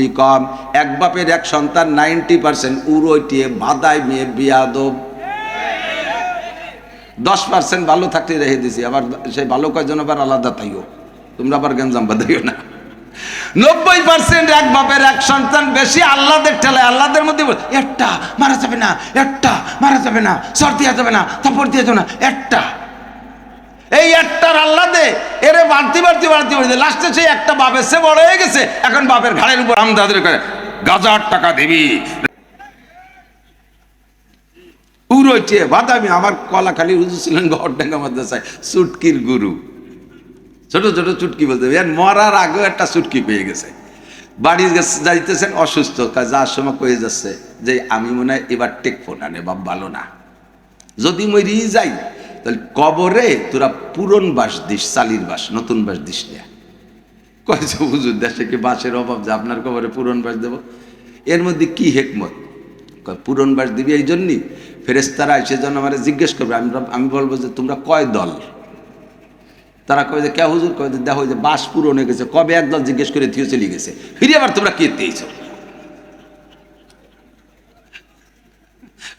বুদ্ধি কম। এক বাপের এক সন্তান 90% উড়োটিয়ে বাদায় মেয়ে বিয়াদব। 10% ভালো থাকতে রেখে দিছি, আবার সেই ভালো কয়জন আবার আলাদা তাইও, তোমরা আবার গেঞ্জাম বাদাইও না। 90% এক বাপের এক সন্তান বেশি আল্লাহদের ঠেলায়, আল্লাহদের মধ্যে একটা মারা যাবে না, একটা মারা যাবে না, সর দিয়া যাবে না, থাপড় দিয়ে যাবে না, একটা, এই একটার আল্লাহ দে এরে বাড়তি বাড়তি বাড়তি বাড়তি লাস্টে সেই একটা বাপের সে বড় হয়ে গেছে, এখন বাপের ঘাড়ের উপর আমদাদের করে গাজার টাকা দিবি উড়োইছে বাদামি। আমার কলাখালী হুজুর ছিলেন গড়ডাঙ্গা মাদ্রাসায়, চুটকির গুরু, ছোট ছোট চুটকি বলতে, এর মরার আগেও একটা চুটকি পেয়ে গেছে। বাড়ি যাইতেছেন অসুস্থ, যাওয়ার সময় কয়ে যাচ্ছে যে আমি মনে হয় এবার টেকবো না নে বাপ, ভালো না, যদি মরি যাই তাহলে কবরে তোরা পুরন বাস দিস, চালির বাস, নতুন বাস দিস না। কয়েছে হুজুর দেশে কি বাসের অভাব যে আপনার কবরে পুরন বাস দেব? এর মধ্যে কি হেকমত? পুরন বাস দিবি এই জন্যই ফেরেশতারা এসে যেন আমার জিজ্ঞেস করবে, আমি বলবো যে তোমরা কয় দল? তারা কয়ে যে কে হুজুর? কয়ে যে দেখো যে বাস পূরণ হয়ে গেছে, কবে একদল জিজ্ঞেস করে থিয়ে চলে গেছে, ফিরে আবার তোমরা কে দিয়েছ?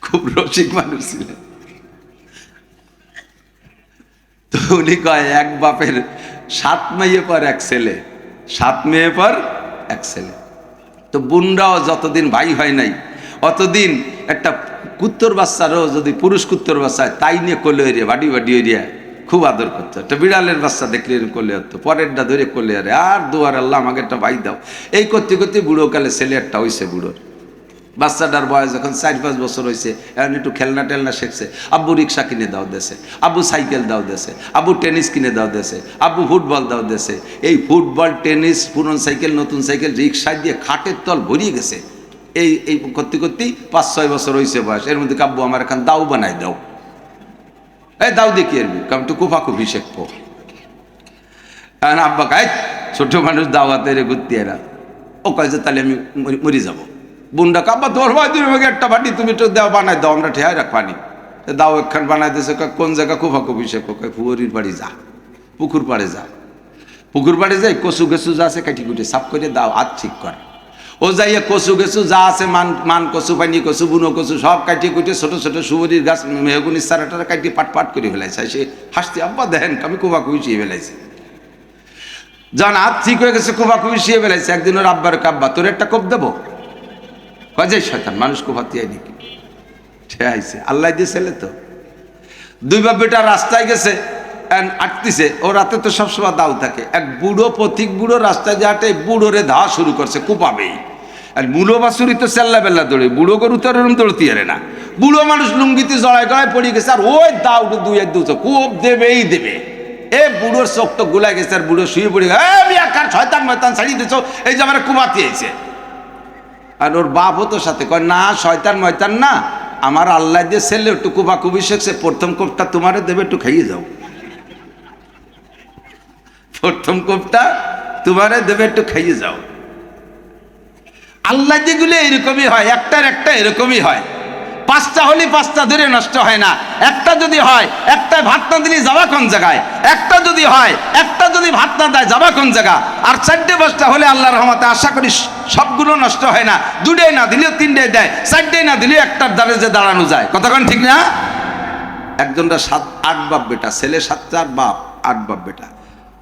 খুব রসিক মানুষ ছিলেন। তো উনি কয় এক বাপের 7 মেয়ে পর এক ছেলে, 7 মেয়ে পর এক ছেলে। তো বোনরাও যতদিন ভাই হয় নাই অতদিন একটা কুত্তর বাচ্চারও যদি পুরুষ কুত্তর বাচ্চা তাই নিয়ে করলে এরিয়া বাড়ি বাড়ি এরিয়া খুব আদর করতো। একটা বিড়ালের বাচ্চা দেখলে করলে হতো, পরেরটা ধরে করলে আরে আর দুয়ার আল্লাহ আমাকে একটা ভাই দাও, এই করতে করতে বুড়োকালে ছেলে একটা হয়েছে। বুড়োর বাচ্চাটার বয়স যখন 4-5 বছর হয়েছে, এখন একটু খেলনা টেলনা শিখছে। আব্বু রিক্সা কিনে দাও দেশে, আব্বু সাইকেল দাও দেশে, আব্বু টেনিস কিনে দাও দেশে, আব্বু ফুটবল দাও দেশে। এই ফুটবল, টেনিস, পুরনো সাইকেল, নতুন সাইকেল, রিক্সা দিয়ে খাটের তল ভরিয়ে গেছে। এই এই করতে করতেই 5-6 বছর হয়েছে বয়স। এর মধ্যে আব্বু আমার এখন দাও বানাই দাও, এই দাও দেখি এরবি কারণ একটু কুফাকুফি শেখবো। আব্বা কায় ছোট মানুষ দাওয়াতে রে ঘুরতে এরা, ও কয় যে তাহলে আমি মরি যাবো। বুনডা কাব্বা তোর ভাই তুমি আমাকে একটা বাটি তুমি একটু দেওয়া বানাই দাও, আমরা ঠেয়াই রাখ পানি দাও একখান বানাই দিয়েছে। কোন জায়গা কুফাকুফি শেখো? ফুয়রির বাড়ি যা, পুকুর পাড়ে যা, পুকুর পাড়ে যাই কচু গেছু যা আছে কাটি কুটি সাফ করে দাও, হাত ঠিক কর। ও যাইয়া কচু গেছু যা আছে মান কচু, পানি কচু, বুনো কচু সব কাটিয়ে কুটিয়ে ছোট ছোট সুবরির গাছ মেহগুনির সারাটা কাটিয়ে পাট পাট করে ফেলাইছে। সে হাসতে আব্বা দেখেন আমি কুফাকুফি শিয়ে ফেলাইছি। যখন হাত ঠিক হয়ে গেছে কুফাকুফি শিয়ে ফেলাইছে, একদিন ওর আব্বার কাব্বা তোর একটা কোপ দেবো, কয় শয়তান মানুষ কোফাতে নাকি ঠেয়াইছে। আল্লাহ দিয়ে ছেলে তো 2 বাপ বেটা রাস্তায় গেছে আটতিছে, ও রাতে তো সবসময় দাও থাকে। এক বুড়ো পথিক বুড়ো রাস্তায় যে হাঁটে, বুড়োরে ধাওয়া শুরু করছে, কোপাবেই। আর বুড়ো বাছুরি তো চেল্লা বেল্লা দৌড়ে, বুড়ো গরু তো এরকম দৌড়তে পারে না। বুড়ো মানুষ লুঙ্গিতে জড়ায় গড়ায় পড়ে গেছে, আর ওই দাও 2-1 কোপ দেবেই দেবে। এ বুড়োর চোখ তো গুলাই গেছে, আর বুড়ো শুয়ে পড়ে গেছে, শয়তান ময়তান ছাড়িয়ে দিচ্ছ, এই যে আমার কুমাতে আইছে। আর ওর বাপও তো সাথে কয় না শয়তান ময়তান না, আমার আল্লাহ দিয়ে ছেলে একটু কুবাকুবি শেখছে, প্রথম কোপটা তোমারে দেবে, একটু খাইয়ে যাও, প্রথম কোপটা তোমারে দেবে, একটু খাইয়ে যাও। আল্লাহ যেগুলো এরকমই হয়, একটার একটা এরকমই হয়। 5টা হলে 5টা ধরে নষ্ট হয় না, একটা যদি হয়, একটা ভাত না দিলে যাবা কোন জায়গায়, একটা যদি হয়, একটা যদি ভাত না দেয় যাবা কোন জায়গা। আর 4টে-5টা হলে আল্লাহর রহমতে আশা করি সবগুলো নষ্ট হয় না। 2টাই না দিলেও 3টাই দেয়, 4টাই না দিলেও একটার দ্বারে যে দাঁড়ানো যায়। কতক্ষণ ঠিক না? একজনটা 7-8 বাপ বেটা, ছেলে 7-4 বাপ 8 বাপ বেটা,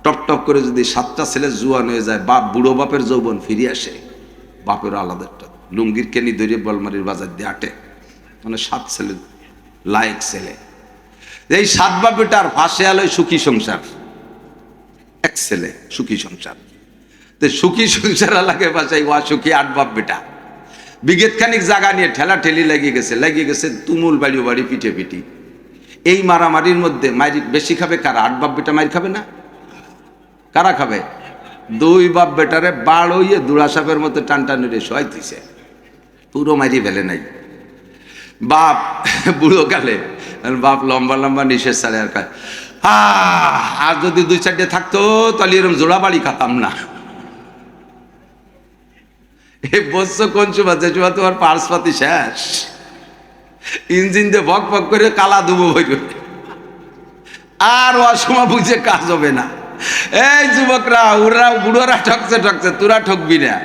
টপ টপ করে যদি 7টা ছেলে জুয়ান হয়ে যায়, বাপ বুড়ো বাপের যৌবন ফিরে আসে, বাপের আলাদা একটা লুঙ্গির কেনি ধরিয়ে বলমারির বাজার দিয়ে আটে, মানে 7 ছেলে লায়ক ছেলে। এই 7 বাপ বেটার ফাঁসে আলোয় সুখী সংসার, এক ছেলে সুখী সংসার। তো সুখী সংসার এলাকায় বাসায় সুখী 8 বাপ বেটা, বিগেত খানিক জায়গা নিয়ে ঠেলা ঠেলি লাগিয়ে গেছে তুমুল বাড়ি বাড়ি পিঠে পিটি। এই মারামারির মধ্যে মারি বেশি খাবে কারা? 8 বাপ বেটা মারি খাবে না? কারা খাবে? 2 বাপ বেটারে বাড় হইয়ে দুড়া সাপের মতো টানটানুরে শোয়াইতেছে, পুরো মারি ফেলে নাই। বাপ বুড়ো কালে বাপ লম্বা লম্বা নিঃশ্বাস ছাড়ে আর কাজ, আর যদি 2-4টে থাকতো তাহলে এরকম জোড়া বাড়ি খাতাম না। এই বসছো কোন সময়, যে সময় তোমার পার্সপাতি শেষ, ইঞ্জিন দিয়ে ভক ভক করে কালা দুবো বইবে, আর অসময় বুঝে কাজ হবে না। এই যুবকরা ওরা বুড়োরা ঠকছে, তোরা ঠকবি না।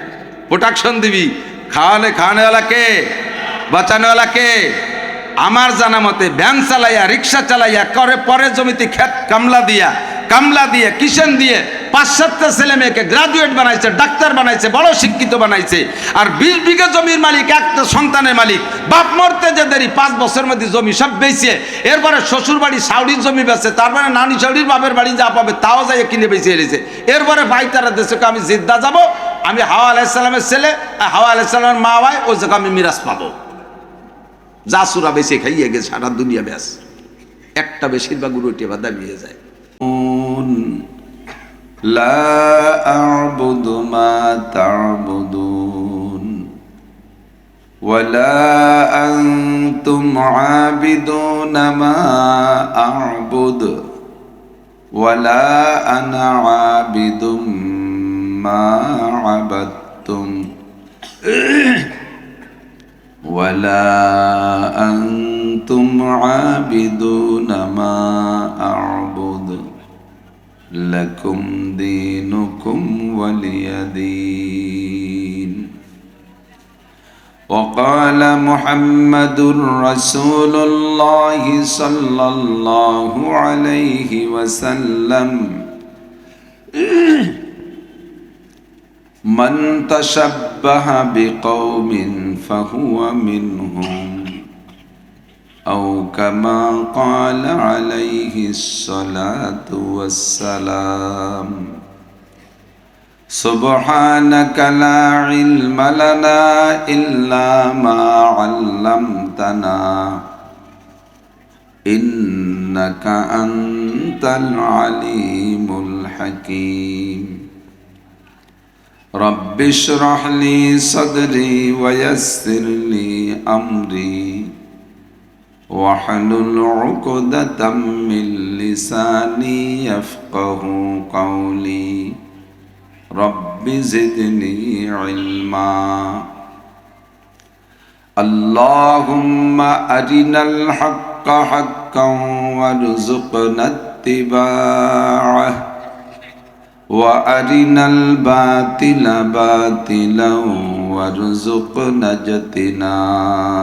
প্রোটেকশন দিবি। খাওয়ানেওয়ালা কে? বাঁচানোওয়ালা কে? আমার জানা মতে ভ্যান চালাইয়া, রিক্সা চালাইয়া করে পরের জমিতে ক্ষেত কামলা দিয়ে কিষেন দিয়ে 5-7টা ছেলে মেয়েকে গ্রাজুয়েট বানাইছে, ডাক্তার বানাইছে, বড় শিক্ষিত বানাইছে। আর 20 বিঘা জমির মালিক, একটা সন্তানের মালিক। বাপ মরতে যে দেরি, 5 বছরের মধ্যে জমি সব বেচে, এরপরে শ্বশুর বাড়ি সাউডির জমি বেচে, তারপরে নানি সাউডির বাপের বাড়ি যা পাবে তাও যাই কিনে বেঁচে এলেছে। এরপরে ভাই তারা দেশে আমি জিদ্দা যাব, আমি হাওয়া আলাইসাল্লামের ছেলে, হাওয়া আলাইসাল্লামের মা হয়, ওই জায়গা আমি মিরাজ পাবো। যা সুরা বেশি খাইয়ে গেছে সারা দুনিয়া ব্যাস, একটা বেশিরভাগ রুটি বা দাবিয়ে যায়। লা আ'বুদু মা তা'বুদুন ওয়ালা আনতুম আবিদুনা মা আ'বুদু ওয়ালা আনা আবিদুম মা আবাদতুম ولا أنتم عابدون ما أعبد لكم دينكم ولي دين. وقال محمد رسول الله صلى الله عليه وسلم من تشبه بقوم فهو منهم أو كما قال عليه الصلاة والسلام. سبحانك لا علم لنا إلا ما علمتنا إنك أنت العليم الحكيم. رب اشرح لي صدري ويسر لي أمري واحلل عقدة من لساني يفقه قولي. رب زدني علما. اللهم أرنا الحق حقا وارزقنا اتباعه وأرنا الباطل باطلا وارزقنا اجتنابه.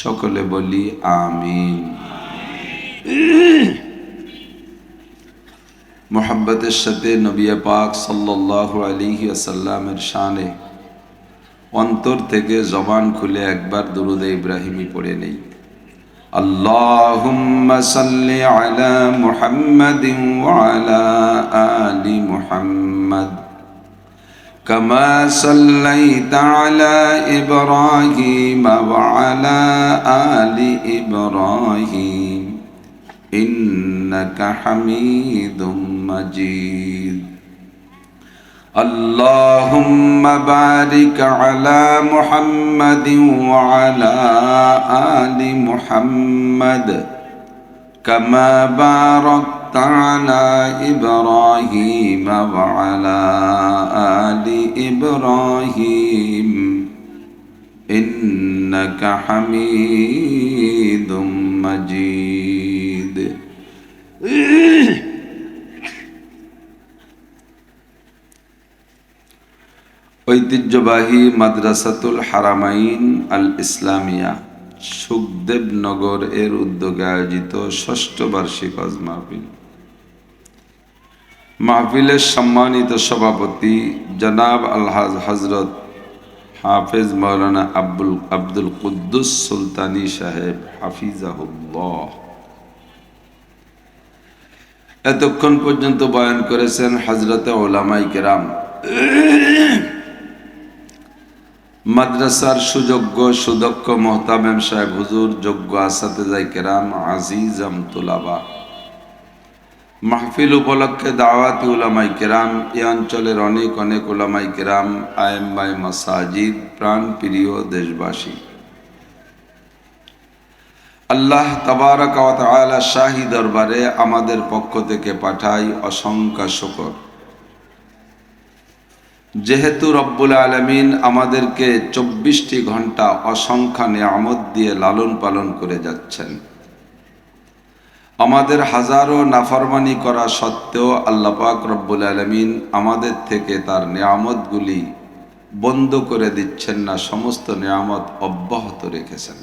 সকলে বলি আমিন। মোহাব্বতের সাথে নবী পাক সাল্লাল্লাহু আলাইহি ওয়াসাল্লামের শানে অন্তর থেকে জবান খুলে একবার দুরূদ ইব্রাহিমি পড়ে নেই। আল্লাহুম্মা সাল্লি আলা মুহাম্মাদিন ওয়া আলা আলি মুহাম্মাদ কামা সাল্লাইতা আলা ইব্রাহিম ওয়া আলা আলি ইব্রাহিম ইন্নাকা হামিদুম মাজিদ. اللهم بارك على محمد وعلى آل محمد كما باركت على إبراهيم وعلى آل إبراهيم إنك حميد مجيد. ঐতিহ্যবাহী মাদ্রাসাতুল হারামাইন আল ইসলামিয়া সুখদেবনগর এর উদ্যোগে আয়োজিত ষষ্ঠ বার্ষিক হজ মাহফিল। মাহফিলের সম্মানিত সভাপতি জনাব আলহাজ হজরত হাফেজ মৌলানা আব্দুল কুদ্দুস সুলতানি সাহেব হাফিজাহুল্লাহ। এতক্ষণ পর্যন্ত বয়ান করেছেন হযরতে উলামায়ে কেরাম, মাদ্রাসার সুযোগ্য সুদক্ষ মোহতামেম সাহেব হুজুর, যোগ্য আসাতেজায়ে কেরাম, আজিজাম তুলাবা। মাহফিল উপলক্ষে দাওয়াতি উলামায়ে কেরাম, এই অঞ্চলের অনেক অনেক উলামায়ে কেরাম, আয়েম্মায়ে মাসাজিদ, প্রাণ প্রিয় দেশবাসী, আল্লাহ তাবারাক ওয়া তাআলা শাহী দরবারে আমাদের পক্ষ থেকে পাঠাই অসংখ্য শুকর। যেহেতু রব্বুল আলামিন আমাদেরকে 24টি ঘন্টা অসংখ্য নিয়ামত দিয়ে লালন পালন করে যাচ্ছেন, আমাদের হাজারো নাফরমানি করা সত্ত্বেও আল্লাহ পাক রব্বুল আলামিন আমাদের থেকে তার নিয়ামতগুলি বন্ধ করে দিচ্ছেন না, সমস্ত নিয়ামত অব্যাহত রেখেছেন।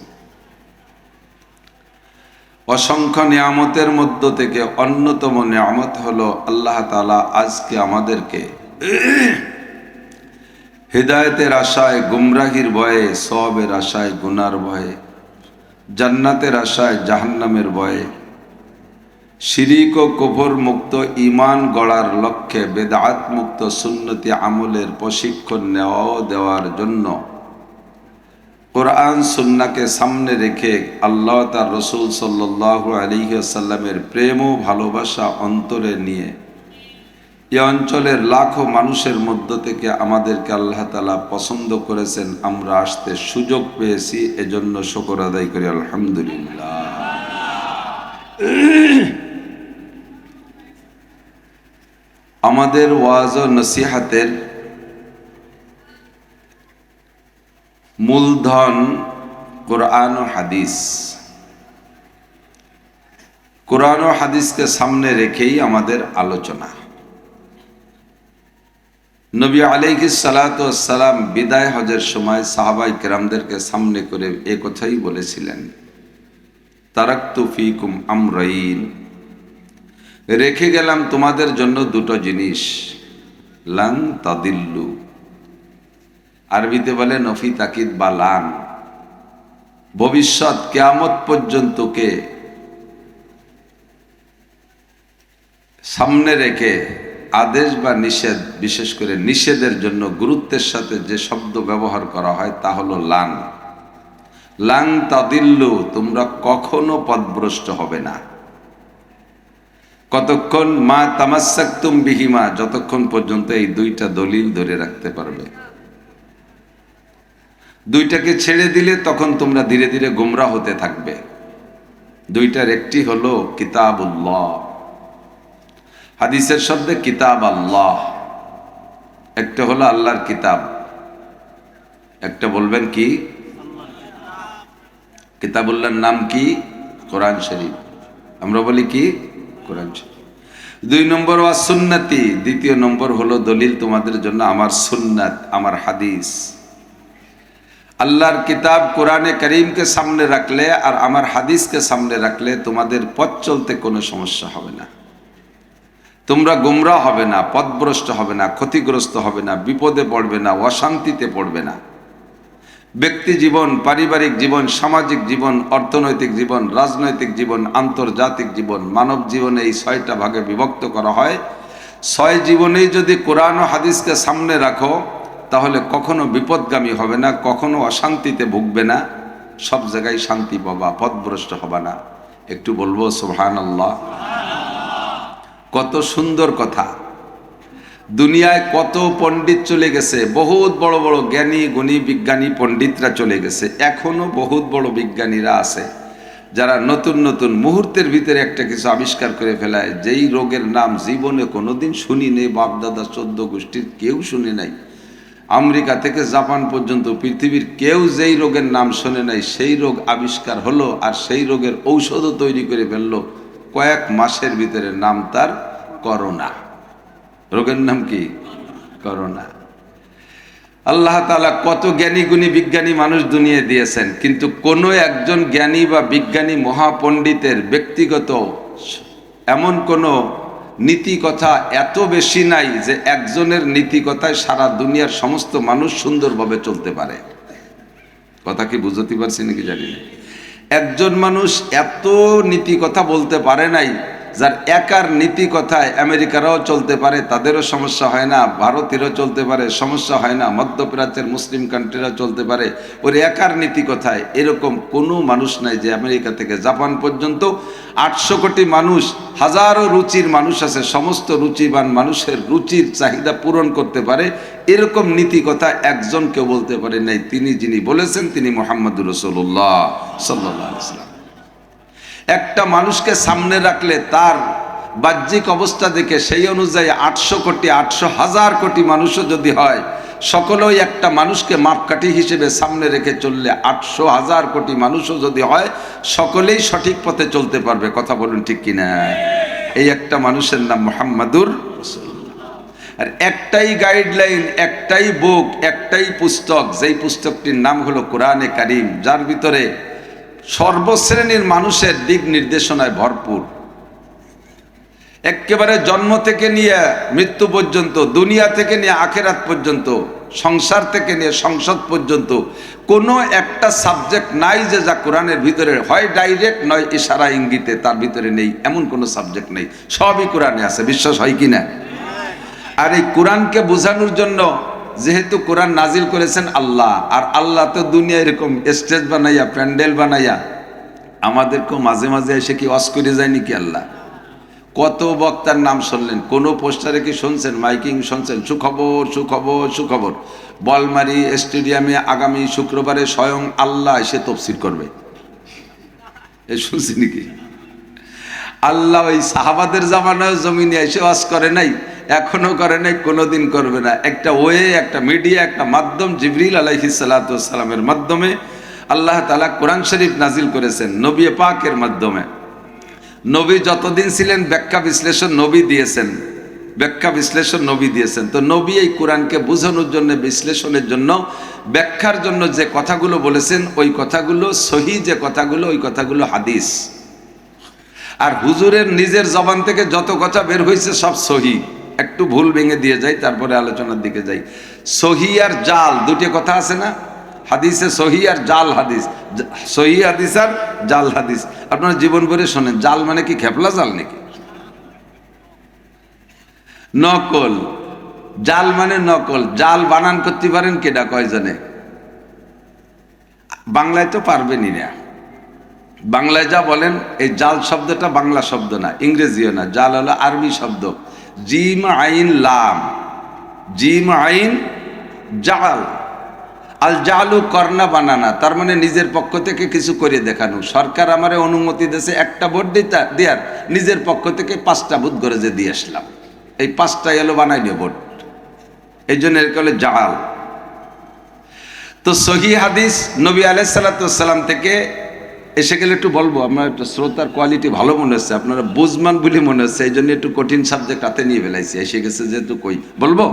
অসংখ্য নিয়ামতের মধ্য থেকে অন্যতম নিয়ামত হলো আল্লাহ তাআলা আজকে আমাদেরকে হিদায়াতের আশায় গুমরাহির ভয়ে, সওয়াবের আশায় গুনার ভয়ে, জান্নাতের আশায় জাহান্নামের ভয়ে, শিরিক ও কুফর মুক্ত ঈমান গড়ার লক্ষ্যে বেদাত মুক্ত সুন্নতি আমলের প্রশিক্ষণ নেওয়া ও দেওয়ার জন্য কোরআন সুন্নাহকে সামনে রেখে আল্লাহ তার রসুল সাল্লাল্লাহু আলাইহি ওয়াসাল্লামের প্রেম ও ভালোবাসা অন্তরে নিয়ে এই অঞ্চলের লাখো মানুষের মধ্য থেকে আমাদেরকে আল্লাহ তাআলা পছন্দ করেছেন, আমরা আসতে সুযোগ পেয়েছি, এজন্য শুকর আদায় করি আলহামদুলিল্লাহ। আমাদের ওয়াজ ও নসিহাতের মূলধন কোরআন ও হাদিস। কোরআন ও হাদিসকে সামনে রেখেই আমাদের আলোচনা। নবী আলাইহিস সালাতু ওয়াস সালাম বিদায় হজের সময় সাহাবায়ে কেরামদেরকে সামনে করে এই কথাই বলেছিলেন, তারাকতু ফীকুম আমরাইন, রেখে গেলাম তোমাদের জন্য দুটো জিনিস, লান তাদিল্লু, আরবিতে বলে নফি তাকিদ বা লান, ভবিষ্যৎ কিয়ামত পর্যন্তকে সামনে রেখে আদেশ বা নিষেধ, বিশেষ করে নিষেধের জন্য গুরুত্বের সাথে যে শব্দ ব্যবহার করা হয় তা হলো লান। লান তাদিল্লু, তোমরা কখনো পথভ্রষ্ট হবে না। কতক্ষণ? মা তামাসসাকতুম বিহিমা, যতক্ষণ পর্যন্ত এই দুইটা দলিল ধরে রাখতে পারবে। দুইটাকে ছেড়ে দিলে তখন তোমরা ধীরে ধীরে গোমরাহ হতে থাকবে। দুইটার একটি হলো কিতাবুল্লাহ, হাদিসের শব্দে কিতাব আল্লাহ, একটা হলো আল্লাহর কিতাব, একটা বলবেন কি? কিতাবুল্লাহর নাম কি? কোরআন শরীফ। আমরা বলি কি? কোরআন শরীফ। দুই নম্বর ওয়া সুন্নতি, দ্বিতীয় নম্বর হলো দলিল তোমাদের জন্য আমার সুন্নাত, আমার হাদিস। আল্লাহর কিতাব কোরআনে করিমকে সামনে রাখলে আর আমার হাদিসকে সামনে রাখলে তোমাদের পথ চলতে কোনো সমস্যা হবে না, তোমরা গোমরাহ হবে না, পথভ্রষ্ট হবে না, ক্ষতিগ্রস্ত হবে না, বিপদে পড়বে না, অশান্তিতে পড়বে না। ব্যক্তি জীবন, পারিবারিক জীবন, সামাজিক জীবন, অর্থনৈতিক জীবন, রাজনৈতিক জীবন, আন্তর্জাতিক জীবন, মানব জীবনে এই 6টা ভাগে বিভক্ত করা হয়। 6 জীবনেই যদি কোরআন ও হাদিসকে সামনে রাখো তাহলে কখনো বিপদগামী হবে না, কখনো অশান্তিতে ভুগবে না, সব জায়গায় শান্তি পাবা, পথভ্রষ্ট হবে না। একটু বলবো সুবহানাল্লাহ। কত সুন্দর কথা। দুনিয়ায় কত পণ্ডিত চলে গেছে, বহুত বড় বড় জ্ঞানী গুণী বিজ্ঞানী পণ্ডিতরা চলে গেছে, এখনো বহুত বড় বিজ্ঞানীরা আছে যারা নতুন নতুন মুহূর্তের ভিতরে একটা কিছু আবিষ্কার করে ফেলায়, যেই রোগের নাম জীবনে কোনোদিন শুনি নেই, বাপদাদা 14 গোষ্ঠীর কেউ শুনে নাই, আমেরিকা থেকে জাপান পর্যন্ত পৃথিবীর কেউ যেই রোগের নাম শোনে নাই সেই রোগ আবিষ্কার হলো, আর সেই রোগের ঔষধও তৈরি করে ফেললো কয়েক মাসের ভিতরে। নাম তার করোনা। রোগের নাম কি? করোনা। আল্লাহ তাআলা কত জ্ঞানী গুণী বিজ্ঞানী মানুষ দুনিয়া দিয়েছেন, কিন্তু কোনো একজন জ্ঞানী বা বিজ্ঞানী মহাপণ্ডিতের ব্যক্তিগত এমন কোনো নীতি কথা এত বেশি নাই যে একজনের নীতি কথায় সারা দুনিয়ার সমস্ত মানুষ সুন্দরভাবে চলতে পারে। কথা কি বুঝতে পারছি নাকি জানি না। একজন মানুষ এত নীতি কথা বলতে পারে নাই যার একার নীতি কথায় আমেরিকারাও চলতে পারে, তাদেরও সমস্যা হয় না, ভারতেরও চলতে পারে, সমস্যা হয় না, মধ্যপ্রাচ্যের মুসলিম কান্ট্রিরা চলতে পারে ওর একার নীতি কথায়। এরকম কোনো মানুষ নাই যে আমেরিকা থেকে জাপান পর্যন্ত 800 কোটি মানুষ, হাজারো রুচির মানুষ আছে, সমস্ত রুচিবান মানুষের রুচির চাহিদা পূরণ করতে পারে, এরকম নীতি কথা একজন কেউ বলতে পারে নাই। তিনি যিনি বলেছেন তিনি মুহাম্মদুর রাসূলুল্লাহ সাল্লাল্লাহু আলাইহি ওয়াসাল্লাম। একটা মানুষকে সামনে রাখলে তার বাহ্যিক অবস্থা দেখে সেই অনুযায়ী 800 কোটি 800 হাজার কোটি মানুষও যদি হয় সকলেই একটা মানুষকে মাপকাঠি হিসেবে সামনে রেখে চললে 800,000 কোটি মানুষও যদি হয়, সকলেই সঠিক পথে চলতে পারবে। কথা বলুন ঠিক কিনা? এই একটা মানুষের নাম মুহাম্মাদুর রাসূলুল্লাহ। আর একটাই গাইডলাইন, একটাই বুক, একটাই পুস্তক, যেই পুস্তকটির নাম হলো কোরআনে কারীম, যার ভিতরে সর্বশ্রেণীর মানুষের দিক নির্দেশনায় ভরপুর। একেবারে জন্ম থেকে নিয়ে মৃত্যু পর্যন্ত, দুনিয়া থেকে নিয়ে আখেরাত পর্যন্ত, সংসার থেকে নিয়ে সংসদ পর্যন্ত কোনো একটা সাবজেক্ট নাই যে যা কোরআনের ভিতরে হয় ডাইরেক্ট নয় ইশারা ইঙ্গিতে তার ভিতরে নেই, এমন কোনো সাবজেক্ট নেই। সবই কোরআনে আছে। বিশ্বাস হয় কি না? আর এই কোরআনকে বোঝানোর জন্য যেহেতু কোরআন নাজিল করেছেন আল্লাহ, আর আল্লাহ তো দুনিয়া এরকম স্টেজ বানাইয়া, প্যান্ডেল বানাইয়া আমাদেরকেও মাঝে মাঝে এসে কি ওয়াজ করে যায় নাকি আল্লাহ? কত বক্তার নাম শুনলেন, কোনো পোস্টারে কি শুনছেন, মাইকিং শুনছেন, সুখবর সুখবর সুখবর। বলমারি স্টেডিয়ামে আগামী শুক্রবারে স্বয়ং আল্লাহ এসে তফসির করবে, এ শুনছি নাকি? আল্লাহ ওই সাহাবাদের জামানায় জমিনে এসে ওয়াজ করে নাই, এখনো করে নাই, কোনোদিন করবে না। একটা ওয়ে, একটা মিডিয়া, একটা মাধ্যম, জিবরিল আলাইহিস সালাতু ওয়াস সালামের মাধ্যমে আল্লাহ তাআলা কোরআন শরীফ নাজিল করেছেন নবী পাকের মাধ্যমে। নবী যতদিন ছিলেন ব্যাখ্যা বিশ্লেষণ নবী দিয়েছেন, ব্যাখ্যা বিশ্লেষণ নবী দিয়েছেন। তো নবী এই কোরআনকে বোঝানোর জন্য, বিশ্লেষণের জন্য, ব্যাখ্যার জন্য যে কথাগুলো বলেছেন, ওই কথাগুলো সহি, যে কথাগুলো, ওই কথাগুলো হাদিস। আর হুজুরের নিজের জবান থেকে যত কথা বের হয়েছে সব সহি। একটু ভুল ভেঙে দিয়ে যাই, তারপরে আলোচনার দিকে যাই। সহি আর জাল দুটি কথা আছে না হাদিসে? সহি আর জাল হাদিস, সহি হাদিস আর জাল হাদিস। আপনারা জীবন ভরে শোনেন। জাল মানে কি খেপলা জাল নাকি? নকল। জাল মানে নকল। জাল বানান করতে পারেন কেডা? কয়জনে? বাংলায় তো পারবেনই না। বাংলায় যা বলেন, এই জাল শব্দটা বাংলা শব্দ না, ইংরেজিও না। জাল হলো আরবি শব্দ, জিম আইন লাম, জিম আইন জাল। আল জালু করনা বানানা, তার মানে নিজের পক্ষ থেকে কিছু করে দেখানো। সরকার আমারে অনুমতি দিয়েছে একটা ভোট দেওয়ার, নিজের পক্ষ থেকে 5টা ভোট করে যে দিয়ে আসলাম, এই 5টা এলো বানাই নিয়ে ভোট, এই জন্য এর বলে জাল। তো সহি হাদিস নবী আলাইহিস সালাতু ওয়াস সালাম থেকে এসে গেলে একটু বলবো, আমার একটু শ্রোতার কোয়ালিটি ভালো মনে হচ্ছে, আপনারা বুঝমান বলে মনে হচ্ছে, এই জন্য একটু কঠিন সাবজেক্ট হাতে নিয়ে ফেলাইছি। এসে গেছে যেহেতু কই বলবো।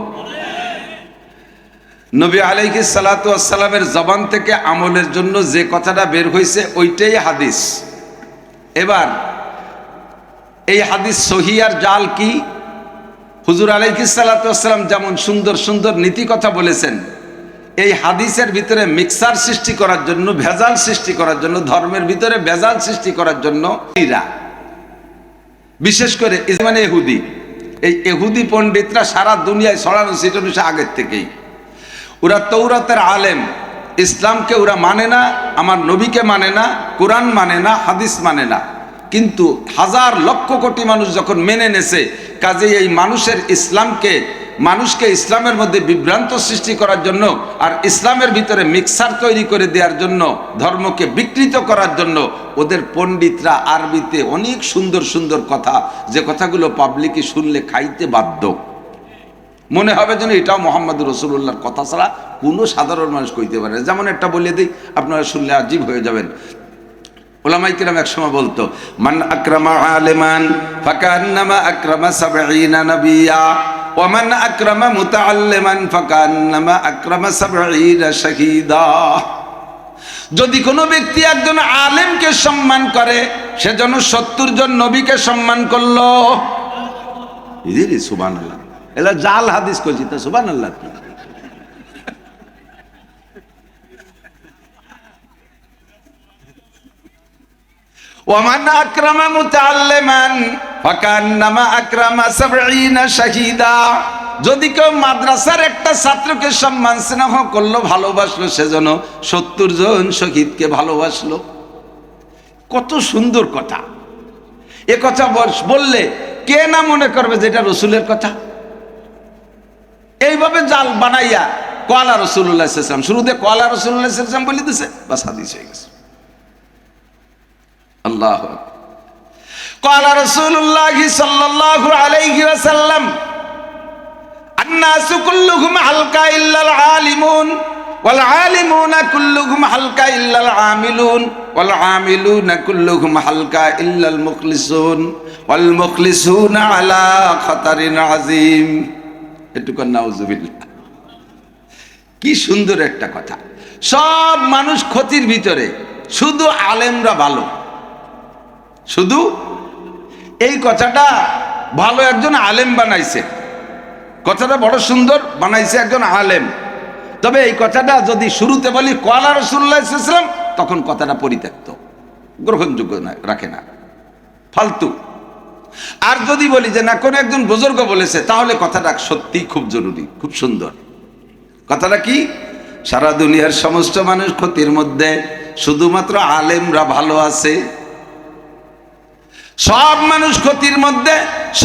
নবী আলাইহিস সালাতু ওয়াস সালামের জবান থেকে আমলের জন্য যে কথাটা বের হয়েছে ওইটাই হাদিস। এবার এই হাদিস সহি আর জাল কি? হুজুর আলাইহিস সালাতু ওয়াস সালাম যেমন সুন্দর সুন্দর নীতি কথা বলেছেন, এই হাদিসের ভিতরে মিক্সার সৃষ্টি করার জন্য, ভেজাল সৃষ্টি করার জন্য, ধর্মের ভিতরে ভেজাল সৃষ্টি করার জন্য বিশেষ করে মানে ইহুদি, এই ইহুদি পণ্ডিতরা সারা দুনিয়ায় ছড়ানো ছিটানো আগের থেকেই। ওরা তৌরাতের আলেম, ইসলামকে ওরা মানে না, আমার নবীকে মানে না, কোরআন মানে না, হাদিস মানে না। কিন্তু হাজার লক্ষ কোটি মানুষ যখন মেনে নেছে, কাজে এই মানুষকে ইসলামের মধ্যে বিভ্রান্ত সৃষ্টি করার জন্য আর ইসলামের ভিতরে মিক্সার তৈরি করে দেওয়ার জন্য, ধর্মকে বিকৃত করার জন্য ওদের পণ্ডিতরা আরবিতে অনেক সুন্দর সুন্দর কথা, যে কথাগুলো পাবলিকে শুনলে খাইতে বাধ্য, মনে হবে যেন এটাও মুহাম্মদুর রাসূলুল্লাহর কথা ছাড়া কোনো সাধারণ মানুষ কইতে পারে। যেমন একটা বলে দিই, আপনারা শুনলে আজীব হয়ে যাবেন। উলামায়ে কিরাম একসময় বলতো, মান আকরামা আলিমান ফাকান্নামা আকরামা 70 নবিয়্যা ওয়া মান আকরামা মুতাআল্লিমান ফাকান্নামা আকরামা 70 শাহীদা। যদি কোনো ব্যক্তি একজন আলেমকে সম্মান করে, সে যেন 70 জন নবীকে সম্মান করলো। ইদি সুবহানাল্লাহ, এলা জাল হাদিস কইছি তা সুবহানাল্লাহ। ওয়ামান আকরামা মুতাআল্লিমান ফাকান্নামা আকরামা 70 শাহীদা। যদি কেউ মাদ্রাসার একটা ছাত্রকে সম্মান স্নেহ করলো, ভালোবাসলো, সেজন্য 70 জন শহীদকে ভালোবাসলো। কত সুন্দর কথা! এ কথা বললে কে না মনে করবে যে এটা রসুলের কথা? এইভাবে জাল বানাইয়া কলা রাসূলুল্লাহ সাল্লাল্লাহু আলাইহি ওয়াসাল্লাম, শুরুতে কলা রাসূলুল্লাহ সাল্লাল্লাহু আলাইহি ওয়াসাল্লাম বলে দিছে, বাস হাদিস হয়ে গেছে। আল্লাহু আকবার। কলা রাসূলুল্লাহ সাল্লাল্লাহু আলাইহি ওয়াসাল্লাম, আন্নাসু কুল্লুহুম হালকা ইল্লাল আলিমুন ওয়াল আলিমুনা কুল্লুহুম হালকা ইল্লাল আমিলুন ওয়াল আমিলুনা কুল্লুহুম হালকা ইল্লাল মুখলিসুন ওয়াল মুখলিসুনা আলা খাতারিন আযীম। এটুকু নাউজুবিল্লাহ। কি সুন্দর একটা কথা। সব মানুষ ক্ষতির ভিতরে, শুধু আলেমরা ভালো। শুধু এই কথাটা ভালো একজন আলেম বানাইছে, কথাটা বড় সুন্দর বানাইছে একজন আলেম। তবে এই কথাটা যদি শুরুতে বলি ক্বালা রাসূলুল্লাহ সাল্লাল্লাহু আলাইহি ওয়াসাল্লাম, তখন কথাটা পরিত্যক্ত, গ্রহণযোগ্য না, রাখে না, ফালতু। আর যদি বলি যে না কোনো একজন বুজুর্গ বলেছে, তাহলে কথাটা সত্যি খুব জরুরি, খুব সুন্দর। কথাটা কি? সারা দুনিয়ার সমস্ত মানুষ ক্ষতির মধ্যে, শুধুমাত্র আলেমরা ভালো আছে। সব মানুষ ক্ষতির মধ্যে,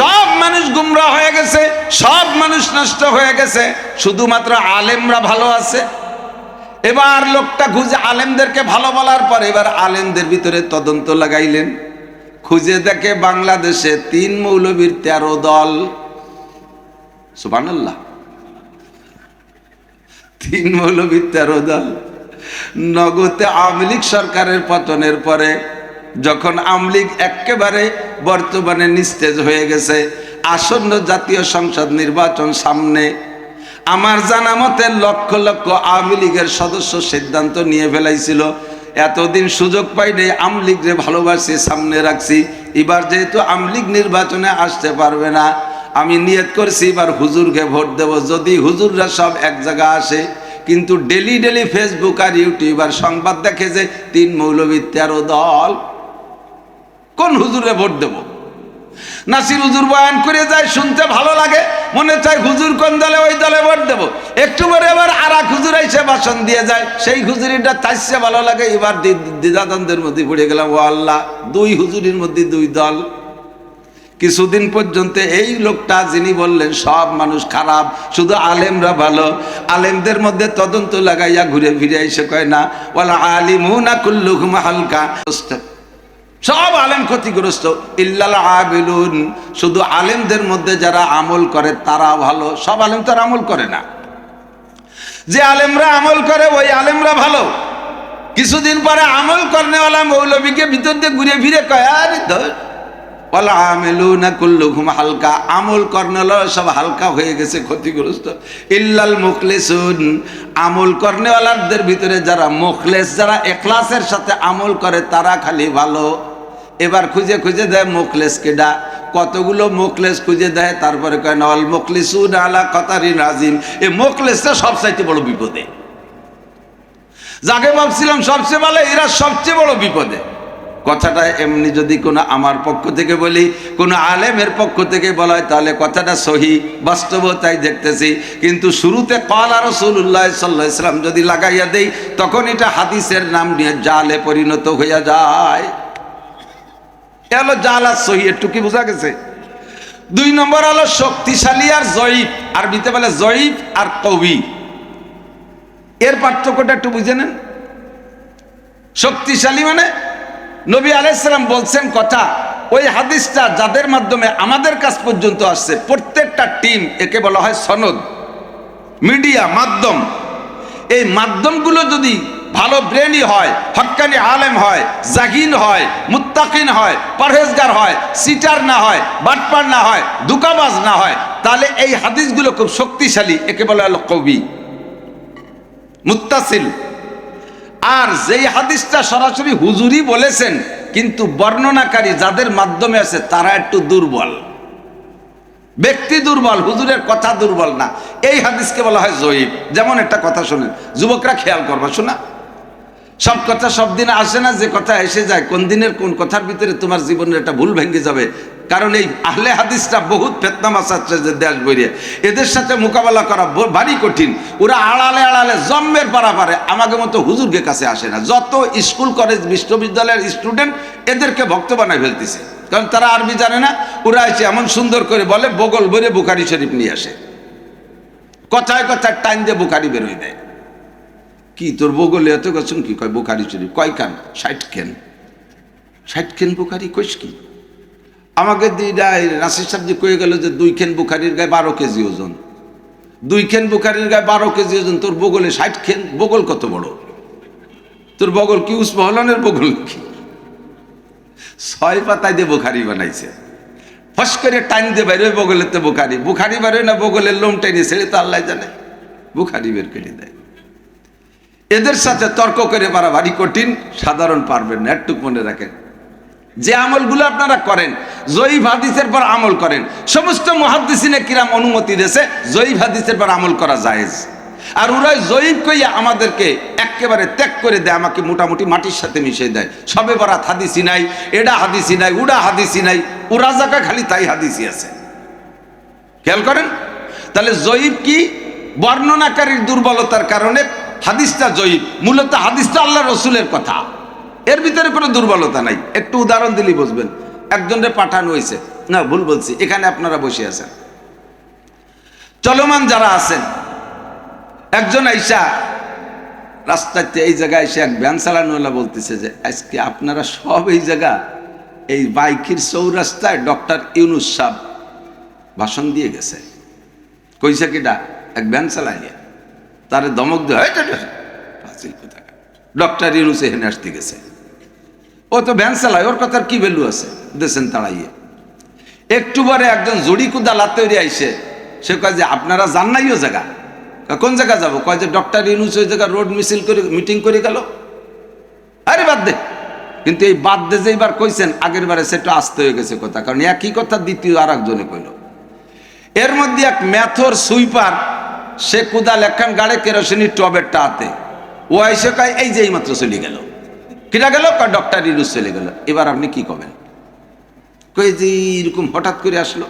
সব মানুষ গুমরাহ হয়ে গেছে, সব মানুষ নষ্ট হয়ে গেছে, শুধুমাত্র আলেমরা ভালো আছে। এবার লোকটা খুঁজে আলেমদেরকে ভালো বলার পর এবার আলেমদের ভিতরে তদন্ত লাগাইলেন, খুঁজে দেখে বাংলাদেশে 3 মৌলবীর 13 দল। সুবহানাল্লাহ। 3 মৌলবীর 13 দল। নগদে আওয়ামী লীগ সরকারের পতনের পরে, যখন আওয়ামী লীগ একেবারে বর্তমানে নিস্তেজ হয়ে গেছে, আসন্ন জাতীয় সংসদ নির্বাচন সামনে, আমার জানা মতে লক্ষ লক্ষ আওয়ামী লীগের সদস্য সিদ্ধান্ত নিয়ে ফেলাইছিল, এতদিন সুযোগ পাইনি, আওয়ামী লীগরে ভালোবাসি, সামনে রাখছি, এবার যেহেতু আওয়ামী লীগ নির্বাচনে আসতে পারবে না, আমি নিয়ত করছি এবার হুজুরকে ভোট দেব। যদি হুজুররা সব এক জায়গা আসে, কিন্তু ডেলি ডেলি ফেসবুক আর ইউটিউব আর সংবাদ দেখে যে 3 মৌলবীর 13 দল, কোন হুজুরে ভোট দেব? নাসির হুজুর বয়ান করে যায়, শুনতে ভালো লাগে, মনে চায় হুজুর কোন দলে, ওই দলে ভোট দেব। একটু পরে এবার আর এক হুজুর এসে ভাষণ দিয়ে যায়, সেই হুজুরিটা তাইসে ভালো লাগে। এবার দ্বিধাদ্বন্দ্বের মধ্যে পড়ে গেলাম, ও আল্লাহ, 2 হুজুরির মধ্যে 2 দল। কিছুদিন পর্যন্ত এই লোকটা যিনি বললেন সব মানুষ খারাপ, শুধু আলেমরা ভালো, আলেমদের মধ্যে তদন্ত লাগাইয়া ঘুরে ফিরে এসে কয় না ওয়াল আলিমুনা কুল্লুহুম হালকা, সব আলেম ক্ষতিগ্রস্ত, ইল্লাল আবিলুন, শুধু আলেমদের মধ্যে যারা আমল করে তারা ভালো। সব আলেম তো আমল করে না, যে আলেমরা আমল করে ওই আলেমরা ভালো। কিছুদিন পরে আমল করনেওয়ালা মৌলবীকে ভিতর দিয়ে ঘুরে ফিরে কয় আরে ধর ওয়াল আমিলুনা কুল্লুহুম হালকা, আমল করনেওয়ালা সব হালকা হয়ে গেছে, ক্ষতিগ্রস্ত। ইল্লাল মুখলিসুন, আমল করনেওয়ালাদের ভিতরে যারা মুখলেস, যারা ইখলাসের সাথে আমল করে তারা খালি ভালো। এবার খুঁজে খুঁজে দেয় মুখলেস কেডা, কতগুলো মুখলেস খুঁজে দেয়, তারপরে কয় না ওয়াল মুখলিসুন আলা খাতারিন আযীম। এই মুখলেসটা সবচাইতে বড় বিপদে। যাকে ভাবছিলাম সবচেয়ে ভালো, এরা সবচেয়ে বড় বিপদে। কথাটা এমনি যদি কোনো আমার পক্ষ থেকে বলি, কোনো আলেমের পক্ষ থেকে বলা হয়, তাহলে কথাটা সহি, বাস্তবতাই দেখতেছি। কিন্তু শুরুতে ক্বালা রাসূলুল্লাহ সাল্লাল্লাহু আলাইহি ওয়াসাল্লাম যদি লাগাইয়া দেই, তখন এটা হাদিসের নাম নিয়ে জালে পরিণত হইয়া যায়। এ হলো জাল আর সহি। একটু কি বোঝা গেছে? 2 নম্বর হলো শক্তিশালী আর জয়ীফ, আরবিতে বলে জয়ীফ আর কবি। এর পার্থক্যটা একটু বুঝে নেন। শক্তিশালী মানে নবী আলাইহিস সালাম বলছেন কথা, ওই হাদিসটা যাদের মাধ্যমে আমাদের কাছ পর্যন্ত আসছে, প্রত্যেকটা টিম, একে বলা হয় সনদ, মিডিয়া, মাধ্যম। এই মাধ্যমগুলো যদি ভালো ব্রেনই হয়, হক্কানি আলেম হয়, জাহিন হয়, মুত্তাকিন হয়, পরহেজগার হয়, সিটার না হয়, বাটপার না হয়, দুকাবাজ না হয়, তাহলে এই হাদিসগুলো খুব শক্তিশালী, একে বলা হলো কবি, মুত্তাসিল। আর যেই হাদিসটা সরাসরি হুজুরই বলেছেন, কিন্তু বর্ণনাকারী যাদের মাধ্যমে আছে তারা একটু দুর্বল, ব্যক্তি দুর্বল, হুজুরের কথা দুর্বল না, এই হাদিসকে বলা হয় জয়ীফ। যেমন একটা কথা শোনেন, যুবকরা খেয়াল করবা, শোনা, সব কথা সব দিনে আসে না, যে কথা এসে যায় কোন দিনের কোন কথার ভিতরে তোমার জীবনের একটা ভুল ভেঙে যাবে। কারণ এই আহলে হাদিসটা বহুত ফেতনা মাসাচ্ছে যে দেশ বইয়ে, এদের সাথে মোকাবেলা করা ভারী কঠিন। ওরা আড়ালে আড়ালে জম্মের পারে, আমাকে মতো হুজুরকে কাছে আসে না। যত স্কুল কলেজ বিশ্ববিদ্যালয়ের স্টুডেন্ট এদেরকে ভক্ত বানায় ফেলতেছে, কারণ তারা আরবি জানে না। ওরা এসে এমন সুন্দর করে বলে, বগল ভরে বুখারী শরীফ নিয়ে আসে, কথায় কথায় টাইম দিয়ে বুখারী বেরোয় দেয়। কি তোর বগলে এত গেছেন কি? কয় বুখারী শরীফ। কয় খান? 60 খান। 60 খান বুখারী কইস কি? আমাকে নাসির সাহেব যে কয়ে গেল যে 2 খান বুখারীর গায়ে 12 কেজি ওজন। 2 খেন বুখারির গায়ে 12 কেজি ওজন, তোর বগলে 60 খেন। বগল কত বড় তোর? বগল কি উসমানের বগল কি? 6 পাতায় দিয়ে বুখারি বানাইছে। ফস করে টাইম দিয়ে বাইরে বগলের তো বুখারি, বুখারি বাইরে না বগলের লোম টেনে ছেড়ে তো আল্লাহ জানে, বুখারি বের করে দেয়। এদের সাথে তর্ক করে পারা ভারী কঠিন, সাধারণ পারবেন না। একটু মনে রাখেন, যে আমলগুলো আপনারা করেন জয়ীফ হাদিসের পর আমল করেন, সমস্ত মুহাদ্দিসিনে কিরাম অনুমতি দিয়েছে জয়ীফ হাদিসের পর আমল করা জায়েজ। আর ওরাই জয়ীফ কইয়া আমাদেরকে একেবারে ত্যাগ করে দেয়, আমাকে মোটামুটি মাটির সাথে মিশিয়ে দেয়। সবে বরাত হাদিসই নাই, এডা হাদিসই নাই, উডা হাদিসই নাই, উরা জায়গা খালি তাই হাদিসই আছে। খেয়াল করেন তাহলে জয়ীফ কি? বর্ণনাকারীর দুর্বলতার কারণে হাদিসটা জয়ীফ। মূলত হাদিসটা আল্লাহ রসুলের কথা, এর ভিতরে কোনো দুর্বলতা নাই। একটু উদাহরণ দিলেই বুঝবেন। একজনের পাঠানো হয়েছে, না ভুল বলছি, এখানে আপনারা বসে আছেন, চলমান যারা আছেন, একজন আইসা রাস্তাতে এই জায়গায় এসে এক ভ্যান চালানোওয়ালা বলতেছে যে আজকে আপনারা সব এই জায়গা এই বাইকির চৌরাস্তায় ডক্টর ইউনুস সাহেব ভাষণ দিয়ে গেছে। কইছে কিটা? এক ভ্যান চালাইয়া তারে ধমক দেওয়া, ডক্টর ইউনুস এখানে আসতে গেছে। ও তো ভ্যান চালায়, ওর কথার কি ভ্যালু আছে? দেশেন তাড়াইয়ে। একটু পরে একজন জড়ি কুদা লাতে আইসে, সে কয় যে আপনারা জান নাই ও জায়গা। কোন জায়গা যাবো? কয় যে ডক্টর ইউনুস ওই জায়গা রোড মিছিল করে মিটিং করে গেল। আরে বাদ দে। কিন্তু এই বাদ দে যে এবার কইছেন, আগের বারে সেটা আসতে হয়ে গেছে কথা, কারণ একই কথা দ্বিতীয় আর একজনে কইল। এর মধ্যে এক ম্যাথর সুইপার, সে কুদাল একখান গাড়ে কেরোসিনি টবের টাতে, ও এসে কয় এই যে এই মাত্র চলে গেল। কিরা গেল? কয় ডক্টর ইউনুস চলে গেল। এবার আপনি কি করবেন? কই যে এরকম হঠাৎ করে আসলো।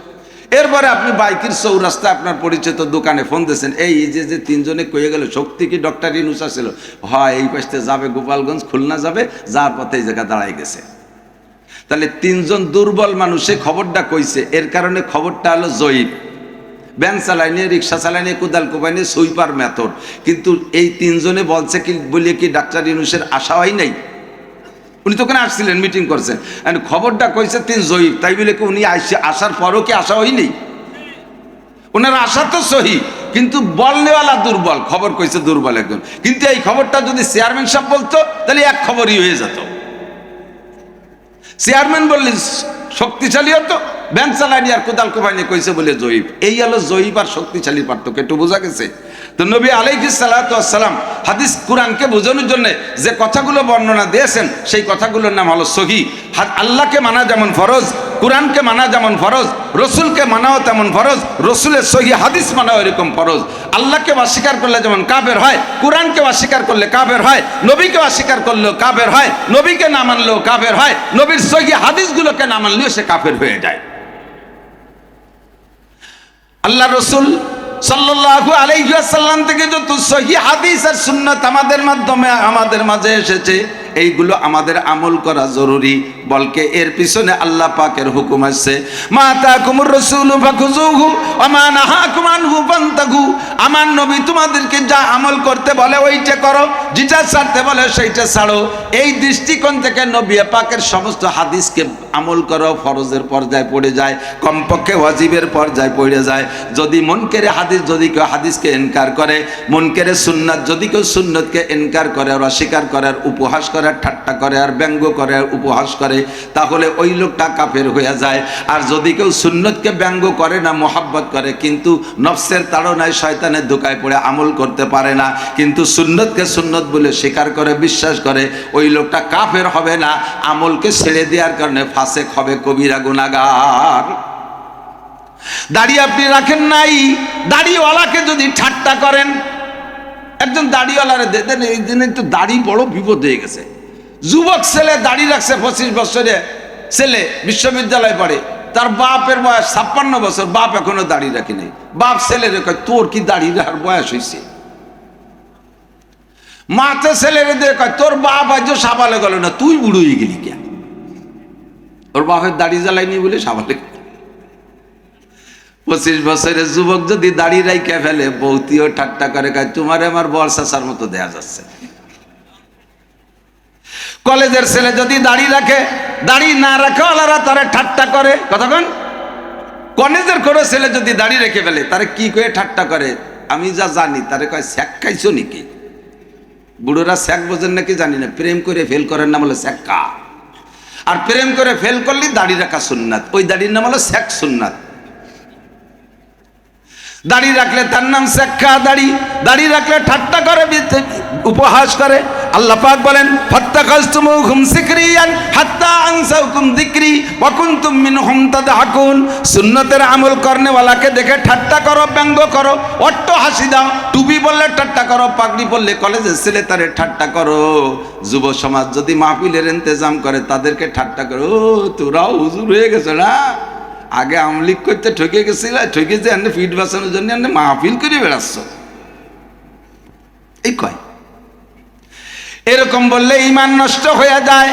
এরপরে আপনি বাইকের চৌরাস্তায় আপনার পরিচিত দোকানে ফোন দিয়েছেন, এই যে যে 3 জনে কয়ে গেল সত্যি কি ডক্টর ইউনুস আসছিল? হয় এই পাশে যাবে, গোপালগঞ্জ খুলনা যাবে, যার পথে এই জায়গা দাঁড়াই গেছে। তাহলে 3 জন দুর্বল মানুষে খবরটা কইছে, এর কারণে খবরটা হলো জয়ীফ। ভ্যান চালাইনি, রিক্সা চালাইনি, কোদাল কোপাইনি, সুইপার মেথড। কিন্তু এই 3 জনে বলছে কি বলে কি ডাক্তার ইউনুসের আশা হয় নাই? উনি তো ওখানে আসছিলেন, মিটিং করছেন, খবরটা কইছে 3 জয়ীফ, তাই বলে কি উনি আসার পরও কি আশা হয়নি? ওনার আশা তো সহি, কিন্তু বলনেওয়ালা দুর্বল, খবর কইছে দুর্বল একজন। কিন্তু এই খবরটা যদি চেয়ারম্যান সাহেব বলতো তাহলে এক খবরই হয়ে যেত। চেয়ারম্যান বললেন শক্তিশালী হতো, ভ্যান চালানি আর কোদাল কোপাইনি কইছে বলে জয়ীফ। এই হলো জয়ীফ আর শক্তিশালী পার্থক্য, একটু বোঝা গেছে? তো নবী আলাইহিস সালাতু ওয়াস সালাম হাদিস কুরআনকে বোঝানোর জন্য যে কথাগুলো বর্ণনা দিয়েছেন, সেই কথাগুলোর নাম হলো সহিহ। আল্লাহকে মানা যেমন ফরজ, কুরআনকে মানা যেমন ফরজ, রসুলকে মানাও তেমন ফরজ, রসুলের সহিহ হাদিস মানাও এরকম ফরজ। আল্লাহকে অস্বীকার করলে যেমন কাফের হয়, কুরআনকে অস্বীকার করলে কাফের হয়, নবীকে অস্বীকার করলেও কাফের হয়, নবীকে না মানলেও কাফের হয়, নবীর সহিহ হাদিসগুলোকে না মানলেও সে কাফের হয়ে যায়। আল্লাহ রসুল সাল্লাল্লাহু আলাইহি ওয়াসাল্লাম থেকে যত সহিহ হাদিস আর সুন্নাত আমাদের মাঝে এসেছে, এইগুলো আমাদের আমল করা জরুরি। বলকে এর পিছনে আল্লাহ পাকের হুকুম আছে, মা তাকুমুর রাসূলু ফাখুযুহু ওয়া মা নাহাকুম আনহু ফান্তাহু। আমার নবী তোমাদেরকে যা আমল করতে বলে ওইটা করো, যেটা ছাড়তে বলে সেইটা ছাড়ো। এই দৃষ্টিকোণ থেকে নবী পাকের সমস্ত হাদিসকে আমল করো ফরজের পর্যায়ে পড়ে যায়, কমপক্ষে ওয়াজিবের পর্যায়ে পড়ে যায়। যদি মুনকারে হাদিস, যদি কেউ হাদিসকে ইনকার করে, মুনকারে সুন্নাত, যদি কেউ সুন্নাতকে ইনকার করে আর অস্বীকার করে আর উপহাস করে, ঠাট্টা করে আর ব্যঙ্গ করে আর উপহাস করে, তাহলে ওই লোকটা কাফের হয়ে যায়। আর যদি কেউ সুন্নতকে ব্যঙ্গ করে না, মোহাব্বত করে, কিন্তু নফসের তাড়নায় শয়তানের ধোঁকায় পড়ে আমল করতে পারে না, কিন্তু সুন্নতকে সুন্নত বলে স্বীকার করে, বিশ্বাস করে, ওই লোকটা কাফের হবে না, আমলকে ছেড়ে দেওয়ার কারণে ফাসেক হবে, কবিরা গুনাহগার। দাড়ি আপনি রাখেন নাই, দাড়িওয়ালাকে যদি ঠাট্টা করেন, একজন দাড়িওয়ালারে দেখেন এই দিনে তো দাড়ি বড় বিপদ হয়ে গেছে। যুবক ছেলে দাড়ি রাখছে, 25 বছরে ছেলে, বিশ্ববিদ্যালয়ে পড়ে, তার বাপের বয়স 56 বছর, বাপ এখনো দাড়ি রাখি নাই। বাপ ছেলেরে কয় তোর কি দাড়ি রাখার বয়স হয়েছে? মাতে ছেলেরে দিয়ে কয় তোর বাপ আজ সাবালে গেল না, তুই বুড়ো হয়ে গেলি কেন? ওর বাপের দাড়ি জ্বালাইনি বলে সাবালে। 25 বছরের যুবক যদি দাড়ি রাইখে ফেলে, বৌতিও ঠাট্টা করে, কয় তোমারে আমার বর চাচার মতো দেয়া যাচ্ছে। কলেজের ছেলে যদি দাড়ি রাখে, দাড়ি না রাখে ওলারা তারে ঠাট্টা করে। কতক্ষণ কলেজের কোনো ছেলে যদি দাড়ি রেখে ফেলে, তারে কি করে ঠাট্টা করে? আমি যা জানি তারে কয় স্যাক খাইছো নাকি? বুড়োরা স্যাক বোঝেন নাকি জানি না, প্রেম করে ফেল করার নাম হলো স্যাক্কা। আর প্রেম করে ফেল করলে দাড়ি রাখা সুন্নাত, ওই দাড়ির নাম হলো স্যাক সুন্নাত। দাড়ি রাখলে তার নাম স্যাক্কা দাড়ি, দাড়ি রাখলে ঠাট্টা করে, উপহাস করে। আল্লাহ পাক বলেন ফাত্তাখাযতুমুহুম সিকরিয়ান হাত্তা আনসাকুম যিকরি ওয়া কুনতুম মিনহুম তাদহাকুন। সুন্নতের আমল করনেওয়ালাকে দেখে ঠাট্টা করো, ব্যঙ্গ করো, অট্ট হাসি দাও। টুপি বললে ঠাট্টা করো, পাগড়ি বললে কলেজের ছেলে তারে ঠাট্টা করো। যুব সমাজ যদি মাহফিলের ইন্তজাম করে তাদেরকে ঠাট্টা করো, ও তোরাও হুজুর হয়ে গেছে না, আগে আমলিক করতে ঠকে গেছিল, ঠকেছে এনে ফিট বাঁচানোর জন্য এনে মাহফিল করে বেড়াচ্ছ, এই কয়। এরকম বললে ঈমান নষ্ট হয়ে যায়।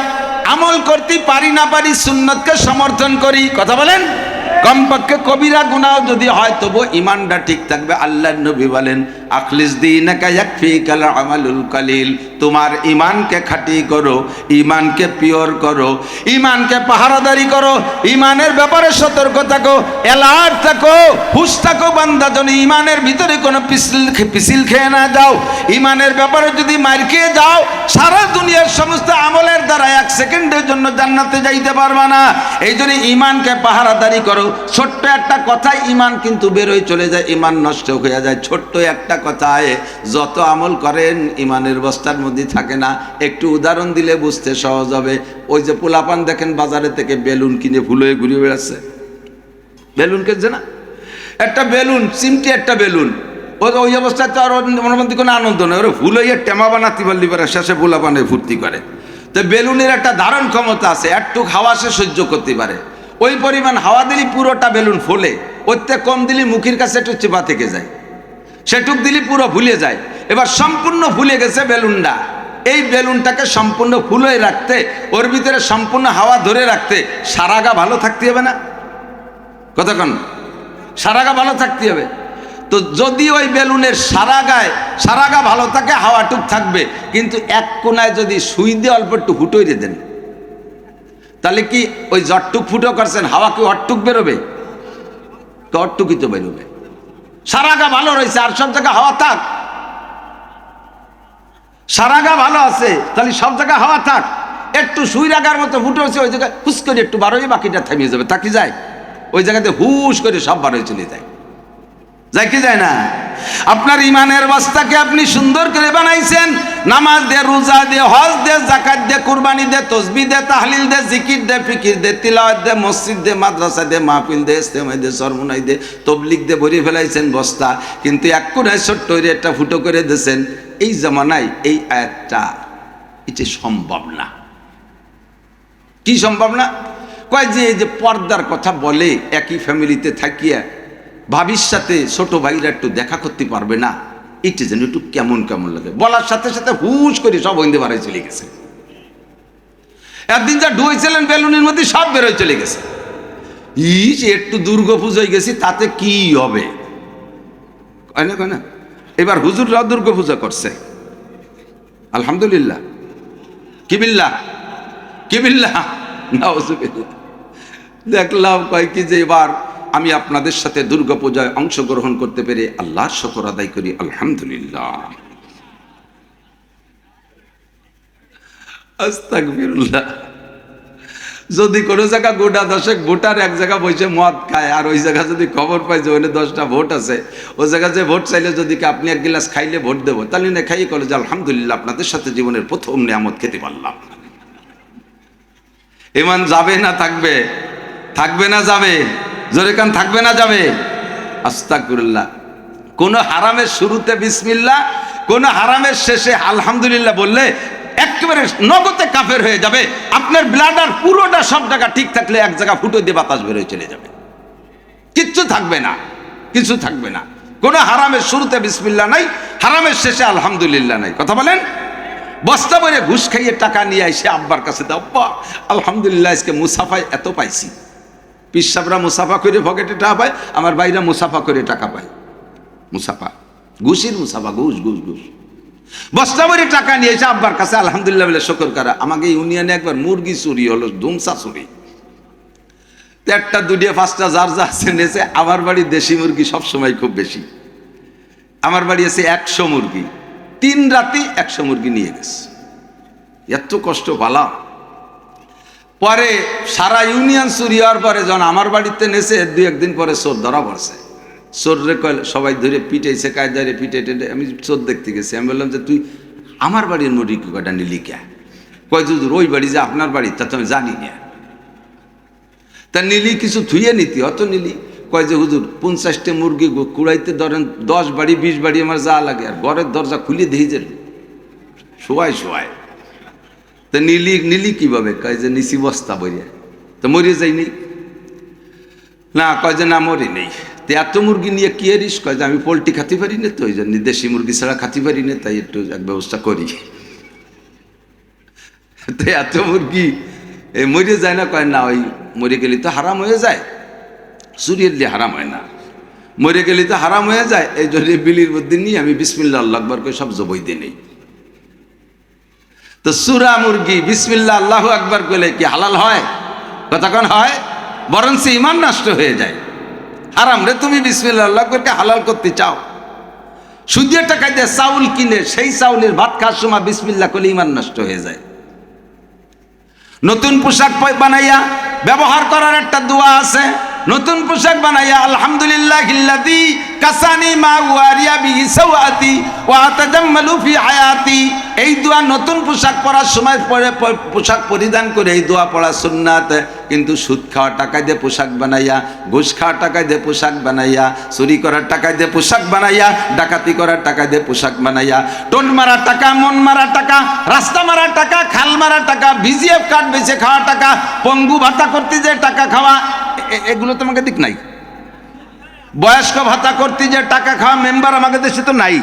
আমল করতে পারি না পারি, সুন্নতকে সমর্থন করি, কথা বলেন। কমপক্ষে কবিরা গুনাহ যদি হয় তবু ঈমানটা ঠিক থাকবে। আল্লাহর নবী বলেন আখলিস দীনাকা ইয়াকফিকাল আমালুল কালিল। তোমার ঈমানকে খাঁটি করো, ঈমানকে পিওর করো, ঈমানকে পাহারাদারি করো, ঈমানের ব্যাপারে সতর্ক থাকো, অ্যালার্ট থাকো, হুঁশ থাকো। বান্দা যদি ঈমানের ভিতরে কোনো পিছিল খেয়ে না যাও, ঈমানের ব্যাপারে যদি মার খেয়ে যাও, সারা দুনিয়ার সমস্ত আমলের দ্বারা 1 সেকেন্ডের জন্য জান্নাতে যাইতে পারবা না। এই জন্য ঈমানকে পাহারাদারি করো। ছোট্ট একটা কথায় ঈমান কিন্তু বেরোয় চলে যায়, ঈমান নষ্ট হয়ে যায়। ছোট্ট একটা কথায় যত আমল করেন ঈমানের বস্তার মধ্যে থাকে না। একটু উদাহরণ দিলে বুঝতে সহজ হবে। ওই যে পোলাপান দেখেন বাজারে থেকে বেলুন কিনে ফুল হয়ে ঘুরে বেড়াচ্ছে, বেলুন কিনছে না, একটা বেলুন, চিমটি একটা বেলুন, ওই অবস্থায় তো আর মনের মধ্যে কোনো আনন্দ নেই। ওরা ফুল হইয়া টেমা বানাতে পারলি পারে, শেষে পোলাপানে ফুর্তি করে। তো বেলুনের একটা ধারণ ক্ষমতা আছে, একটু হাওয়া সে সহ্য করতে পারে। ওই পরিমাণ হাওয়া দিলে পুরোটা বেলুন ফোলে, ওর থেকে কম দিলে মুখের কাছে একটু চেপা থেকে যায়, সেটুক দিলে পুরো ফুলে যায়। এবার সম্পূর্ণ ফুলে গেছে বেলুনটা, এই বেলুনটাকে সম্পূর্ণ ফুলে রাখতে, ওর ভিতরে সম্পূর্ণ হাওয়া ধরে রাখতে সারা গা ভালো থাকতে হবে না? কতক্ষণ সারা গা ভালো থাকতে হবে। তো যদি ওই বেলুনের সারা গা ভালো থাকে, হাওয়াটুক থাকবে, কিন্তু এক কোনায় যদি সুই দিয়ে অল্প একটু ফুটোই দেন, তাহলে কি ওই জটটুক ফুটো করছেন, হাওয়া কি অটটুক বেরোবে? অটটুকই তো বেরোবে। সারা গা ভালো রয়েছে আর সব জায়গায় হাওয়া থাক, সারা গা ভালো আছে তাহলে সব জায়গায় হাওয়া থাক, একটু সুই রাখার মতো ফুটো হচ্ছে, ওই জায়গায় হুস করে একটু বার হয়ে বাকিটা থামিয়ে যাবে, তাকি যায়? ওই জায়গাতে হুস করে সব বার হয়ে চলে যায়, যায় কি যায় না? আপনার ঈমানের বস্তাকে আপনি সুন্দর করে বানাইছেন, নামাজ দে, রোজা দে, হজ দে, যাকাত দে, কুরবানি দে, তাসবিহ দে, তাহলিল দে, জিকির দে, ফিকির দে, তিলাওয়াত দে, মসজিদ দে, মাদ্রাসা দে, মাহফিল দে, ইজতেমা দে, সরমুনাই দে, তাবলীগ দে, ভরে ফেলাইছেন বস্তা, কিন্তু এক কোণায় ছোট্ট করে একটা ফুটো করে দিয়েছেন। এই জামানায় এই আয়াতটা এটা সম্ভব না। কি সম্ভব না? কয় যে এই যে পর্দার কথা বলে, একই ফ্যামিলিতে থাকিয়া ভাবির সাথে ছোট ভাইরা একটু দেখা করতে পারবে না, এটা যেন একটু কেমন কেমন লাগে। বলার সাথে সাথে হুশ করে সব হইতে বাড়াই চলে গেছে। একদিন যা ঢুয়েছিলেন বেলুনের মধ্যে সব বেরোয় চলে গেছে। একটু দুর্গা পূজায় গেছি তাতে কি হবে? কয় না এবার হুজুররাও দুর্গা পূজা করছে, আলহামদুলিল্লাহ। কি বিল্লাহ, কি বিল্লাহ, নাউজুবিল্লাহ। দেখলাম কয় কি যে এবার আমি আপনাদের সাথে দুর্গা পূজায় অংশগ্রহণ করতে পেরে আল্লাহর শুকর আদায় করি, আলহামদুলিল্লাহ, আস্তাগফিরুল্লাহ। যদি কোনো জায়গা গোটা 10 ভোটার এক জায়গা বসে মদ খায়, আর ওই জায়গা যদি খবর পাই যে ওখানে 10টা ভোট আছে, ওই জায়গা যে ভোট চাইলে যদি আপনি এক গ্লাস খাইলে ভোট দেবো, তাহলে না খাইয়ে কলে যে আলহামদুলিল্লাহ আপনাদের সাথে জীবনের প্রথম নিয়ামত খেতে পারলাম। ঈমান যাবে না থাকবে? থাকবে না যাবে? জোরে কান, থাকবে না যাবে? আস্তাগফিরুল্লাহ। কোন হারামের শুরুতে বিসমিল্লাহ, কোন হারামের শেষে আলহামদুলিল্লাহ বললে একেবারে নগদে কাফের হয়ে যাবে। আপনার ব্লাডার পুরোটা সব জায়গা ঠিক থাকলে এক জায়গা ফুটো দিয়ে বাতাস বেরোয় চলে যাবে, কিচ্ছু থাকবে না, কিছু থাকবে না। কোন হারামের শুরুতে বিসমিল্লাহ নাই, হারামের শেষে আলহামদুলিল্লাহ নাই। কথা বলেন। বস্তা ভরে ঘুষ খাইয়ে টাকা নিয়ে এসে আব্বার কাছে দাও, আব্বা আলহামদুলিল্লাহ আজকে মুসাফায় এত পাইছি। পিসাবরা মুসাফা করে পকেটে টাকা পায়, আমার ভাইরা মুসাফা করে টাকা পায়। মুসাফা, ঘুষির মুসাফা, ঘুষ ঘুষ ঘুষ। বস্তা ভরে টাকা নিয়ে এসে আব্বার কাছে আলহামদুলিল্লাহ বলে শুকর করা। আমাকে ইউনিয়নে একবার মুরগি চুরি হলো, ধুমসা চুরি, 1টা 2টা 5টা যার যা আছে নেছে। আমার বাড়ির দেশি মুরগি সবসময় খুব বেশি। আমার বাড়ি আছে 100 মুরগি, 3 রাতে 100 মুরগি নিয়ে গেছে। এত কষ্ট পালাম। পরে সারা ইউনিয়ন চুরি হওয়ার পরে যখন আমার বাড়িতে নেছে, 2-1 দিন পরে চোর ধরা পড়ছে। চোররে সবাই ধরে পিটাইছে, কায়দারে পিটে টেটে। আমি চোর দেখতে গেছি। আমি বললাম যে তুই আমার বাড়ির মুরগি কয়টা নিলি কে? কয় হুজুর ওই বাড়ি যে আপনার বাড়ি তা তো আমি জানি না। তা নিলি কিছু থুইয়ে নিতি, অত নিলি? কয় যে হুজুর 50টা মুরগি কুড়াইতে ধরেন 10 বাড়ি 20 বাড়ি আমার যা লাগে, আর ঘরের দরজা খুলে দেখি যে শোয়ায়। তা নিলি কিভাবে? কয় যে নিচি বস্তা বইয়া। তো মরে যাইনি না? কয় যে না মরে নেই। তো এত মুরগি নিয়ে কি এরিস? কয় যে আমি পোলট্রি খাতে পারি না, তো ওই জন্য দেশি মুরগি ছাড়া খাতে পারি না, তাই একটু এক ব্যবস্থা করি। তো এত মুরগি মরে যায় না? কয় না, ওই মরে গেলে তো হারাম হয়ে যায়, চুরির দিয়ে হারাম হয় না, মরে গেলে তো হারাম হয়ে যায়। এই জন্য বিলির মধ্যে নিয়ে আমি বিসমিল্লাহ আল্লাহু আকবার করে সব জবাই দিয়ে নেই। তো সুরা মুরগি বিসমিল্লাহ আল্লাহু আকবার করলে কি হালাল হয়? কতক্ষণ হয়? বরঞ্চ ঈমান নষ্ট হয়ে যায়। হারাম রে তুমি বিসমিল্লাহ আল্লাহু আকবার হালাল করতে চাও। সুদের টাকা দিয়ে চাউল কিনে সেই চাউলের ভাত খাওয়ার সময় বিসমিল্লাহ করলে ঈমান নষ্ট হয়ে যায়। নতুন পোশাক বানাইয়া ব্যবহার করার একটা দোয়া আছে। নতুন পোশাক বানাইয়া আলহামদুলিল্লাহিল্লাযী কাসানি মা ওয়ারিয়া বিহি সাওয়াতি ওয়া আতাজাম্মালু ফি হায়াতি। এই দোয়া নতুন পোশাক পরার সময় পরে পোশাক পরিধান করে এই দোয়া পড়া সুন্নাত। কিন্তু সুদ খাওয়া টাকা দিয়ে পোশাক বানাইয়া, ঘুষ খাওয়ার টাকা দিয়ে পোশাক বানাইয়া, চুরি করার টাকা দিয়ে পোশাক বানাইয়া, ডাকাতি করার টাকা দিয়ে পোশাক বানাইয়া, টোন মারা টাকা, মন মারা টাকা, রাস্তা মারা টাকা, খাল মারা টাকা, ভিজিএফ কার্ড বেচে খাওয়া টাকা, পঙ্গু ভাতা করতে যে টাকা খাওয়া, এগুলো তো আমাকে দিক নাই। বয়স্ক ভাতা করতে যে টাকা খাওয়া মেম্বার আমাদের দেশে তো নাই।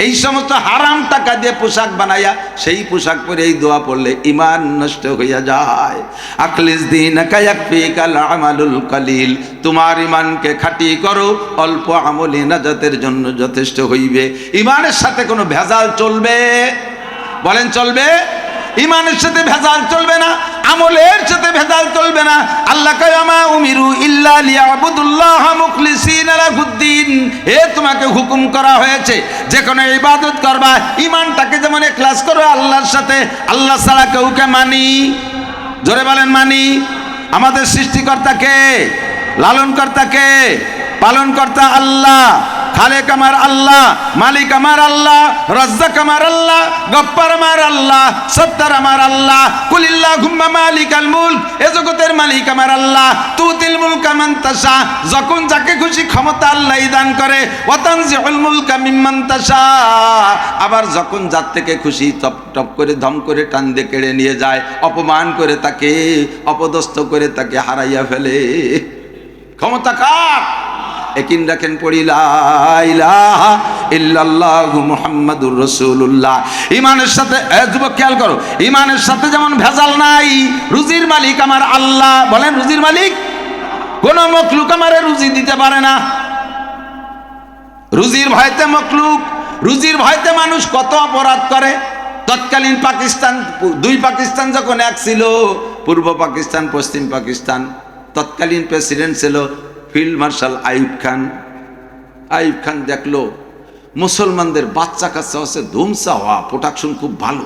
এই সমস্ত হারাম টাকা দিয়ে পোশাক বানাইয়া সেই পোশাক পরে এই দোয়া পড়লে ঈমান নষ্ট হইয়া যায়। আখলিস দীনাকা ইয়াকফিকাল আমালুল কলিল। তোমার ঈমানকে খাঁটি করো, অল্প আমলে নাজাতের জন্য যথেষ্ট হইবে। ঈমানের সাথে কোনো ভেজাল চলবে? বলেন চলবে? ঈমানের সাথে ভেজাল চলবে না, আমলের সাথে ভেজাল চলবে না। আল্লাহ কয় আমা উমিরু ইল্লা লিয়াবুদুল্লাহ মুখলিসিনা লাহুদ্দিন। তোমাকে হুকুম করা হয়েছে যে কোনো ইবাদত করবা, ঈমানটাকে যেমন ইখলাস করো আল্লাহর সাথে। আল্লাহ ছাড়া কাউকে মানি? জোরে বলেন মানি। আমাদের সৃষ্টিকর্তাকে, লালনকর্তাকে, পালনকর্তা আল্লাহ, খালেক আমার আল্লাহ, মালিক আমার আল্লাহ, রাজ্জাক আমার আল্লাহ, গফফার আমার আল্লাহ, সত্তার আমার আল্লাহ। কুলিল্লাহুম্মা মালিকাল মুলক। এ জগতের মালিক আমার আল্লাহ। তুতিল মুলকা মান তাশা। যখন যাকে খুশি ক্ষমতা আল্লাহই দান করে। ওয়া তানজিউল মুলকা মিম্মান তাশা। আবার যখন যার থেকে খুশি টপ টপ করে ধম করে টান দিয়ে কেড়ে নিয়ে যায়, অপমান করে তাকে, অপদস্থ করে তাকে হারাইয়া ফেলে। ক্ষমতা কার? একিন রাখেন পড়ি লা ইলাহা ইল্লাল্লাহু মুহাম্মাদুর রাসূলুল্লাহ। ঈমানের সাথে যুবক খেয়াল করো, ঈমানের সাথে যেমন ভেজাল নাই। রুজির মালিক আমার আল্লাহ। বলেন রুজির মালিক। কোন মখলুক আমারে রুজি দিতে পারে না। রুজির ভয়তে মখলুক, রুজির ভয়তে মানুষ কত অপরাধ করে। তৎকালীন পাকিস্তান, 2 পাকিস্তান যখন এক ছিল, পূর্ব পাকিস্তান, পশ্চিম পাকিস্তান, তৎকালীন প্রেসিডেন্ট ছিল ফিল্ড মার্শাল আইয়ুব খান। আইয়ুব খান দেখলো মুসলমানদের বাচ্চা কাচ্চা হচ্ছে ধুমসা হওয়া, প্রোটেকশন খুব ভালো।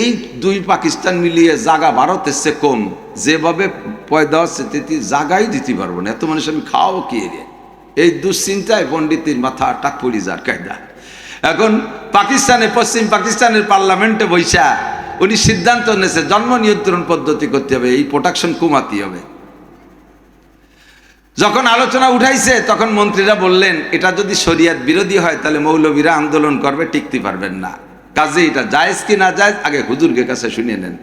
এই 2 পাকিস্তান মিলিয়ে জায়গা ভারতের চেয়ে কম, যেভাবে পয়দা হচ্ছে তেতি জায়গাই দিতে পারবো না, এত মানুষ আমি খাওয়াবো কি এরিয়া। এই দুশ্চিন্তায় পণ্ডিতের মাথা টাক পড়ি যার কায়দা। এখন পাকিস্তানে, পশ্চিম পাকিস্তানের পার্লামেন্টে বৈশা উনি সিদ্ধান্ত নিয়েছে জন্ম নিয়ন্ত্রণ পদ্ধতি করতে হবে, এই প্রোটেকশন কমাতে হবে। যখন আলোচনা উঠাইছে তখন মন্ত্রীরা বললেন এটা যদি শরিয়াত বিরোধী হয় তাহলে মৌলবীরা আন্দোলন করবে, টিকতে পারবেন না। কাজে এটা জায়েজ কি না জায়েজ আগে হুজুরের কাছে শুনিয়ে নেন।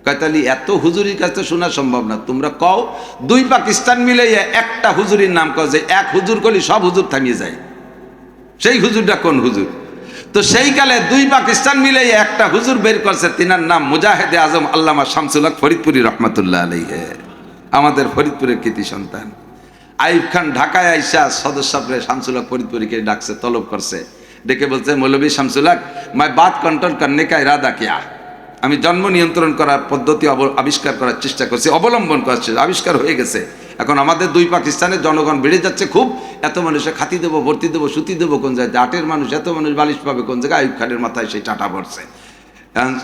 কয়তালি এত হুজুরির কাছে শোনা সম্ভব না, তোমরা কও 2 পাকিস্তান মিলে একটা হুজুরির নাম কও, যে এক হুজুর করলে সব হুজুর থামিয়ে যায়। সেই হুজুরটা কোন হুজুর? তো সেই কালে 2 পাকিস্তান মিলে একটা হুজুর বের করছে, তিনার নাম মুজাহিদে আজম আল্লামা শামসুল হক ফরিদপুরি রহমাতুল্লাহ আলাইহি। আমাদের ফরিদপুরের কৃতি সন্তান। আইয়ুব খান ঢাকায় আইসা সদস্য শামসুল হক ফরিদপুরিকে ডাকছে, তলব করছে, ডেকে বলছে মৌলভী শামসুল হক, मैं बात कंट्रोल करने का इरादा किया। আমি জন্ম নিয়ন্ত্রণ করার পদ্ধতি আবিষ্কার করার চেষ্টা করছি, অবলম্বন করার চেষ্টা, আবিষ্কার হয়ে গেছে। এখন আমাদের দুই পাকিস্তানের জনগণ বেড়ে যাচ্ছে খুব, এত মানুষে খাতি দেবো, ভর্তি দেবো, সুতি দেবো কোন জায়গায়, আটের মানুষ এত মানুষ বালিশ পাবে কোন জায়গায়, আইয়ুব খানের মাথায় সেই টাটা পড়ছে।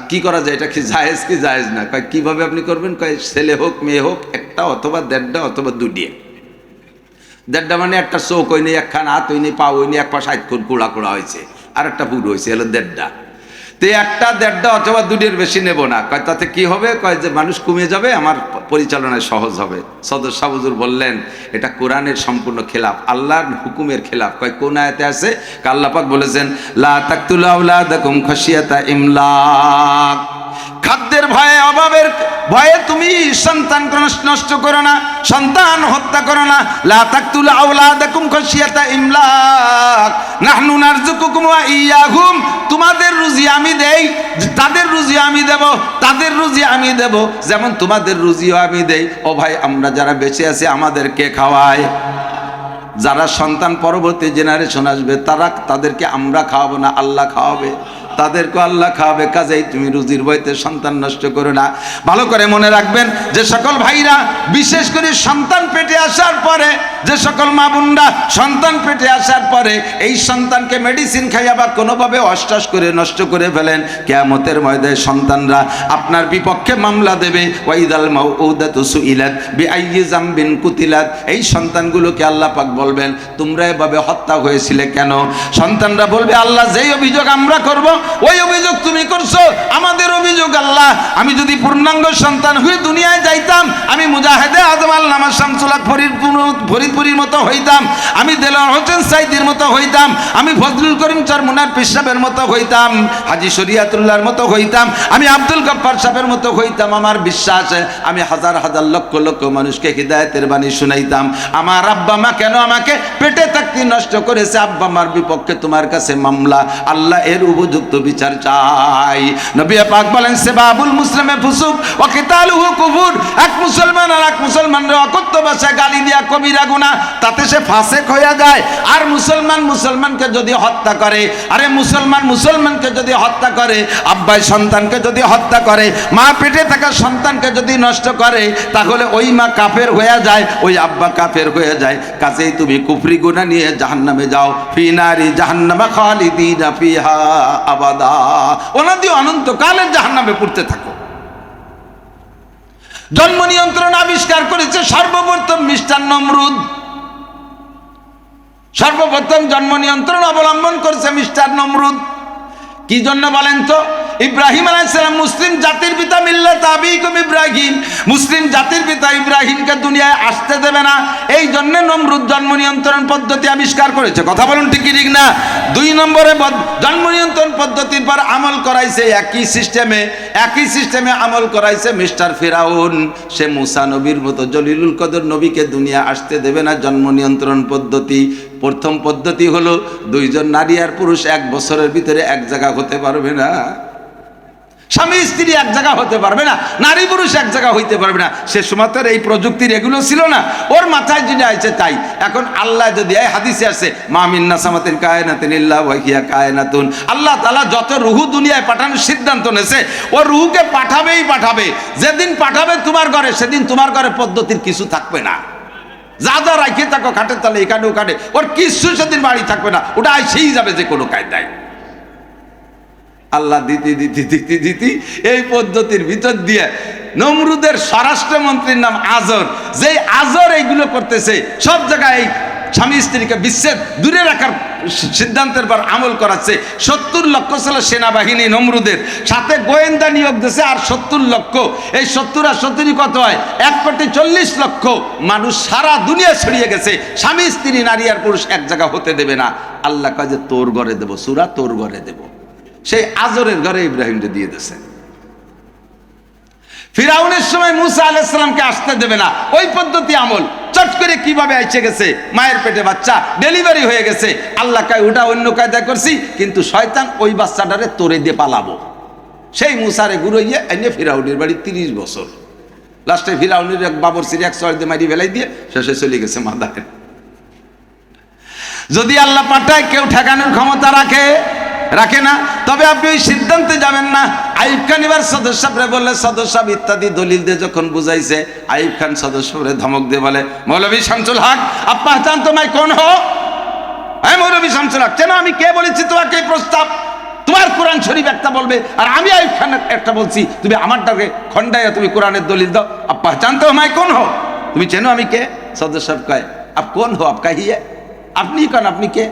কি করা যায়, এটা কি জায়েজ কি জায়েজ না? কয় কিভাবে আপনি করবেন? কয় ছেলে হোক মেয়ে হোক, একটা অথবা দেড়টা অথবা দুটিয়ে। দেড়টা মানে একটা চোখ হয়নি, একখান হাত হয়নি, পা হয়নি, এক পা 60 খুন কুড়া কুড়া হয়েছে, আর একটা পুরো হয়েছে, হলো দেড়টা। তো একটা দেড়টা অথবা দুটির বেশি নেব না। কয় তাতে কি হবে? কয় যে মানুষ কমে যাবে, আমার পরিচালনায় সহজ হবে। সদর শাহ হুজুর বললেন এটা কোরআনের সম্পূর্ণ খেলাফ, আল্লাহর হুকুমের খেলাফ। কয় কোন আয়াতে আছে? আল্লাহ পাক বলেছেন লা তাকতুলু আওলাদাকুম খাশিয়াতা ইমলাক, খাদ্যের ভয়ে, অভাবের ভয়ে তুমি সন্তান নষ্ট করো না, সন্তান হত্যা করো না। লা তাকতুলু আওলাদাকুম খাশিয়াতা ইমলাক নাহনু নারযুকুকুম ওয়া ইয়াহুম, তোমাদের রুজি আমি দেই, তাদের রুজি আমি দেব, তাদের রুজি আমি দেব, যেমন তোমাদের রুজিও আমি দেই। ও ভাই, আমরা যারা বেঁচে আছি আমাদেরকে খাওয়ায়, যারা সন্তান পরবর্তী জেনারেশন আসবে তাদেরকে আমরা খাওয়াবো না, আল্লাহ খাওয়াবে, তাদেরকে আল্লাহ খাওয়াবে। কাজেই তুমি রুজির বইতে সন্তান নষ্ট করো না। ভালো করে মনে রাখবেন যে সকল ভাইরা, বিশেষ করে সন্তান পেটে আসার পরে, যে সকল মা বোনরা সন্তান পেটে আসার পরে এই সন্তানকে মেডিসিন খাইয়া বা কোনোভাবে অশ্বাস করে নষ্ট করে ফেলেন, কিয়ামতের ময়দানে সন্তানরা আপনার বিপক্ষে মামলা দেবে। ওয়াইদাল মাউউদাতু সুইলাত বিআইয়ি যামবিন কুতিলাত, এই সন্তানগুলোকে আল্লাহ পাক বলবেন তোমরা এভাবে হত্যা হয়েছিলে কেন? সন্তানরা বলবে আল্লাহ যেই অভিযোগ আমরা করব ওই অভিযোগ তুমি করছো। আমাদের অভিযোগ আল্লাহ, আমি যদি পূর্ণাঙ্গ সন্তান হয়ে দুনিয়ায় যাইতাম, আমি মুজাহিদে আজম আল্লামা শামসুল হক ফরিদপুরীর মতো হইতাম, আমি দেলোয়ার হোসেন সাইদির মতো হইতাম, আমি ফজলুল করিম চরমুনার পেশাবের মতো হইতাম, হাজী শরিয়াতুল্লাহর মতো হইতাম, আমি আব্দুল গফফার সাহেবের মতো হইতাম। আমার বিশ্বাস আমি হাজার হাজার লক্ষ লক্ষ মানুষকে হিদায়াতের বাণী শুনাইতাম। আমার আব্বা মা কেন আমাকে পেটে থাকতে নষ্ট করেছে? আব্বা মার বিপক্ষে তোমার কাছে মামলা, আল্লাহ এর উপযুক্ত বিচার চাই। নবী পাক বলেন সেবাবুল মুসলিমে ফুসুক ওয়া কিতালুহু কুফর, এক মুসলমান আর এক মুসলমানের অকথ্য ভাষায় গালি দিয়া কবিরা গুনাহ, তাতে সে ফাসিক হয়ে যায়। আর মুসলমান মুসলমানকে যদি হত্যা করে, আরে মুসলমান মুসলমানকে যদি হত্যা করে, আব্বাই সন্তানকে যদি হত্যা করে, মা পেটে থাকা সন্তানকে যদি নষ্ট করে, তাহলে ওই মা কাফের হয়ে যায়, ওই আব্বা কাফের হয়ে যায়। কাজেই তুমি কুফরি গুনাহ নিয়ে জাহান্নামে যাও, ফি নারি জাহান্নামা খালিদিনা ফিহা আবাদা, অনন্ত অনন্তকালের জাহান্নামে পড়তে থাকো। জন্ম নিয়ন্ত্রণ আবিষ্কার করেছে সর্বপ্রথম মিস্টার নমরুদ, সর্বপ্রথম জন্ম নিয়ন্ত্রণ অবলম্বন করেছে মিস্টার নমরুদ। কি জন্য বলেন তো? ইব্রাহিম আলাইহিস সালাম মুসলিম জাতির পিতা, মিল্লাত আবিকুম ইব্রাহিম, মুসলিম জাতির পিতা ইব্রাহিমকে দুনিয়ায় আসতে দেবে না, এই জন্য নমরুদ জন্ম নিয়ন্ত্রণ পদ্ধতি আবিষ্কার করেছে। কথা বলুন ঠিক কি ঠিক না? 2 নম্বরে জন্ম নিয়ন্ত্রণ পদ্ধতির পর আমল করাইছে একই সিস্টেমে আমল করাইছে মিস্টার ফিরাউন। সে মুসা নবীর মতো জলিলুল কদর নবীকে দুনিয়া আসতে দেবে না। জন্ম নিয়ন্ত্রণ পদ্ধতি, প্রথম পদ্ধতি হলো 2 জন নারী আর পুরুষ 1 বছরের ভিতরে এক জায়গা হতে পারবে না, স্বামী স্ত্রী এক জায়গা হতে পারবে না, নারী পুরুষ এক জায়গা হইতে পারবে না। সে সময় তো এই প্রযুক্তির এগুলো ছিল না, ওর মাথায় যেটা আছে তাই। এখন আল্লাহ যদি এই হাদিসে আছে মা মিন নাসামাতিন কায়নাতিন ইল্লা ওয়া হিয়া কায়নাতুন, আল্লাহ তাআলা যত রুহু দুনিয়ায় পাঠানোর সিদ্ধান্ত নেছে, ও রুহুকে পাঠাবে। যেদিন পাঠাবে তোমার ঘরে, সেদিন তোমার ঘরে পদ্ধতির কিছু থাকবে না। যা যা রাখে থাকো খাটের তলে, এখানে ওখানে, ওর কিছু সেদিন বাড়ি থাকবে না, ওটা আইসেই যাবে যে কোনো কায়দায়। আল্লাহ দিতি এই পদ্ধতির ভিতর দিয়ে নমরুদের স্বরাষ্ট্রমন্ত্রীর নাম আজর, যেই আজর এইগুলো করতেছে, সব জায়গায় এই স্বামী স্ত্রীকে বিচ্ছেদ দূরে রাখার সিদ্ধান্তের পর আমল করাচ্ছে। 70 লক্ষ ছিল সেনাবাহিনী নমরুদের, সাথে গোয়েন্দা নিয়োগ দিয়েছে আর 70 লক্ষ। এই 70 আর 70 কত হয়? 1,40,00,000 মানুষ সারা দুনিয়া ছড়িয়ে গেছে। স্বামী স্ত্রী নারী আর পুরুষ এক জায়গা হতে দেবে না। আল্লাহ কয় যে তোর ঘরে দেব, সূরা তোর ঘরে দেব। সেই আজরের ঘরে ইব্রাহিমকে দিয়ে দিয়েছে। ফিরাউনের সময় মুসা আলাইহিস সালামকে আসতে দেবে না, ওই পদ্ধতি আমল। চট করে কিভাবে আইছে গেছে, মায়ের পেটে বাচ্চা ডেলিভারি হয়ে গেছে। আল্লাহ কয় ওটা অন্য কায়দায় করছি, কিন্তু শয়তান ওই বাচ্চাটারে তোরে দিয়ে পালাবো। সেই মুসারে গুড়িয়ে এনে ফিরাউনের বাড়ি 30 বছর। লাস্টে ফিরাউনের এক বাবরসির এক চড় দিয়ে মারি ফেলাই দিয়ে শেষে চলে গেছে মাদারে। যদি আল্লাহ পাঠায়, কেউ ঠেকানোর ক্ষমতা রাখে? রাখে না। তবে আপনি ওই সিদ্ধান্তে যাবেন না। আইয়ুব খান এবার সদর সাহেবরে বললে, সদর সাহেব ইত্যাদি দলিল দিয়ে যখন বুঝাইছে, আইয়ুব খান সদর সাহেবরে ধমক দিয়ে বলে, মৌলভী শামসুল হক আপ পহচান তোমায় কোন হো? হ্যাঁ মৌলভী শামসুল হক, কেন আমি কে বলেছি তোমাকে এই প্রস্তাব? তোমার কোরআন শরীফ একটা বলবে আর আমি আইয়ুব খান একটা বলছি, তুমি আমারটাকে খন্ডাইয়া তুমি কোরআনের দলিল দাও। আপ পহচান তো আমায় কোন হো? তুমি চেনো আমি কে? সদর সাহেব কয়, আপ কোন হো? আপ কাহিয়ে, আপনি কন, আপনি কে?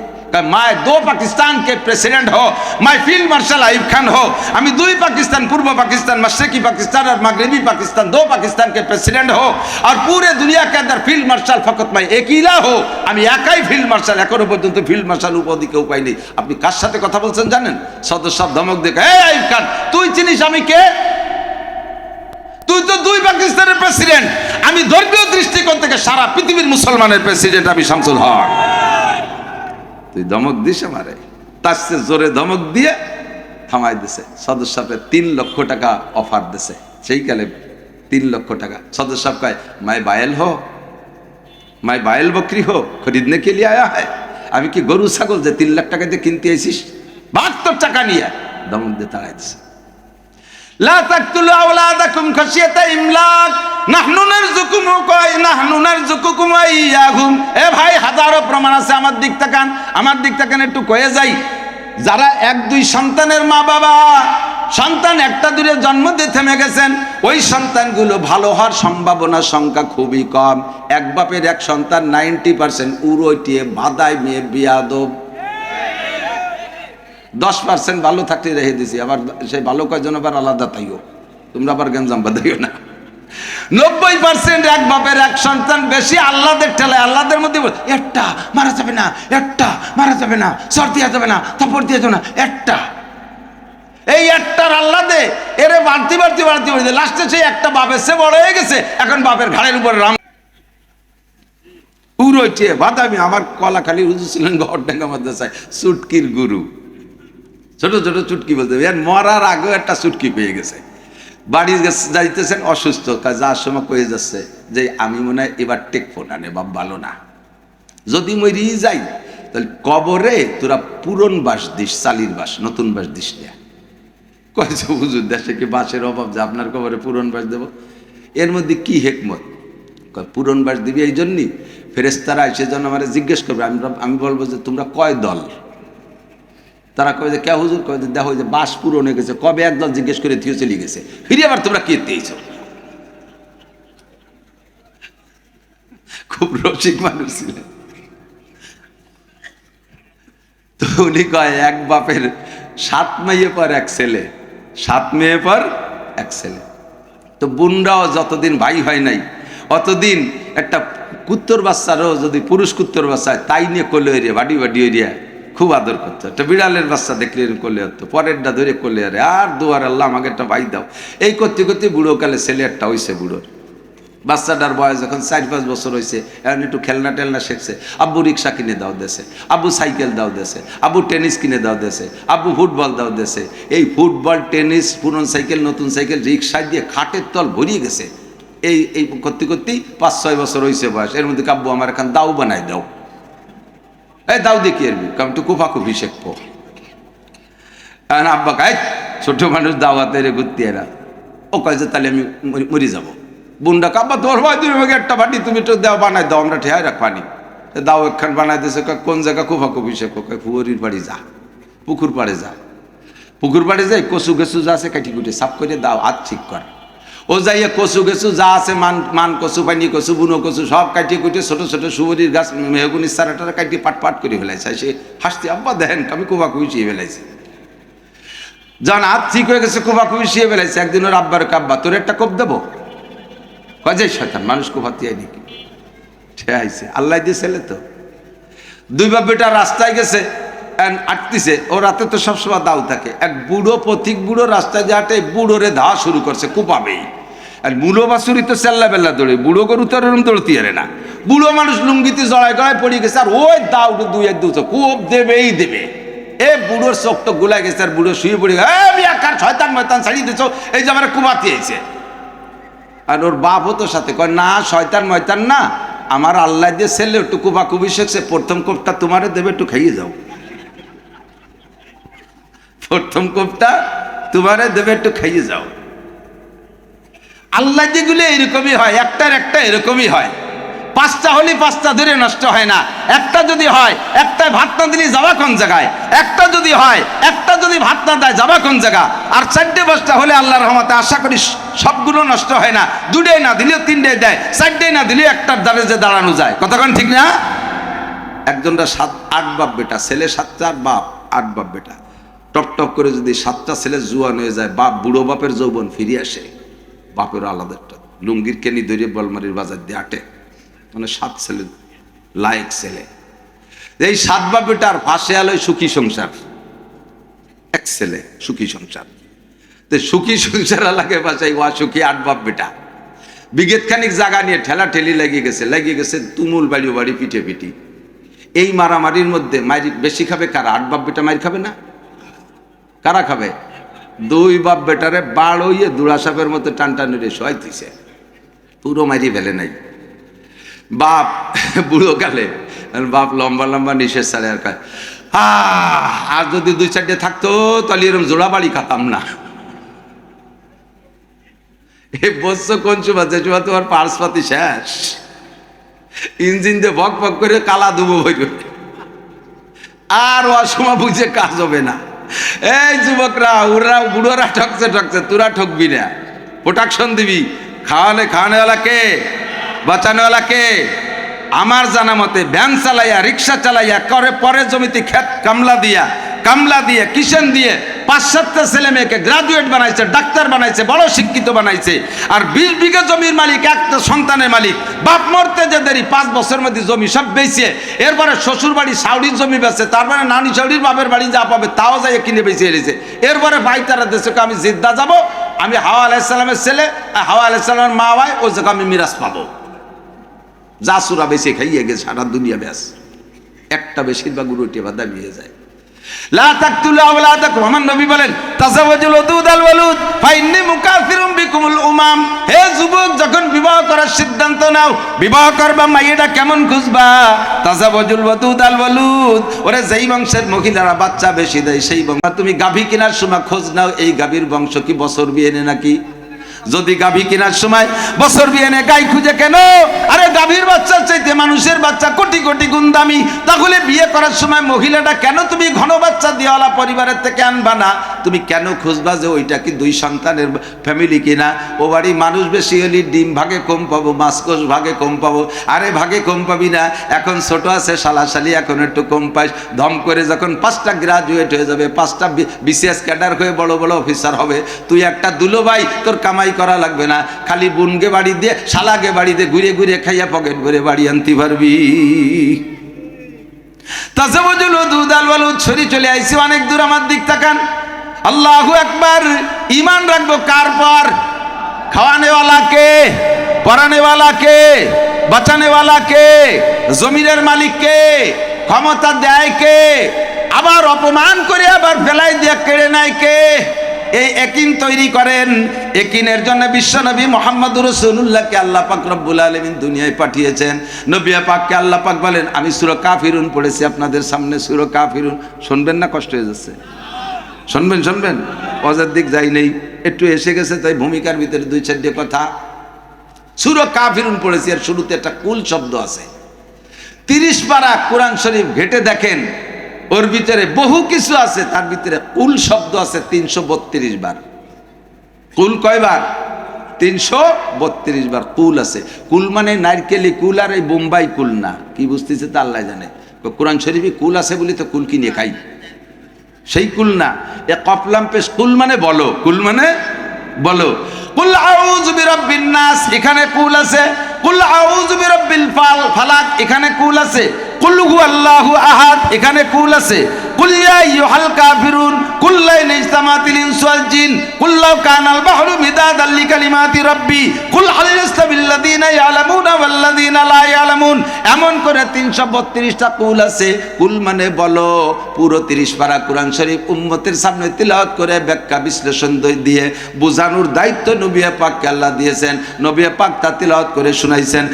मैं 2 पाकिस्तान के प्रेसिडेंट हो, मैं फील्ड मार्शल आयुब खान हो, আমি 2 पाकिस्तान, पूर्व पाकिस्तान, मशरकी पाकिस्तान और मगरबी पाकिस्तान, 2 पाकिस्तान के प्रेसिडेंट हो और पूरे दुनिया के अंदर फील्ड मार्शल फकत मैं अकेला हो, আমি একাই ফিল্ড মার্শাল, এখনো পর্যন্ত ফিল্ড মার্শাল উপাধি কেউ পাইনি। আপনি কার সাথে কথা বলছেন জানেন? সদর সাহেব ধমক দেখে, এই আইয়ুব খান তুই চিনিস আমি কে? তুই তো 2 পাকিস্তানের প্রেসিডেন্ট, আমি ধর্মীয় দৃষ্টিকোণ থেকে সারা পৃথিবীর মুসলমানের প্রেসিডেন্ট, আমি শামসুল হক। তুই ধমক দিস আমারে? তার চেয়ে জোরে ধমক দিয়ে থামাই দিছে। সদর সাহেবের 3 লক্ষ টাকা অফার দিছে, সেই কালে 3 লক্ষ টাকা। সদর সাহেব কয়, मैं बायल हो, मैं बायल बकरी हो, खरीदने के लिए आया है? আমি কি গরু ছাগল যে 3 লাখ টাকা দিয়ে কিনতে আইছিস? 72 টাকা নিয়ে ধমক দিয়ে তাড়াই দিছে। লা তাকতুলু আওলাদাকুম খাশিয়াতা ইমলাক নাহনু নারযুকুকুম নাহনু নারযুকুকুম ওয়া ইয়াহুম। এ ভাই, হাজারো প্রমাণ আছে, আমার দিক তাকান, আমার দিক তাকান, একটু কয়ে যাই। যারা 1-2 সন্তানের মা বাবা, সন্তান 1টা-2 জন্ম দিয়ে থেমে গেছেন, ওই সন্তানগুলো ভালো হওয়ার সম্ভাবনা সংখ্যা খুবই কম। এক বাপের 1 সন্তান 90% উড়োটিয়ে বাদায় মেয়ে বিয়াদব। 10% ভালো থাকতে রেখে দিছি, আবার সেই ভালো কয়জন আবার আলাদা তাইও, তোমরা আবার গেঞ্জাম বাদাইও না। 90% এক বাপের 1 সন্তান বেশি আল্লাহদের ঠেলায়, আল্লাহদের মধ্যে একটা মারা যাবে না, একটা মারা যাবে না, সর দিয়া যাবে না, থাপড় দিয়ে যাবে না, একটা, এই একটার আল্লাহ দে এরে বাড়তি বাড়তি বাড়তি বাড়তি লাস্টে সেই একটা বাপের সে বড় হয়ে গেছে, এখন বাপের ঘাড়ের উপরে রাম উড়োইছে বাদামি। আমার কলাখালী হুজুর ছিলেন গড়ডাঙ্গা মাদ্রাসায়, চুটকির গুরু, ছোট ছোট চুটকি বলতে, এর মরার আগেও একটা চুটকি পেয়ে গেছে। বাড়ি যাইতেছেন অসুস্থ, যার সময় কয়ে যাচ্ছে যে আমি মনে হয় এবার টেকবো না, নে বাপ ভালো না, যদি মরি যাই তাহলে কবরে তোরা পুরন বাস দিস, চালির বাস, নতুন বাস দিস না। কয়েছে হুজুর দেশে কি বাসের অভাব যে আপনার কবরে পুরন বাস দেব? এর মধ্যে কি হেকমত? পুরন বাস দিবি এই জন্যই ফেরেশতারা এসে যেন আমার জিজ্ঞেস করবে, আমি বলবো যে তোমরা কয় দল? তারা কবে যে কে হুজুর? কবে যে দেখো যে বাস পূরণ হয়ে গেছে, কবে একদল জিজ্ঞেস করে থিয়ে চলে গেছে, ফিরে আবার তোমরা কে দিয়েছ? খুব রসিক মানুষ ছিলেন তো উনি কয়, এক বাপের 7 মেয়ে পর 1 ছেলে, 7 মেয়ে পর 1 ছেলে। তো বোনরাও যতদিন ভাই হয় নাই অতদিন একটা কুত্তর বাচ্চারও যদি পুরুষ কুত্তর বাচ্চা তাই নিয়ে কোলে এরিয়া বাড়ি বাড়ি এরিয়া খুব আদর করতো। একটা বিড়ালের বাচ্চা দেখলে কোলে হতো, পরেরটা ধরে কোলে আরে আর দুয়ার আল্লাহ আমাকে একটা ভাই দাও। এই করতে করতে বুড়ো কালে ছেলে একটা হয়েছে, বুড়োর বাচ্চাটার বয়স যখন 4-5 বছর হয়েছে, এখন একটু খেলনা টেলনা শিখছে। আব্বু রিক্সা কিনে দাও দেশে, আব্বু সাইকেল দাও দেশে, আব্বু টেনিস কিনে দাও দেশে, আব্বু ফুটবল দাও দেশে। এই ফুটবল, টেনিস, পুরনো সাইকেল, নতুন সাইকেল, রিক্সা দিয়ে খাটের তল ভরিয়ে গেছে। এই করতে করতেই 5-6 বছর হয়েছে বয়স। এর মধ্যে কাব্বু আমার এখন দাও বানাই দাও, এই দাও দেখি এর কারণ একটু কুফাকুফি শেখবো। কারণ আব্বা কায় ছোট মানুষ দাওয়াতে রে ঘুরতে এরা, ও কয় যে তাহলে আমি মরে যাবো। বুনডা কাব্বা তোর ভাই তুমি আমাকে একটা বাটি তুমি একটু দাও বানাই দাও, আমরা ঠেয়াই রাখবানি। দাও একখান বানাই দিয়েছে, কোন জায়গা কুফাকুফি শেখো? ফুয়ারির বাড়ি যা, পুকুর পাড়ে যা, পুকুর পাড়ে যাই কচু গেছু যা আছে কাটি কুটি সাফ করে দাও, হাত ঠিক কর। ও যাইয়া কচু গেছু যা আছে, মান কচু, পানি কচু, বুনো কচু সব কাটিয়ে কুটিয়ে ছোট ছোট সুবরির গাছ, মেহগুনির চারাটারা কাটিয়ে পাট পাট করে ফেলাইছে। সে হাসতে, আব্বা দেখেন আমি কুফাকুফি শিয়ে ফেলাইছি। যখন হাত ঠিক হয়ে গেছে কুফাকুফি শিয়ে ফেলাইছে, একদিন ওর আব্বার কাব্বা তোর একটা কোপ দেবো, কয় শয়তান মানুষ কোফাতে নাকি ঠেয়াইছে, আল্লাহ দিয়ে ছেলে তো। 2 বাপ বেটা রাস্তায় গেছে, আটতিছে, ও রাতে তো সবসময় দাও থাকে। এক বুড়ো পথিক বুড়ো রাস্তায় যে হাঁটে, বুড়োরে ধাওয়া শুরু করছে, কোপাবেই। আর বুড়ো বাছুরি তো চেল্লা বেল্লা দৌড়ে, বুড়ো গরু তো এরকম দৌড়তে আরে না। বুড়ো মানুষ লুঙ্গিতে জড়ায় গড়ায় পড়ে গেছে, আর ওই দাও 2-1 কোপ দেবেই দেবে। এ বুড়োর চোখ তো গুলাই গেছে, আর বুড়ো শুয়ে পড়ে গেছে, শয়তান ময়তান ছাড়িয়ে দিচ্ছ, এই যে আমার কুমাতে আইছে। আর ওর বাপ হতো সাথে কয়, না শয়তান ময়তান না, আমার আল্লাহ দিয়ে ছেলে একটু কুবাকুবি শেখছে, প্রথম কোপটা তোমারে দেবে, একটু খাইয়ে যাও। প্রথম কোপটা তোমারে দেবে, একটু খাইয়ে যাও। আল্লাহ যেগুলো এরকমই হয়, একটার একটা এরকমই হয়। পাঁচটা হলে পাঁচটা ধরে নষ্ট হয় না। একটা যদি হয়, একটা ভাত না দিলে যাবা কোন জায়গায়? একটা যদি হয়, একটা যদি ভাত না দেয় যাবা কোন জায়গা? আর চারটে পাঁচটা হলে আল্লাহর রহমতে আশা করি সবগুলো নষ্ট হয় না। দুটাই না দিলেও তিনটাই দেয়, চারটাই না দিলেও একটার দ্বারে যে দাঁড়ানো যায়। কতক্ষণ ঠিক না? একজনটা 7-8 বাপ বেটা, ছেলে 7 বাপ 8 বাপ বেটা, টপ টপ করে যদি 7টা ছেলে জুয়ান হয়ে যায়, বাপ বুড়ো বাপের যৌবন ফিরে আসে, বাপেরও আলাদা একটা লুঙ্গির কেনি ধরে বলমারির বাজার দিয়ে আটে, মানে 7 ছেলে লায়ক ছেলে। এই 7 বাপ বেটার ফাঁসে আলোয় সুখী সংসার, এক ছেলে সুখী সংসার। তো সুখী সংসার লাগে বাসায় ওয়া সুখী 8 বাপ বেটা। বিঘেত খানিক জায়গা নিয়ে ঠেলা ঠেলি লাগিয়ে গেছে তুমুল বাড়িও বাড়ি পিঠে পিটি। এই মারামারির মধ্যে মারি বেশি খাবে কারা? 8 বাপ বেটা মারি খাবে না? কারা খাবে? 2 বাপ বেটারে বাড়ইয়ে দুড়া সাপের মতো টানটানুরে শোয়াইতেছে, পুরো মারি ফেলে নাই। বাপ বুড়ো কালে বাপ লম্বা লম্বা নিঃশ্বাস ছাড়ে আর কয়, আর যদি 2-4টে থাকতো তাহলে এরকম জোড়া বাড়ি খাতাম না। এই বসছো কোন সময়? যে সময় তোমার পার্সপাতি শেষ, ইঞ্জিন দিয়ে ভক ভক করে কালা দুবো হইবে, আর অসময় বুঝে কাজ হবে না। এই যুবকরা, ওরা বুড়োরা ঠকছে, তোরা ঠকবি না, প্রোটেকশন দিবি। খাওয়ানেওয়ালা কে? বাঁচানোওয়ালা কে? আমার জানা মতে ভ্যান চালাইয়া, রিক্সা চালাইয়া করে, পরে জমিতে খেত কামলা দিয়ে কিষেন দিয়ে 5-7টা ছেলে মেয়েকে গ্রাজুয়েট বানাইছে, ডাক্তার বানাইছে, বড় শিক্ষিত বানাইছে। আর 20 বিঘা জমির মালিক, একটা সন্তানের মালিক। বাপ মরতে যে দেরি, 5 বছরের মধ্যে জমি সব বেচে, এরপরে শ্বশুর বাড়ি সাউডির জমি বেচে, তারপরে নানি সাউডির বাপের বাড়ি যা পাবে তাও যাই কিনে বেঁচে এনেছে। এরপরে ভাই তারা দেশে, আমি জিদ্দা যাব, আমি হাওয়া আলাইসাল্লামের ছেলে, হাওয়া আলাইসাল্লামের মা হয়, ওই জায়গা আমি মিরাজ পাবো। যা সুরা বেশি খাইয়ে গেছে সারা দুনিয়া ব্যাস, একটা বেশিরভাগ রুটি বাদা নিয়ে যায়। লা তাকতুলু আওলাদাকুম, আমার নবী বলেন তাযাওয়াজুল ওদুদ আল ওয়ালুদ ফাইন্নী মুকাসিরুম বিকুমুল উমাম। হে যুবক, যখন বিবাহ করার সিদ্ধান্ত নাও, বিবাহ করবা, মাইয়াটা কেমন খুঁজবা? তাযাওয়াজুল ওদুদ আল ওয়ালুদ, ওরে যেই বংশের মহিলারা বাচ্চা বেশি দেয় সেই বংশ। তুমি গাভী কেনার সময় খোঁজ নাও, এই গাভীর বংশ কি বছর বিয়েনে নাকি? যদি গাভী কেনার সময় বছর বিয়েনে গাই খুঁজে কেন? আরে গাভীর বাচ্চার চাইতে মানুষের বাচ্চা কোটি কোটি গুণ দামি। তাহলে বিয়ে করার সময় মহিলাটা কেন তুমি ঘন বাচ্চা দিওয়ালা পরিবারের থেকে আনবা না? তুমি কেন খুঁজবা যে ওইটা কি 2 সন্তানের ফ্যামিলি কিনা? ও বাড়ি মানুষ বেশি হলে ডিম ভাগে কম পাবো, মাছকোষ ভাগে কম পাবো। আরে ভাগে কম পাবি না, এখন ছোট আছে শালাশালি, এখন একটু কম পাইস। ধম করে যখন 5টা গ্রাজুয়েট হয়ে যাবে, 5টা বিসিএস ক্যাডার হয়ে বড় বড় অফিসার হবে, তুই একটা দুলো ভাই, তোর কামাই করা লাগবে না, খালি বোনকে বাড়ি দিয়ে, শালাকে বাড়ি দিয়ে ঘুরে ঘুরে খাইয়া পকেট ভরে বাড়ি আনতে পারবি। তাযাওয়াজুল ওদুদ আল ওয়ালুদ ছড়ি চলে আইছি অনেক দূর, আমার দিক তাকান। আল্লাহু আকবার। ঈমান রাখবো কার পর? খাওয়ানেওয়ালা কে? পরানেওয়ালা কে? বাঁচানেওয়ালা কে? জমিনের মালিক কে? ক্ষমতা দেয় কে? আবার অপমান করে আবার ফেলাই দিয়ে কেড়ে নেয় কে? এই একিন তৈরি করেন। একিনের জন্য বিশ্বনবী মুহাম্মদুর রাসূলুল্লাহকে আল্লাহ পাক রব্বুল আলামিন দুনিয়ায় পাঠিয়েছেন। নবী পাককে আল্লাহ পাক বলেন, আমি সূরা কাফিরুন পড়েছি আপনাদের সামনে। সূরা কাফিরুন শুনবেন না? কষ্ট হয়ে যাচ্ছে, শুনবেন। অজার দিক যাই নেই, একটু এসে গেছে, তাই ভূমিকার ভিতরে 2-4টে কথা। সূরা কাফিরুন পড়েছি, আর শুরুতে একটা কুল শব্দ আছে। 30 পারা কোরআন শরীফ ঘেটে দেখেন, ওর ভিতরে বহু কিছু আছে, তার ভিতরে কুল শব্দ আছে 332 বার। কুল কয়বার? 332 বার কুল আছে। কুল মানে নারকেলি কুল, আর এই বোম্বাই কুল না। কি বুঝতেছে তা আল্লাহ জানে। কোরআন শরীফে কুল আছে বলি তো কুল কিনে খাই, সেই কুল না। এ কপলাম পেশ কুল মানে বলো, কুল মানে বলো। কুল আউযু বিরাব্বিন নাস, এখানে কুল আছে। কুল আউযু বিরাব্বিল ফালাক, এখানে কুল আছে। কুল হুয়াল্লাহু আহাদ, এখানে কুল আছে। কুল ইয়া আইয়ুহাল কাফিরুন কুল লা ইজতামাতিল ইনসু ওয়াল জিন কুল লাউ কানাল বাহরু মিদাদাল লিকালিমাতি রাব্বি কুল হাল ইয়াস্তাবিল লাযিনা ইয়ালামুনা ওয়াল লাযিনা লা ইয়ালামুন। এমন করে 332টা কুল আছে। কুল মানে বলো। পুরো 30 পারা কোরআন শরীফ উম্মতের সামনে তিলাওয়াত করে ব্যাখ্যা বিশ্লেষণ দিয়ে বোঝানোর দায়িত্ব নবী পাককে আল্লাহ দিয়েছেন। নবী পাক তা তিলাওয়াত করে শুনাইছেন।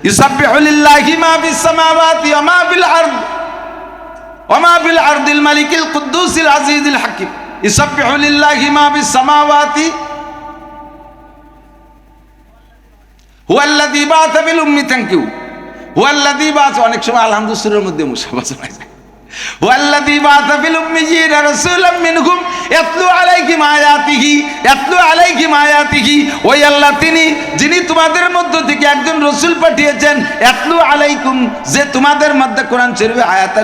ইউসাব্বিহু লিল্লাহি মা ফিস সামাওয়াতি ওয়া মা ফিল আরদ ওয়া মা ফিল আরদিল মালিকিল কুদ্দুসিল আজিজিল হাকিম। ইসাব্বিহু লিল্লাহি মা ফিস সামাওয়াতি হুয়াল্লাযী বাআসা ফিল উম্মি, থ্যাংক ইউ, হুয়াল্লাযী বাআসা, অনেক সময় আলহামদুলিল্লাহর মধ্যে মুসাফা হয় যায়, হুয়াল্লাযী বাআসা ফিল উম্মিয়িনা রাসূলাম মিনহুম ইয়াতলু আলাইহিম আয়াতিহি, ইয়াতলু আলাইহিম আয়াতিহি, ওই আল্লাহ তিনি যিনি তোমাদের মধ্য থেকে একজন রাসূল পাঠিয়েছেন, ইয়াতলু আলাইকুম, যে তোমাদের মধ্যে কোরআন শরীফের আয়াত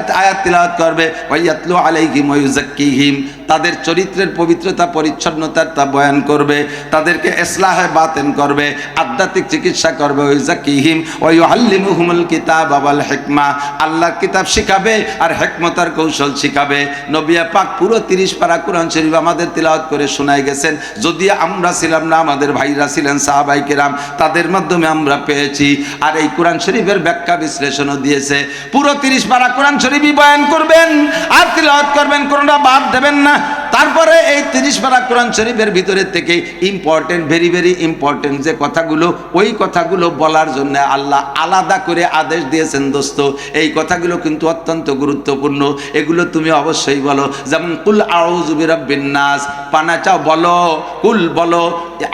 তিলাওয়াত করবে, ওয়া ইয়াতলু আলাইহিম ওয়া ইউযাক্কিহিম, তাদের চরিত্রের পবিত্রতা পরিচ্ছন্নতার তা বয়ান করবে, তাদেরকে ইসলাহে বাতিন করবে, আধ্যাত্মিক চিকিৎসা করবে, ওয়া ইউযাক্কিহিম ওয়া ইউআল্লিমুহুমুল কিতাবা ওয়াল হিকমা, আল্লাহর কিতাব শিখাবে আর হিকমতের কৌশল শিখাবে। নবী পাক পুরো 30 পারা কোরআন শরীফ আমাদের তিলাওয়াত করে শোনায় গেছেন। যদি আমরা ছিলাম না, আমাদের ভাইরা ছিলেন সাহাবায়ে কেরাম, তাদের মাধ্যমে আমরা পেয়েছি। আর এই কোরআন শরীফের ব্যাখ্যা বিশ্লেষণও দিয়েছে। পুরো 30 পারা কোরআন শরীফই বয়ান করবেন আর তিলাওয়াত করবেন, কোনটা বাদ দেবেন না। তারপরে এই 30 পারা কোরআন শরীফের ভিতরে থেকে ইম্পর্টেন্ট, ভেরি ভেরি ইম্পর্টেন্ট যে কথাগুলো, ওই কথাগুলো বলার জন্য আল্লাহ আলাদা করে আদেশ দিয়েছেন। দোস্ত, এই কথাগুলো কিন্তু অত্যন্ত গুরুত্বপূর্ণ, এগুলো তুমি অবশ্যই বলো। যেমন কুল আউযু বিরাব্বিন নাস, পানা চাও বলো, কুল বলো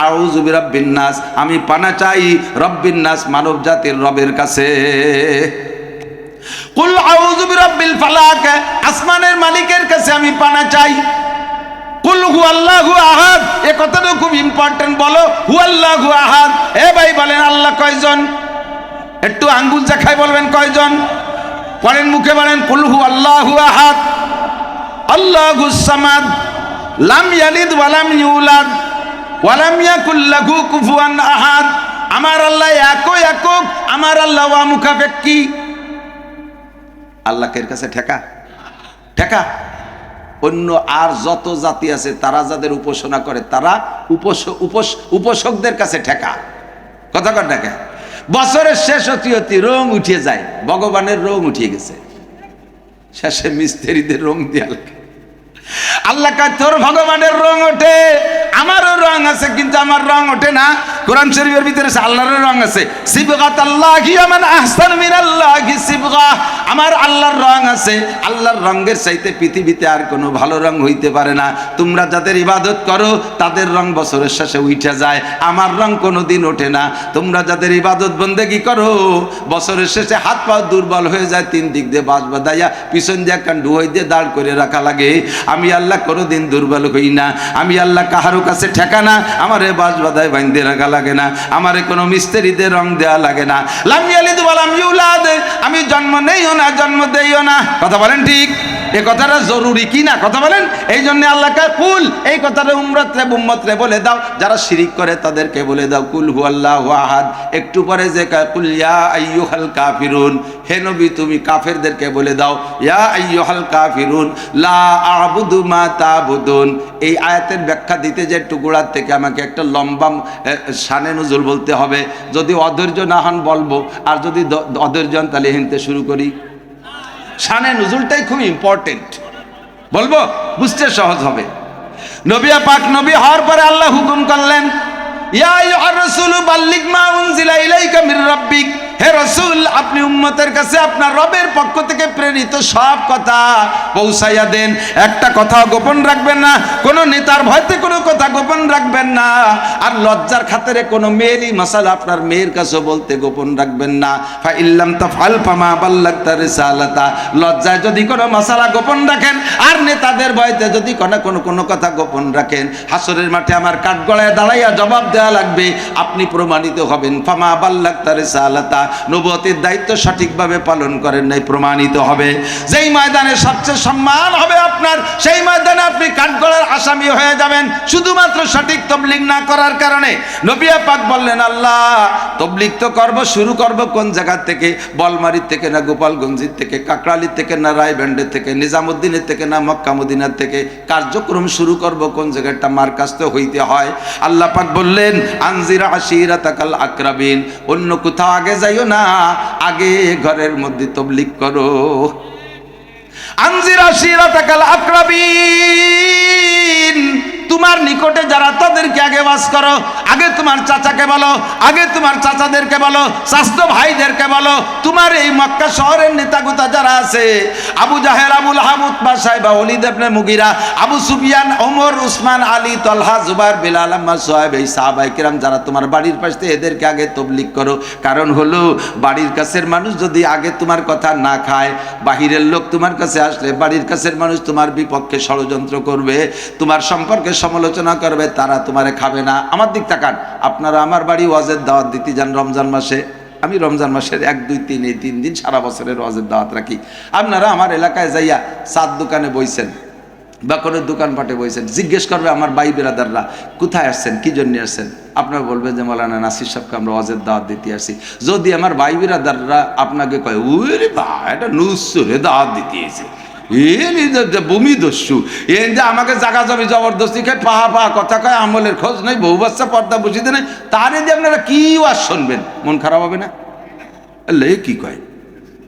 আউযু বিরাব্বিন নাস, আমি পানা চাই রব্বিন নাস, মানব জাতির রবের কাছে। কুল আউযু বিরাব্বিল ফালাক, আসমানের মালিকের কাছে আমি পানা চাই। কুল হুয়াল্লাহু আহাদ, এই কথাটা খুব ইম্পর্টেন্ট, বলো হুয়াল্লাহু আহাদ। এ ভাই বলেন আল্লাহ কয়জন? একটু আঙ্গুল দেখায় বলবেন কয়জন? পরেন মুখে বলেন কুল হুয়াল্লাহু আহাদ আল্লাহুস সামাদ লাম ইয়ালিদ ওয়া লাম ইউলাদ ওয়া লাম ইয়াকুল লাহু কুফুয়ান আহাদ। আমার আল্লাহ একক, আমার আল্লাহ ওয়া মুখাফেক্কি। আল্লাহর কাছে ঠেকা। অন্য আর যত জাতি আছে তারা যাদের উপাসনা করে তারা উপাসকদের কাছে ঠেকা। কথা কর ঠেকা। বছরের শেষ হতে রং উঠিয়ে যায়, ভগবানের রং উঠিয়ে গেছে, শেষে মিস্ত্রিদের রং দেয়া লাগে। আল্লাহ কয় তোর ভগবানের রং ওঠে, আমারও রং আছে, কিন্তু আমার রং ওঠে না। কোরআন শরীফের ভিতরে আল্লাহর রং আছে, সিবগাতাল্লাহি মান আহসানু মিনাল্লাহি সিবগা, আমার আল্লাহর রং আছে। আল্লাহর রঙের চাইতে পৃথিবীতে আর কোনো ভালো রং হইতে পারে না। তোমরা যাদের ইবাদত করো তাদের রং বছরের শেষে উঠে যায়, আমার রং কোনোদিন ওঠে না। তোমরা যাদের ইবাদত বন্দেগী করো বছরের শেষে হাত পা দুর্বল হয়ে যায়, 3 দিক দিয়ে বাঁশ বাঁধাইয়া পিছন দিয়ে কান ডুহাই দিয়ে দাঁড় করে রাখা লাগে। আমি আল্লাহ কোনোদিন দুর্বল হই না, আমি আল্লাহ কাহারও কাছে ঠেকা না, আমারে বাঁশ বাঁধায় বাইন্ধে রাখা লাগে না, আমারে কোনো মিস্ত্রিদের রং দেওয়া লাগে না। লাম ইয়ালিদ ওয়া লাম ইউলাদ, আমি জন্ম নেইও না, জন্ম দেইও না। কথা বলেন ঠিক? এই কথাটা জরুরি কি না? কথা বলেন। এই জন্য আল্লাহ কয় কুল, এই কথাটা উম্মতরে বলে দাও, যারা শিরিক করে তাদেরকে বলে দাও কুল হুয়াল্লাহু আহাদ। একটু পরে যে কয় কুল ইয়া আইয়ুহাল কাফিরুন, হে নবী তুমি কাফেরদেরকে বলে দাও ইয়া আইয়ুহাল কাফিরুন লা আ'বুদু মা তা'বুদুন। এই আয়াতের ব্যাখ্যা দিতে যে টুকুরার থেকে আমাকে একটা লম্বা শানে নুজুল বলতে হবে। যদি অধৈর্য না হন বলবো, আর যদি অধৈর্য হন তাহলে হিনতে শুরু করি। শানে নুজুলটাই খুব ইম্পর্টেন্ট, বলবো বুঝতে সহজ হবে। নবী পাক নবী হওয়ার পরে আল্লাহ হুকুম করলেন ইয়া আইয়ুহার রাসূলু বাল্লিগ মা উনজিলা ইলাইকা মির রাব্বিক, হে রাসূল আপনি উম্মতের কাছে আপনার রবের পক্ষ থেকে প্রেরিত সব কথা পৌঁছাইয়া দেন, একটা কথা গোপন রাখবেন না, কোনো নেতার ভয়তে কোনো কথা গোপন রাখবেন না, আর লজ্জার খাতিরে কোনো মেয়েরই মাসালা আপনার মেয়ের কাছে বলতে গোপন রাখবেন না। ফা ইল্লাম তাফআল ফামা বাল্লাগতা রিসালাতা, লজ্জায় যদি কোনো মাসালা গোপন রাখেন আর নেতাদের ভয়তে যদি কোনো কথা গোপন রাখেন, হাসরের মাঠে আমার কাঠগড়ায় দাঁড়াইয়া জবাব দেওয়া লাগবে, আপনি প্রমাণিত হবেন। ফামা বাল্লাগতা রিসালাতা, নবুয়তের দায়িত্ব সঠিকভাবে পালন করেন নাই, প্রমাণিত হবে। যেই ময়দানে সবচেয়ে সম্মান হবে আপনার, সেই ময়দানে আপনি কাঠগড়ার আসামি হয়ে যাবেন, শুধুমাত্র সঠিক তবলিগ না করার কারণে। নবী পাক বললেন আল্লাহ তবলিগ তো করব, শুরু করব কোন জায়গা থেকে? বলমারির থেকে না গোপালগঞ্জের থেকে, কাকরালির থেকে না রায়বান্ডের থেকে, নিজামুদ্দিনের থেকে না মক্কা মদিনার থেকে? কার্যক্রম শুরু করব কোন জায়গাটা? মার্কাজ তো হইতে হয়। আল্লাহ পাক বললেন আনজির আশিরাতাকাল আকরাবিন, অন্য কোথাও আগে যাইও না, আগে ঘরের মধ্যে তবলিগ করো। আনজির আশিরাতাকাল আকরাবিন, তোমার নিকটে যারা তাদেরকে আগে ওয়াজ করো, আগে তোমার চাচাকে বলো, আগে তোমার চাচাদেরকে বলো, চাচতো ভাইদেরকে বলো। তোমার এই মক্কা শহরের নেতাগুতা যারা আছে, আবু জাহেল, আবুল লাহাব, উতবা, সাইবা, ওয়ালিদ ইবনে মুগিরা, আবু সুফিয়ান, ওমর, উসমান, আলী, তলহা, জুবাইর, বিলাল, আম্মার, সোহাইব, এই সাহাবায়ে কিরাম যারা তোমার বাড়ির পাশে, এদেরকে আগে তাবলীগ করো। কারণ হলো বাড়ির কাছের মানুষ যদি আগে তোমার কথা না খায়, বাহিরের লোক তোমার কাছে আসলে বাড়ির কাছের মানুষ তোমার বিপক্ষে ষড়যন্ত্র করবে, তোমার সম্পর্কে সমালোচনা করবে, তারা তোমারে খাবে না। আমার দিক তাকান, আপনারা আমার বাড়ি ওয়াজের দাওয়াত দিতে যান রমজান মাসে, আমি রমজান মাসের 1, 2, 3 এই 3 দিন সারা বছরের ওয়াজের দাওয়াত রাখি। আপনারা আমার এলাকায় যাইয়া চার দোকানে বইছেন বা কোনো দোকানপাটে বইছেন, জিজ্ঞেস করবে আমার ভাই বিরাদাররা কোথায় আসছেন, কি জন্য আসছেন, আপনারা বলবেন যে মৌলানা নাসির সাহেবকে আমরা ওয়াজের দাওয়াত দিতে আসি। যদি আমার ভাই বিরাদাররা আপনাকে কয় ওরে বা এটা নুসরে দাওয়াত দিতে এসে, ভূমি দস্যু এ যে আমাকে জাগা জমি জবরদস্তি খায়, পাহা পাহা কথা কয়, আমলের খোঁজ নেই, বউ বাচ্চা পর্দা বসিতে নেই, তারে দিয়ে আপনারা কি ওয়াজ শুনবেন? মন খারাপ হবে না? এ কি কয়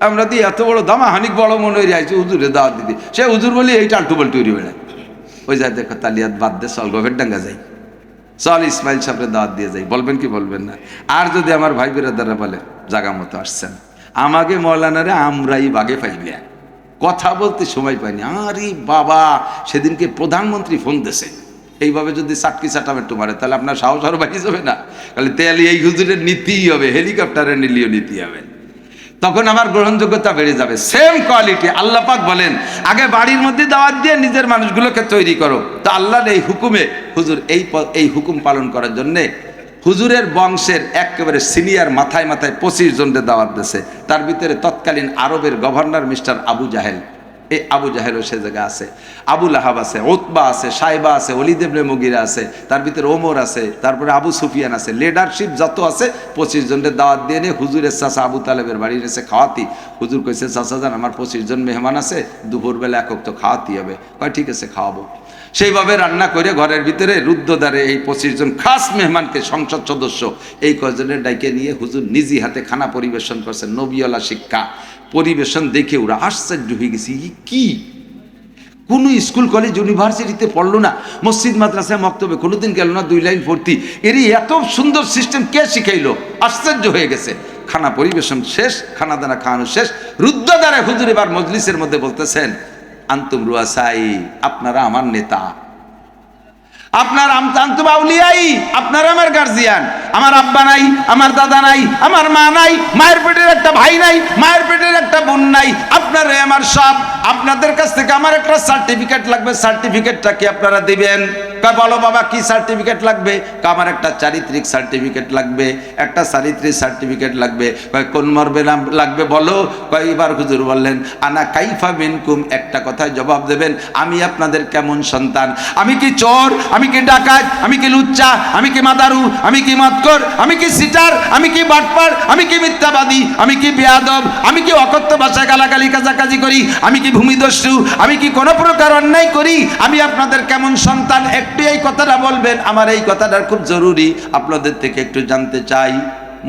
আমরা দিয়ে এত বড় দামা হানিক বড় মনে হয়ে যাইছে হুজুরে দাওয়াত দিতে, সে হুজুর বলি এই টাল্টু পাল্টু বেড়ায়। ওই যায় দেখো তালিয়াত বাদ দে, চল গভের ডাঙ্গা যাই, চল ইসমাইল সাহেবের দাওয়াত দিয়ে যাই, বলবেন কি বলবেন না? আর যদি আমার ভাই বিরাদাররা বলে জাগা মতো আসছেন, আমাকে মৌলানারে আমরাই বাগে পাইবে, কথা বলতে সময় পাইনি, আরে বাবা সেদিনকে প্রধানমন্ত্রী ফোন দিয়েছে, এইভাবে যদি চাটকি চাটাবে একটু মারে তাহলে আপনার সাহস আরো বাড়িয়ে যাবে না? তাহলে তেল এই হুজুরের নীতিই হবে, হেলিকপ্টারের নিলেও নীতি হবে, তখন আমার গ্রহণযোগ্যতা বেড়ে যাবে। সেম কোয়ালিটি আল্লাহ পাক বলেন আগে বাড়ির মধ্যে দাওয়াত দিয়ে নিজের মানুষগুলোকে তৈরি করো। তো আল্লাহর এই হুকুমে হুজুর এই হুকুম পালন করার জন্যে হুজুরের বংশের একেবারে সিনিয়র মাথায় মাথায় 25 জনকে দাওয়াত দিয়েছে। তার ভিতরে তৎকালীন আরবের গভর্নর মিস্টার আবু জাহেল, এই আবু জাহেলও সে জায়গা আছে, আবু লাহাব আছে, উতবা আছে, সাইবা আছে, ওয়ালিদ ইবনে মুগিরা আছে, তার ভিতরে ওমর আছে, তারপরে আবু সুফিয়ান আছে, লিডারশিপ যত আছে 25 জনের দাওয়াত দিয়ে নিয়ে হুজুরের চাচা আবু তালেবের বাড়ি এসে খাওয়াতি। হুজুর কইছে চাচা যান আমার 25 জন মেহমান আছে, দুপুরবেলা একক তো খাওয়াতি হবে। কয় ঠিক আছে খাওয়াবো। সেইভাবে রান্না করে ঘরের ভিতরে রুদ্ধদ্বারে এই 25 জন খাস মেহমানকে, সংসদ সদস্য এই কয়জনের ডাইকে নিয়ে হুজুর নিজি হাতে খানা পরিবেশন করছেন। নবীওয়ালা শিক্ষা পরিবেশন দেখে ওরা আশ্চর্য হয়ে গেছে, কি কোন স্কুল কলেজ ইউনিভার্সিটিতে পড়লো না, মসজিদ মাদ্রাসায় মক্তবে কোনোদিন গেল না, 2 লাইন ভর্তি, এরই এত সুন্দর সিস্টেম কে শিখাইলো? আশ্চর্য হয়ে গেছে। খানা পরিবেশন শেষ, খানা দানা খাওয়ানো শেষ, রুদ্ধদ্বারে হুজুর এবার মজলিসের মধ্যে বলতেছেন আন্তুম রুয়াসাই, আপনারা আমার নেতা, আপনার আন্তুম আউলিয়াই, আপনারা আমার গার্জিয়ান। আমার আব্বা নাই, আমার দাদা নাই, আমার মা নাই, মায়ের পেটের একটা ভাই নাই, মায়ের পেটের একটা বোন নাই, আপনারাই আমার সব। আপনাদের কাছ থেকে আমার একটা সার্টিফিকেট লাগবে, সার্টিফিকেটটা কি আপনারা দিবেন? কয় বলো বাবা কি সার্টিফিকেট লাগবে? আমার একটা চারিত্রিক সার্টিফিকেট লাগবে, একটা চারিত্রিক সার্টিফিকেট লাগবে। কয় কোন মর্মে লাগবে বলো? কয় এবার হুজুর বললেন আনা কাইফা মিনকুম, একটা কথায় জবাব দেবেন আমি আপনাদের কেমন সন্তান। আমি কি চোর, আমি কি ডাকাত, আমি কি লুচ্চা, আমি কি মাদারু, আমি কি মদখোর, আমি কি সিটার, আমি কি বাটপার, আমি কি মিথ্যাবাদী, আমি কি বেয়াদব, আমি কি অকথ্য ভাষায় গালাগালি কাজাকাজি করি, আমি কি ভূমিদস্যু, আমি কি কোনো প্রকার অন্যায় করি, আমি আপনাদের কেমন সন্তান একটু এই কথাটা বলবেন। আমার এই কথাটা খুব জরুরি, আপনাদের থেকে একটু জানতে চাই।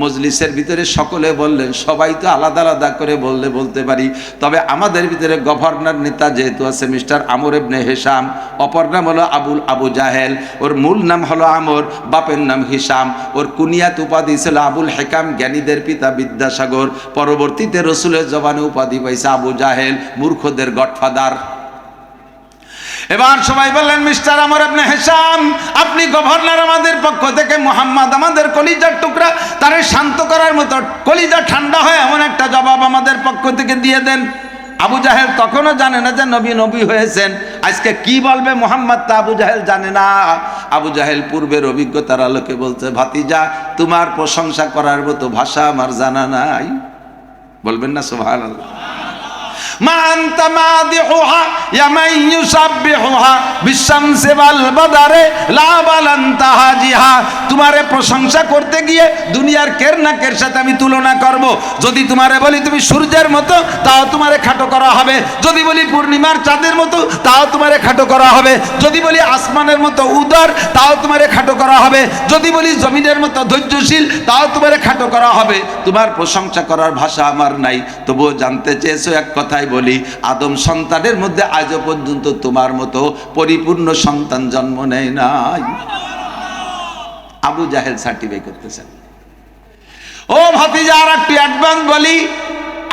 মজলিসের ভিতরে সকলে বললেন, সবাই তো আলাদা আলাদা করে বলতে পারি, তবে আমাদের ভিতরে গভর্নর নেতা যেহেতু আছে মিস্টার আমর ইবনে হিশাম, অপর নাম হলো আবু জাহেল, ওর মূল নাম হলো আমর, বাপের নাম হিশাম, ওর কুনিয়াত উপাধি ছিল আবুল হেকাম, জ্ঞানীদের পিতা বিদ্যাসাগর, পরবর্তীতে রসুলের জবানে উপাধি পাইছে আবু জাহেল, মূর্খদের গডফাদার। এবার সবাই বললেন মিস্টার আমর ইবনে হিশাম, আপনি গভর্নর, আমাদের পক্ষ থেকে মুহাম্মদ আমাদের কলিজার টুকরা, তারে শান্ত করার মতো, কলিজা ঠান্ডা হয় এমন একটা জবাব আমাদের পক্ষ থেকে দিয়ে দেন। আবু জাহেল তখনও জানে না যে নবী হয়েছেন, আজকে কি বলবে মুহাম্মদ তা আবু জাহেল জানে না। আবু জাহেল পূর্বের অভিজ্ঞতার আলোকে বলছে, ভাতিজা তোমার প্রশংসা করার মতো ভাষা আমার জানা নাই। বলবেন না সুবহানাল্লাহ? মা আনতা মাদিহুহা ইয়া মান ইউসাব্বিহুহা বিশামসি ওয়াল বাদারে লা বালান্তা হাজিহা। তোমারে প্রশংসা করতে গিয়ে দুনিয়ার কের না কের সাথে আমি তুলনা করব। যদি তোমারে বলি তুমি সূর্যের মতো, তাও তোমারে খাটো করা হবে। যদি বলি পূর্ণিমার চাঁদের মতো, তাও তোমারে খাটো করা হবে। যদি বলি আসমানের মতো উদার, তাও তোমারে খাটো করা হবে। যদি বলি জমিনের মতো ধৈর্যশীল, তাও তোমারে খাটো করা হবে। তোমার প্রশংসা করার ভাষা আমার নাই। তবুও জানতে চেয়েছো, এক কথাই বলি, আদম সন্তানের মধ্যে আজও পর্যন্ত তোমার মতো পরিপূর্ণ সন্তান জন্ম নেয় নাই। আবু জাহেল সার্টিফাই করতেছেন। ও ভাতিজা, আর একটু অ্যাডভান্স বলি,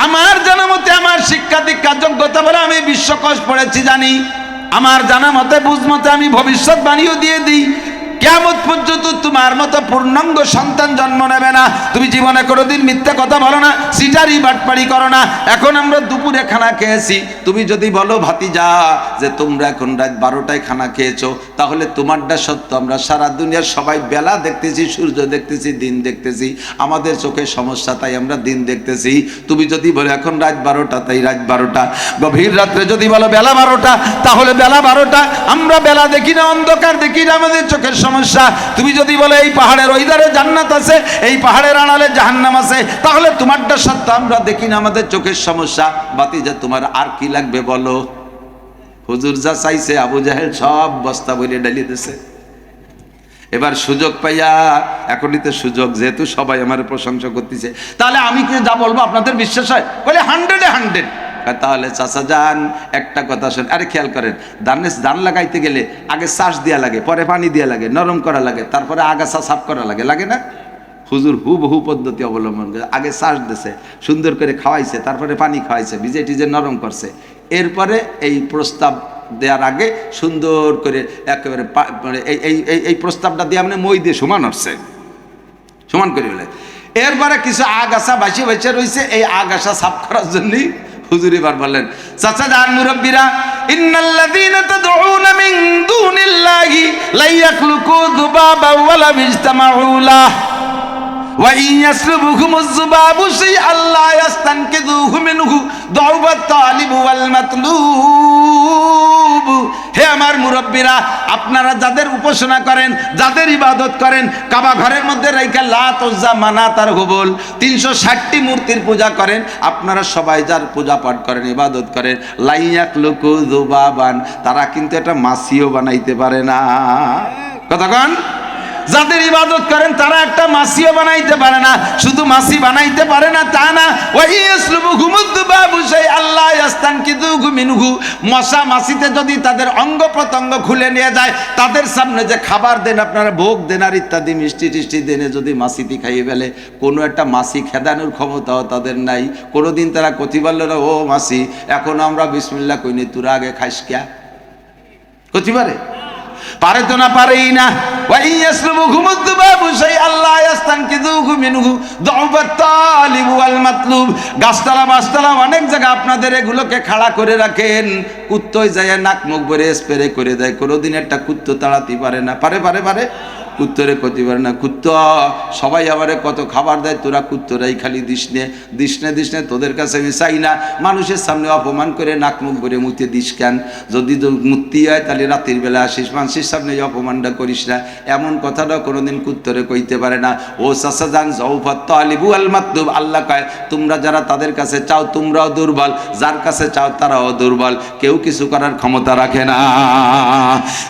আমার জানা মতে, আমার শিক্ষা দীক্ষা যোগ্যতা বলে আমি বিশ্বকোষ পড়েছি জানি, আমার জানা মতে বুঝ মতে আমি ভবিষ্যৎবাণীও দিয়ে দিই, কিয়ামত পর্যন্ত তোমার মতো পূর্ণাঙ্গ সন্তান জন্ম নেবে না। তুমি জীবনে কোনোদিন মিথ্যা কথা বলো না, সিটারি বাটপাড়ি করো না। এখন আমরা দুপুরে খানা খেয়েছি, তুমি যদি বলো ভাতিজা যে তোমরা এখন রাত 12টায় খানা খেয়েছো, তাহলে তোমারটা সত্য। আমরা সারা দুনিয়ার সবাই বেলা দেখতেছি, সূর্য দেখতেছি, দিন দেখতেছি, আমাদের চোখে সমস্যা তাই আমরা দিন দেখতেছি। তুমি যদি বলো এখন রাত 12টা তাই রাত 12টা, গভীর রাত্রে যদি বলো বেলা 12টা তাহলে বেলা 12টা। আমরা বেলা দেখি না, অন্ধকার দেখি না, আমাদের চোখের সমস্যা। তুমি যদি বলে এই পাহাড়ের ওই ধারে জান্নাত আছে, এই পাহাড়ের আড়ালে জাহান্নাম আছে, তাহলে তোমারটা সত্য, আমরা দেখি না, আমাদের চোখের সমস্যা। ভাতিজা তোমার আর কি লাগবে বলো? হুজুর যা চাইছে আবু জাহেল সব বস্তা বইলে ডালি দিছে। এবার সুযোগ পাইয়া, এখনই তো সুযোগ, যেহেতু সবাই আমার প্রশংসা করতেছে, তাহলে আমি কি যা বলবো আপনাদের বিশ্বাস হয়? বলে 100-এ 100। তাহলে চাচা যান একটা কথা শোন, আরে খেয়াল করেন, ধান লাগাইতে গেলে আগে চাষ দেওয়া লাগে, পরে পানি দেওয়া লাগে, নরম করা লাগে, তারপরে আগাছা সাফ করা লাগে, লাগে না? হুজুর হুবহু পদ্ধতি অবলম্বন করে আগে চাষ দিছে, সুন্দর করে খাওয়াইছে, তারপরে পানি খাওয়াইছে, ভিজে টিজে নরম করছে, এরপরে এই প্রস্তাব দেওয়ার আগে সুন্দর করে একেবারে এই প্রস্তাবটা দিয়ে মানে মই দিয়ে সমান হচ্ছে, সমান করে বলে। এরপরে কিছু আগাছা বাসি বাসে রয়েছে, এই আগাছা সাফ করার জন্যই হুজুর এবার বললেন, চাচা যান মুরব্বীরা, ইন্নাল্লাযীনা তাদউনা মিন দুনিল্লাহি লা ইয়াখলুকু যুবাবা ওয়ালা ইজতামাউ লাহ ওয়া ইন ইয়াসলুবুহুমুয যুবাবু শাইআন লা ইয়াস্তানকিযুহু মিনহু দুআফাত তালিব ওয়াল মাতলুব। হে আমার মুরব্বীরা, আপনারা যাদের উপাসনা করেন, যাদের ইবাদত করেন, কাবা ঘরের মধ্যে রাইখা লাত উজ্জা মানাত আর হুবল 360টি মূর্তির পূজা করেন, আপনারা সবাই যার পূজা পাঠ করেন, ইবাদত করেন, লা ইয়াখলুকু যুবাবান, তারা কিন্তু একটা মাছিও বানাইতে পারে না। কতক্ষণ? যাদের ইবাদত করেন তারা একটা মাছিও বানাইতে পারে না। শুধু মাছি বানাইতে পারে না তা না, মশা মাছিতে যদি তাদের অঙ্গ প্রত্যঙ্গ খুলে নিয়ে যায়, তাদের সামনে যে খাবার দেন, আপনারা ভোগ দেন আর ইত্যাদি মিষ্টি টিষ্টি দেনে যদি মাছিটি খাইয়ে ফেলে, কোনো একটা মাছি খেদানোর ক্ষমতাও তাদের নাই। কোনোদিন তারা কথি বলল না, ও মাছি এখন আমরা বিসমিল্লাহ কইনি, তোরা আগে খাইস কিয়া? কথি পারে? পারে তো না, পারেই না। গাছতলা বাসতলা অনেক জায়গা আপনাদের এগুলোকে খাড়া করে রাখেন, কুত্তই যায় নাক মুখ ভরে স্প্রে করে দেয়, কোনোদিন একটা কুত্তো তাড়াতে পারে না। পারে পারে পারে কুত্তরে করতে পারে না। কুত্তো সবাই আবার কত খাবার দেয়, তোরা কুত্তরাই খালি দিসনে দিসনে দিসনে, তোদের কাছে আমি চাই না। মানুষের সামনে অপমান করে নাক মুখ ভরে মুতে দিস কেন? যদি মুক্তি হয় তাহলে রাতের বেলা আসিস, মানুষের সামনে অপমানটা করিস না। এমন কথাটা কোনোদিন কুত্তরে কইতে পারে না। ও চাচা যান জৌফাত তালিবু আল মাতলুব, আল্লাহ কয় তোমরা যারা তাদের কাছে চাও তোমরাও দুর্বল, যার কাছে চাও তারাও দুর্বল, কেউ কিছু করার ক্ষমতা রাখে না।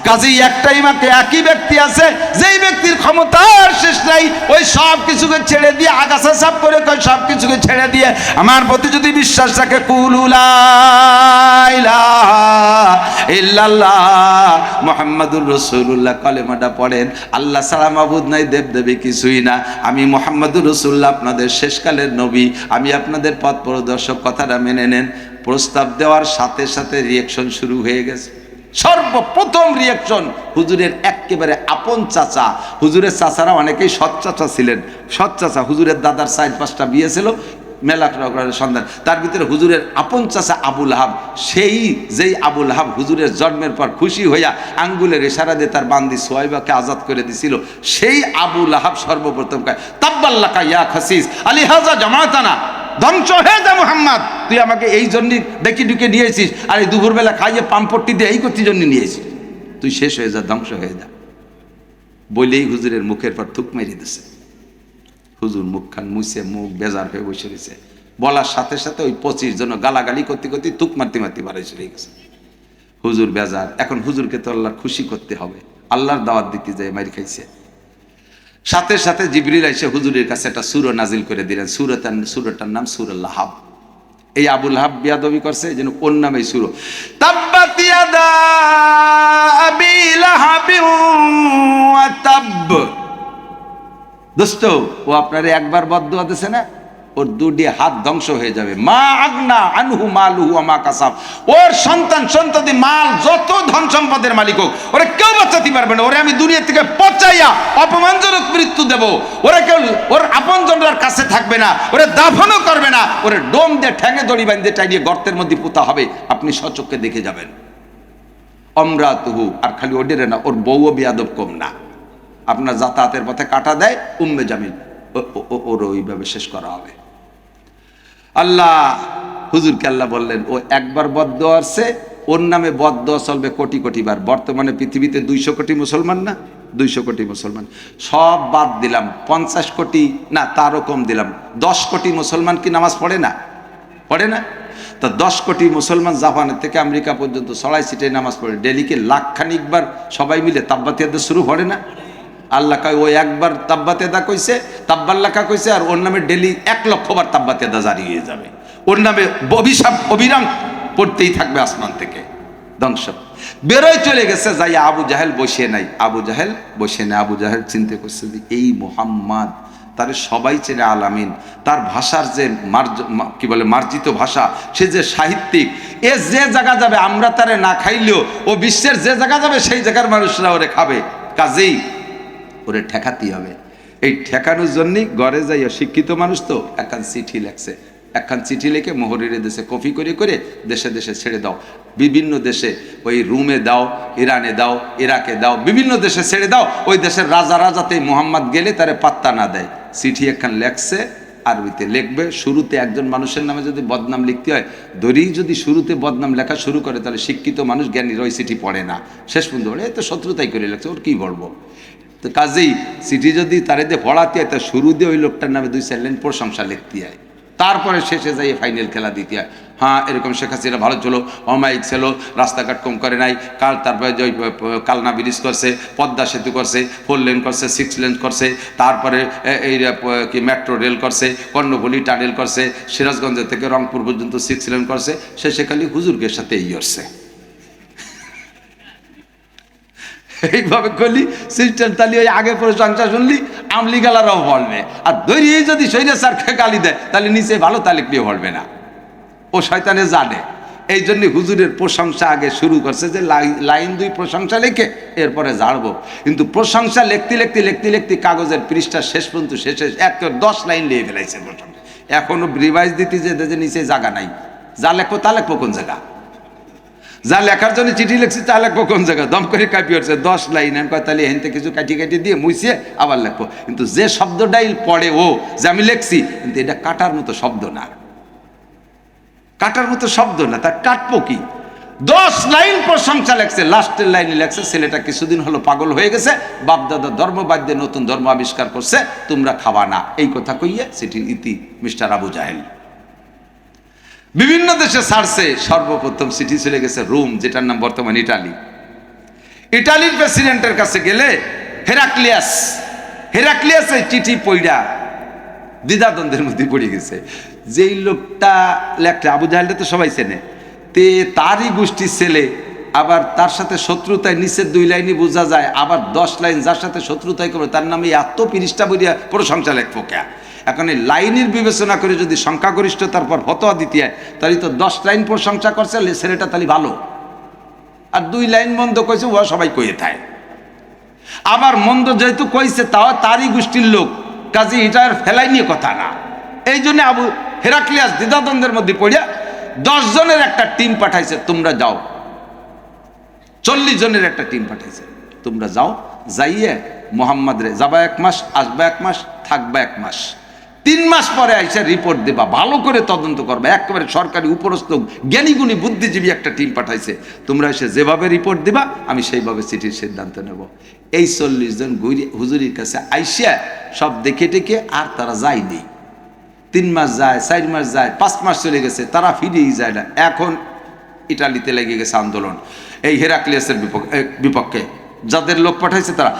কাজেই একটাই মাকে একই ব্যক্তি আছে, যেই ব্যক্তির ক্ষমতার শেষ নাই, ওই সব কিছুকে ছেড়ে দিয়ে আগাছা সাফ করে কয় সব কিছুকে ছেড়ে দিয়ে আমার প্রতি যদি বিশ্বাস রাখে, কুলু লা ইলাহা ইল্লাল্লাহ মুহাম্মাদুর রাসূলুল্লাহ কলেমাটা পড়েন, আল্লাহ ছাড়া মাবুদ নাই, দেবদেবী কিছুই না, আমি মুহাম্মাদুর রাসূলুল্লাহ আপনাদের শেষকালের নবী, আমি আপনাদের পথ প্রদর্শক, কথাটা মেনে নেন। প্রস্তাব দেওয়ার সাথে সাথে রিয়াকশন শুরু হয়ে গেছে। সর্বপ্রথম রিয়াকশন হুজুরের একেবারে আপন চাচা, হুজুরের চাচারা অনেকেই সৎ চাচা ছিলেন, সৎ চাচা, হুজুরের দাদার 4-5টা বিয়ে ছিল, মেলা সন্তান, তার ভিতরে হুজুরের আপন চাচা আবুল আহাব, যেই আবুল আহাব হুজুরের জন্মের পর খুশি হইয়া আঙ্গুলের ইশারা দিয়ে তার বান্দি সোয়াইবাকে আজাদ করে দিছিল, সেই আবুল আহাব সর্বপ্রথম কয়, তাব্বাল্লাকা ইয়া খাসিস আলিহাজা জামাতানা, ধ্বংস হয়ে যা মুহাম্মদ, তুই আমাকে এই জন্য ডেকে ডুকে নিয়েছিস, আর এই দুপুরবেলা খাইয়ে পাম্পট্টি দিয়ে এই করতে জন্য নিয়েছিস, তুই শেষ হয়ে যা, ধ্বংস হয়ে যা। বলেই হুজুরের মুখের পর থুক মেরে দিছে। হুজুর মুখখান মুছে মুখ বেজার হয়ে বসে রয়েছে। বলার সাথে সাথে ওই 25 জন গালাগালি করতে করতে তুক মারতে মারতে বাড়ি চলে গেছে। হুজুর বেজার, এখন হুজুরকে তো আল্লাহর খুশি করতে হবে, আল্লাহর দাওয়াত দিতে যায় মারি খাইছে। সাথে সাথে জিবরিল এসে হুজুরের কাছে একটা সূরা নাজিল করে দিলেন, সূরাটার নাম সূরা লাহাব। এই আবুল লাহাব বিয়াদবি করছে, এই জন্য ওর নামে সূরা। তাব্বাত ইয়াদা আবি লাহাবিন ওয়া তাব, দোস্ত, ও আপনারে একবার বদদুয়া দিছে না, ওর দুটি হাত ধ্বংস হয়ে যাবে। মা আগনা আনহু মালুহু ওয়া মা কাসাব, ওর সন্তান সন্ততি মাল যত ধন সম্পদের মালিক হোক, ওরে কেউ বাঁচাতে পারবে না। ওরে আমি দুনিয়া থেকে পচাইয়া অপমানজনক মৃত্যু দেব। ওরে কেউ ওর আপনজনরার কাছে থাকবে না, ওরে দাফনও করবে না, ওরে ডোম দিয়ে ঠ্যাঙে দড়ি বাঁধে টাইয়ে গর্তের মধ্যে পুঁতা হবে, আপনি সচক্ষে দেখে যাবেন। অমরাতুহু, আর খালি ওডেরে না, ওর বউও বিয়াদব কম না। আপনার যাতায়াতের পথে কাটা দেয় উম্মে জামিল, ওর ওইভাবে শেষ করা হবে। আল্লাহ হুজুরকে আল্লাহ বললেন, ও একবার বদদোয়া আসছে, ওর নামে বদদোয়া চলবে কোটি কোটি বার। বর্তমানে পৃথিবীতে 200 কোটি মুসলমান না, 200 কোটি মুসলমান, সব বাদ দিলাম, 50 কোটি না তারও কম দিলাম, 10 কোটি মুসলমান কি নামাজ পড়ে না? পড়ে না? তা 10 কোটি মুসলমান জাপানের থেকে আমেরিকা পর্যন্ত ছড়াই ছিটে নামাজ পড়ে। ডেলিকে লাখখানিকবার সবাই মিলে তাব্বাতিয়াদা শুরু পড়ে না? আল্লাহ কয়, ও একবার তাব্বাতিয়াদা কইছে, তাব্বার লেখা কইছে, আর ওর নামে ডেলি 1 লক্ষ বার তাব্বাতিয়াদা জারি হয়ে যাবে। ওর নামে অভিশাপ অবিরাম পড়তেই থাকবে আসমান থেকে, ধ্বংস। বেরোয় চলে গেছে, যাই আবু জাহেল বসে নাই, আবু জাহেল বসে নাই। আবু জাহেল চিন্তা করছে যে এই মুহাম্মদ, তারে সবাই চেনে আলামিন, তার ভাষার যে কি বলে মার্জিত ভাষা, সে যে সাহিত্যিক, এ যে জায়গা যাবে আমরা তারে না খাইলেও ও বিশ্বের যে জায়গা যাবে সেই জায়গার মানুষরা ওরে খাবে, কাজেই ওরে ঠেকাতেই হবে। এই ঠেকানোর জন্যই ঘরে যাইয়া, শিক্ষিত মানুষ তো, একখান চিঠি লেখছে, একখান চিঠি লিখে মোহরের দেশে কপি করে করে দেশে দেশে ছেড়ে দাও, বিভিন্ন দেশে, ওই রুমে দাও, ইরানে দাও, ইরাকে দাও, বিভিন্ন দেশে ছেড়ে দাও, ওই দেশের রাজা রাজাতে মুহাম্মদ গেলে তারে পাত্তা না দেয়। চিঠি একখান লেখছে, আরবিতে লিখবে। শুরুতে একজন মানুষের নামে যদি বদনাম লিখতে হয়, ধরেই যদি শুরুতে বদনাম লেখা শুরু করে, তাহলে শিক্ষিত মানুষ জ্ঞানীর ওই চিঠি পড়ে না, শেষ পর্যন্ত বলে এই তো শত্রুতাই করে লেখছে, ওর কী বলবো। তো কাজেই চিঠি যদি তারে দিয়ে পড়াতে হয়, তা শুরু দিয়ে ওই লোকটার নামে 2-4 লাইন প্রশংসা লিখতে হয়, তারপরে শেষে যাই ফাইনাল খেলা দিতে হয়। হ্যাঁ, এরকম শেখ হাসিনা ভালো ছিল, অমায়িক ছিল, রাস্তাঘাট কম করে নাই, তারপরে যে কালনা ব্রিজ করছে, পদ্মা সেতু করছে, 4 লেন করছে, 6 লেন করছে, তারপরে এই কি মেট্রো রেল করছে, কর্ণফুলী টানেল করছে, সিরাজগঞ্জ থেকে রংপুর পর্যন্ত 6 লেন করছে, শেষে খালি হুজুরদের সাথে এই করছে। এইভাবে করলি সিস্টেম তালি, ওই আগে প্রশংসা শুনলি আমলি গালারাও বলবে, আর দৈরিয়ে যদি সৈন্য স্যারকে গালি দেয় তাহলে নিচে ভালো তালিক নিয়ে বলবে না, ও শয়তানে জানে। এই জন্য হুজুরের প্রশংসা আগে শুরু করছে, যে লাইন 2 প্রশংসা লিখে এরপরে ঝাড়বো। কিন্তু প্রশংসা লিখতে লিখতে লিখতে লিখতে কাগজের পৃষ্ঠা শেষ পর্যন্ত শেষে 10 লাইন লিখে ফেলাইছে প্রশংসা। এখনো রিভাইজ দিতে যে নিচে জায়গা নাই, যা লেখবো তা লেখবো কোন জায়গা, যা লেখার জন্য চিঠি লিখছি তা লেখবো কোন জায়গায়, দম করে কাপি হচ্ছে 10 লাইন। আমি কয় তাহলে এখান থেকে কিছু কাটি কাটি দিয়ে মুছিয়ে আবার লেখবো। কিন্তু যে শব্দটাই পড়ে ও যে আমি লিখছি, কিন্তু এটা কাটার মতো শব্দ না, কাটার মতো শব্দ না, তার কাটবো কি? 10 লাইন প্রশংসা লেখছে, লাস্টের লাইনে লেখছে ছেলেটা কিছুদিন হলো পাগল হয়ে গেছে, বাপদাদা ধর্ম বাদ দিয়ে নতুন ধর্ম আবিষ্কার করছে, তোমরা খাবা না, এই কথা কইয়ে চিঠির ইতি মিস্টার আবু জাহেল। বিভিন্ন দেশে ছাড়ছে, সর্বপ্রথম চিঠি চলে গেছে রোম, যেটার নাম বর্তমান ইটালি। ইটালির প্রেসিডেন্টের কাছে গেলে হেরাক্লিয়াস এই চিঠি পইড়া দ্বিধাদ্বন্দ্বের মধ্যে পড়ে গেছে। যেই লোকটা লেখটা, আবু জাহেলটা তো সবাই চেনে, তে তারই গোষ্ঠীর ছেলে, আবার তার সাথে শত্রুতায় নিচের 2 লাইনই বোঝা যায়, আবার 10 লাইন যার সাথে শত্রুতায় করবে তার নামে এত 50টা বইয়া প্রশংসা লেখবো কে? এখন এই লাইনের বিবেচনা করে যদি সংখ্যাগরিষ্ঠতার পর ফতোয়া দিতে হয়, তাহলে তো 10 লাইন প্রশংসা করছে ছেলেটা তাহলে ভালো, আর 2 লাইন মন্দ কইছে ও সবাই কইয়ে থাকে। আবার মন্দ যেহেতু কইছে তাও তারই গোষ্ঠীর লোক, কাজে এটা আর ফেলাই নিয়ে কথা না। এই জন্য আবু হেরাক্লিয়াস দ্বিধাদ্বন্দ্বের মধ্যে পড়িয়া 10 জনের একটা টিম পাঠাইছে, তোমরা যাও। 40 জনের একটা টিম পাঠাইছে, তোমরা যাও, যাইয়ে মোহাম্মদ রে যাবা 1 মাস, আসবা 1 মাস, থাকবা 1 মাস, 3 মাস পরে আইসা রিপোর্ট দেবা, ভালো করে তদন্ত করবা। একেবারে সরকারি উপরস্থ জ্ঞানীগুণী বুদ্ধিজীবী একটা টিম পাঠাইছে, তোমরা এসে যেভাবে রিপোর্ট দিবা আমি সেইভাবে চিঠির সিদ্ধান্ত নেব। এই 40 জন হুজুরির কাছে আইসা সব দেখে টেকে আর তারা যায়নি। 3 মাস যায়, 4 মাস যায়, 5 মাস চলে গেছে, তারা ফিরেই যায় না। এখন ইটালিতে লেগে গেছে আন্দোলন এই হেরাক্লিয়াসের বিপক্ষে। যাদের লোক পাঠাইছে তারা,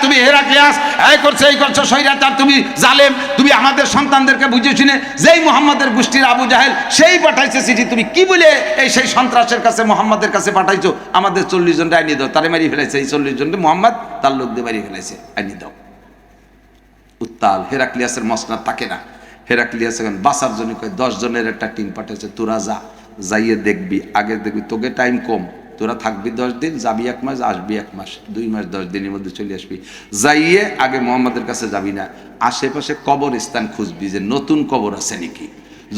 তুমি হেরাক্লিয়াস এই করছো স্বৈরাচার, তুমি জালেম, তুমি আমাদের সন্তানদেরকে বুঝে শুনে, যেই মুহাম্মাদের গোষ্ঠীর আবু জাহেল সেই পাঠাইছে চিঠি, তুমি কি বলে এই সেই সন্ত্রাসের কাছে মুহাম্মাদের কাছে পাঠাইছো, আমাদের 40 জনটা আইনি দাও। তারে মারি ফেলাইছে, এই 40 জনকে মুহাম্মদ তার লোক দিয়ে মারি ফেলাইছে, আইনি দাও। উত্তাল। হেরাক্লিয়াসের মসনদ থাকে না, হেরাক্লিয়াস এখন বাঁচার জন্য 10 জনের একটা টিম পাঠিয়েছে, তোরা যাইয়ে দেখবি, আগে দেখবি, তোকে টাইম কম, তোরা থাকবি 10 দিন, যাবি 1 মাস, আসবি 1 মাস, 2 মাস 10 দিনের মধ্যে চলে আসবি। যাইয়ে আগে মোহাম্মদের কাছে যাবি না, আশেপাশে কবরস্থান খুঁজবি যে নতুন কবর আছে নাকি।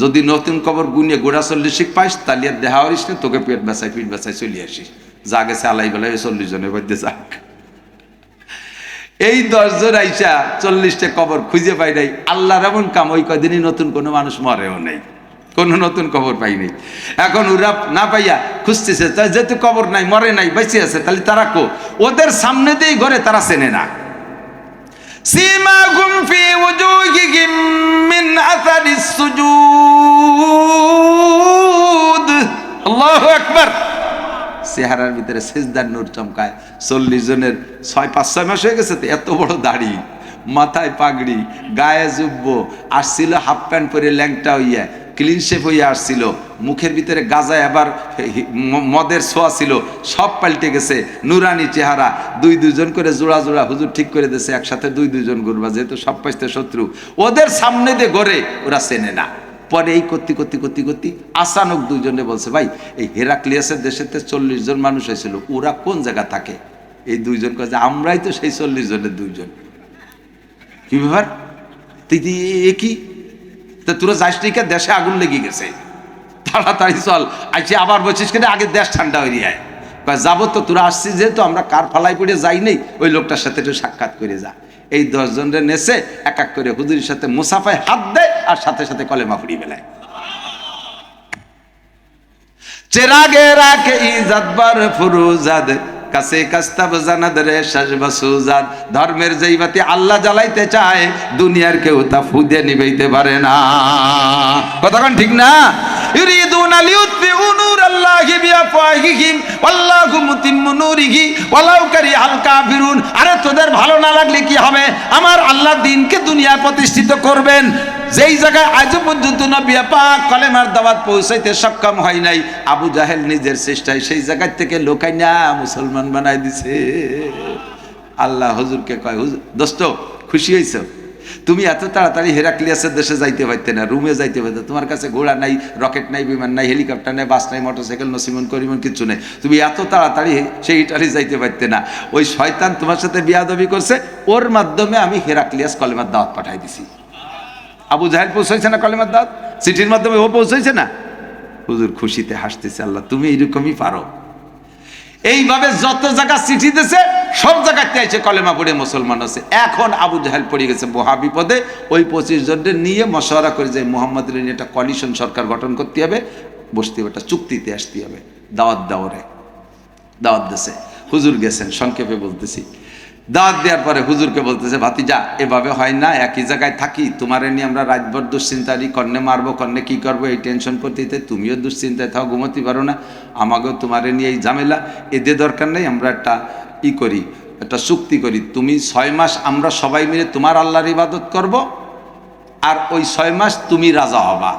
যদি নতুন কবর গুনিয়ে গোড়া 40 পাইস, তাহলে আর দেখা হরিস না, তোকে পিঠ বেচাই চলে আসিস। যা গেছে আলাই বেলায় 40 জনের মধ্যে যাক। এই 10 জন আইসা 40টা কবর খুঁজে পাই নাই। আল্লাহর এমন কাম, ওই কদিনই নতুন কোনো মানুষ মরেও নাই, কোনো নতুন কবর পাই নাই। এখন ওরা না পাইয়া খুঁজতেছে, যেহেতু কবর নাই, মরে নাই, বেঁচে আছে, তাহলে তারা ওদের সামনে দিয়ে ঘরে তারা চেনে না। সীমাহুম ফি ওজুহিহিম মিন আসারিস সুজুদ। আল্লাহু আকবার। চেহারার ভিতরে সেজদার নূর চমকায়। 40 জনের 5-6 মাস হয়ে গেছে তো, এত বড় দাড়ি, মাথায় পাগড়ি, গায়ে জুব্ব, আসছিল হাফ প্যান্ট পরে, ল্যাংটা হইয়া ক্লিন শেপ হইয়া আসছিল, মুখের ভিতরে গাজায় আবার মদের ছোঁয়া ছিল, সব পাল্টে গেছে, নুরানি চেহারা। 2-2 করে জোড়া জোড়া হুজুর ঠিক করে দিয়েছে, একসাথে 2-2 জন ঘুরবা, যেহেতু সব পাইতে শত্রু, ওদের সামনে দিয়ে ঘরে ওরা চেনে না। পরে এই করতে আচানক 2 জনে বলছে, ভাই এই হেরাক্লিয়াসের দেশেতে 40 জন মানুষ হয়েছিল, ওরা কোন জায়গা থাকে? এই 2 জন কাছে, আমরাই তো সেই 40 জনের 2 জন। কি ব্যাপার? কি তা তোরা যাস টিকা, দেশে আগুন লেগে গেছে, তাড়াতাড়ি চল, আইসে আবার বলছিস কেন, আগে দেশ ঠান্ডা হয়ে যায়। যাবো তো, তোরা আসছিস যেহেতু, আমরা কার ফালাই পড়ে যাই নেই, ওই লোকটার সাথে একটু সাক্ষাৎ করে যা। এই 10 জনের নেছে এক এক করে হুজুরের সাথে মুসাফায় হাত দেয়, আর সাথে সাথে কলেমা পড়িয়ে ফেলায়। চেরাগে রাখে ইজাদবার ফুরুজাদ, কাছে কাস্তাব জানাদ রে শাজবাসুজাদ। ধর্মের যেই বাতি আল্লাহ জ্বালাইতে চায়, দুনিয়ার কেউ তা ফুদে নিভাইতে পারে না। কথাক্ষণ ঠিক না? ইউরিদুনা লিউতফিউ নূরাল্লাহি বিআফওয়াহিহিম ওয়াল্লাহু মুতিম্মু নূরিহি ওয়ালাউ কারিহাল কাফিরুন। আরে তোদের ভালো না লাগলে কি হবে, আমার আল্লাহ দ্বীনকে দুনিয়ায় প্রতিষ্ঠিত করবেন। যেই জায়গায় আজ পর্যন্ত নবী পাক কলেমার দাওয়াত পৌঁছাইতে সক্ষম হয় নাই, আবু জাহেল নিজের চেষ্টায় সেই জায়গা থেকে লোকাই না মুসলমান বানাই দিছে। আল্লাহ হুজুরকে কয়, হুজুর দোস্ত খুশি হয়েছ? তুমি এত তাড়াতাড়ি হেরাক্লিয়াসের দেশে যাইতে পারতে না, রুমে যাইতে পারতে। তোমার কাছে ঘোড়া নাই, রকেট নাই, বিমান নাই, হেলিকপ্টার নাই, বাস নাই, মোটরসাইকেল, নসিমন করিমন কিচ্ছু নেই। তুমি এত তাড়াতাড়ি সেই ইটালি যাইতে পারতে না। ওই শয়তান তোমার সাথে বিয়াদবি করছে, ওর মাধ্যমে আমি হেরাক্লিয়াস কলেমার দাওয়াত পাঠাই দিছি। আবু জাহেল পৌঁছাইছে না কলেমার দাওয়াত, চিঠির মাধ্যমে ও পৌঁছাইছে না। হুজুর খুশিতে হাসতেছে, আল্লাহ তুমি এইরকমই পারো। এইভাবে যত জায়গা চিঠি দিয়েছে, সব জায়গাতে এসে কলেমা পড়ে মুসলমান আছে। এখন আবু জাহেল পড়ে গেছে মহা বিপদে। ওই 25 জনের নিয়ে মশওয়ারা করে যে মোহাম্মদের নিয়ে একটা কোয়ালিশন সরকার গঠন করতে হবে, বসতে হবে, একটা চুক্তিতে আসতে হবে। দাওয়াত দিয়েছে। হুজুর গেছেন, সংক্ষেপে বলতেছি। দাওয়াত দেওয়ার পরে হুজুরকে বলতেছে, ভাতিজা এভাবে হয় না, একই জায়গায় থাকি, তোমারে নিয়ে আমরা রাতভর দুশ্চিন্তারি, কর্ণে মারবো, কর্ণে কি করবো, এই টেনশন করতে, তুমিও দুশ্চিন্তায় থাও, ঘুমোতে পারো না, আমাকেও তোমারে নিয়ে এই ঝামেলা, এদের দরকার নেই, আমরা একটা করি, একটা চুক্তি করি। তুমি 6 মাস আমরা সবাই মিলে তোমার আল্লাহর ইবাদত করব, আর ওই 6 মাস তুমি রাজা হবা,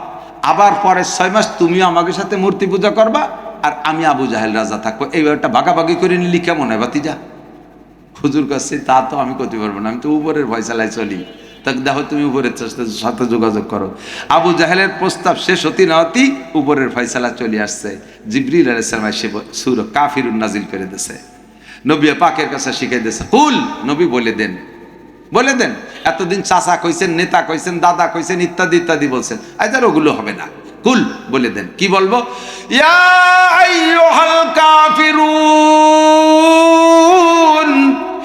আবার পরের 6 মাস তুমিও আমাদের সাথে মূর্তি পূজা করবা, আর আমি আবু জাহেল রাজা থাকবো। এই ব্যাপারটা ভাগাভাগি করে নিলি কেমন হয় ভাতিজা? হুজুর কাছে তা তো আমি করতে পারবো না, আমি তো উপরের ফয়সালায় চলি। তাকে দেখো তুমি উপরের সাথে যোগাযোগ করো। আবু জাহেলের প্রস্তাব শেষ হতে না হতেই উপরের ফয়সালা চলে আসছে। জিবরিল আলাইহিস সালাম এসে সূরা কাফিরুন নাজিল করে দিয়েছে, নবী পাকের কাছে শিখাই দিয়েছে। কুল, নবী বলে দেন। এতদিন চাচা কইছেন, নেতা কইছেন, দাদা কইছেন, ইত্যাদি ইত্যাদি বলছেন, আজ আর ওগুলো হবে না। কুল বলে দেন। কি বলবো? ইয়া আইয়ুহাল কাফিরুন,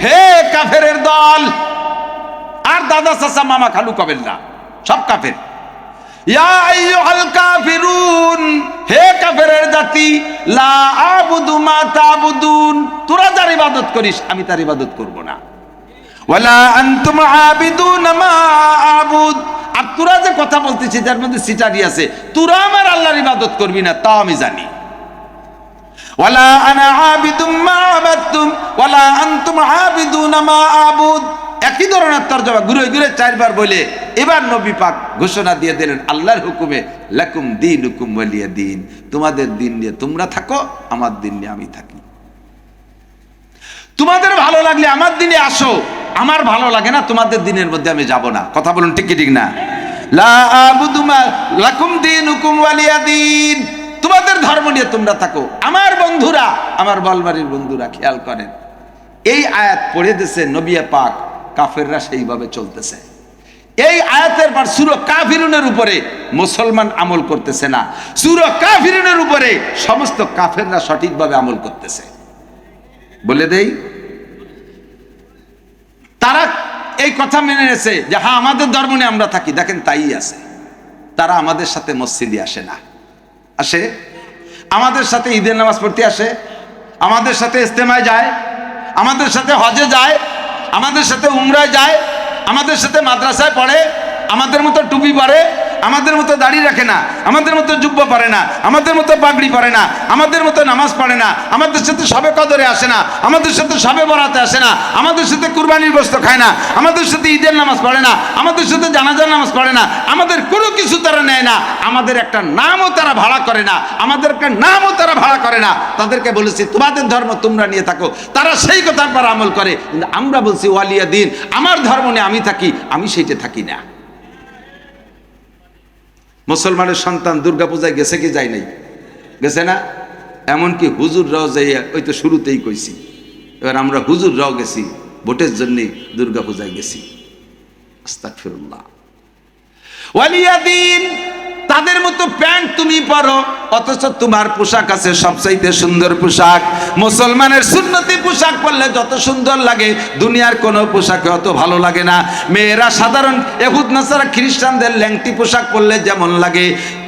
হে কাফেরের দল। আর দাদা চাচা মামা খালু কবেন না, সব কাফের। ইয়া আইয়ুহাল কাফিরুন, হে কাফেরের জাতি, লা আবুদু মা তাবুদুন, তোরা যার ইবাদত করিস আমি তার ইবাদত করব না। ওয়ালা আনতুম আবিদুনা মা আবুদ, আর তোরা যে কথা বলতেছিস যার মধ্যে সিটারি আছে, তোরা আমার আল্লাহর ইবাদত করবি না তা আমি জানি। ওয়ালা আনা আবিদুম মা আবাদতুম ওয়ালা আনতুম আবিদুনা মা আবুদ। একই ধরনের তরজমা ঘুরে ঘুরে 4 বার বলে এবার নবী পাক ঘোষণা দিয়ে দিলেন আল্লাহর হুকুমে, লাকুম দীনুকুম ওয়ালিয়া দীন, তোমাদের দিন নিয়ে তোমরা থাকো, আমার দিন নিয়ে আমি থাকি। তোমাদের ভালো লাগলে আমার দিনে আসো, আমার ভালো লাগে না, তোমাদের দিনের মধ্যে আমি যাব না। কথা বলুন ঠিক কি ঠিক না? লা আবুদু মা লাকুম দীনুকুম ওয়ালিয়া দীন, তোমাদের ধর্ম নিয়ে তোমরা থাকো। আমার বন্ধুরা, আমার বলবাড়ির বন্ধুরা খেয়াল করেন, এই আয়াত পড়ে দিয়েছে নবী পাক, কাফেররা সেইভাবে চলতেছে। এই আয়াতের পর সূরা কাফিরুনের উপরে মুসলমান আমল করতেছে না, সূরা কাফিরুনের উপরে সমস্ত কাফেররা সঠিকভাবে আমল করতেছে। বলে দেই, তারা এই কথা মেনে নিয়েছে যে হ্যাঁ আমাদের ধর্ম নিয়ে আমরা থাকি। দেখেন তাই আছে, তারা আমাদের সাথে মসজিদে আসে না, আসে আমাদের সাথে ঈদের নামাজ পড়তে আসে, আমাদের সাথে ইজতেমায় যায়, আমাদের সাথে হজে যায়, আমাদের সাথে উমরায় যায়, আমাদের সাথে মাদ্রাসায় পড়ে, আমাদের মতো টুপি পরে, আমাদের মতো দাড়ি রাখে না, আমাদের মতো জুব্বা পরে না, আমাদের মতো পাগড়ি পরে না, আমাদের মতো নামাজ পড়ে না, আমাদের সাথে সবে কদরে আসে না, আমাদের সাথে সবে বরাতে আসে না, আমাদের সাথে কুরবানির গোশত খায় না, আমাদের সাথে ঈদের নামাজ পড়ে না, আমাদের সাথে জানাজার নামাজ পড়ে না, আমাদের কোনো কিছু তারা নেয় না, আমাদের একটা নামও তারা ভাড়া করে না, আমাদের একটা নামও তারা ভাড়া করে না। তাদেরকে বলেছি তোমাদের ধর্ম তোমরা নিয়ে থাকো, তারা সেই কথার পর আমল করে। কিন্তু আমরা বলছি ওয়ালিয়া দিন, আমার ধর্ম নিয়ে আমি থাকি, আমি সেইটা থাকি না। মুসলমানের সন্তান দুর্গাপূজায় গেছে কি যায় নাই? গেছে না? এমনকি হুজুররাও যাইয়া, ওই তো শুরুতেই কইছি, এবার আমরা হুজুররাও গেছি, ভোটের জন্যই দুর্গাপূজায় গেছি। আস্তাগফিরুল্লাহ। ওয়ালিয়া দিন, তাদের মতো প্যান্ট তুমি পরো, অথচ তোমার পোশাক আছে সবচাইতে সুন্দর পোশাক। মুসলমানের সুন্নতি পোশাক পরলে যত সুন্দর লাগে, দুনিয়ার কোনো পোশাকে অত ভালো লাগে না। মেয়েরা সাধারণ ইহুদ নাসারা খ্রিস্টানদের ল্যাংটি পোশাক পরলে যেমন লাগে,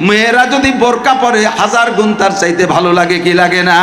মেয়েরা যদি বোরকা পরে হাজার গুণ তার চাইতে ভালো লাগে, কি লাগে না?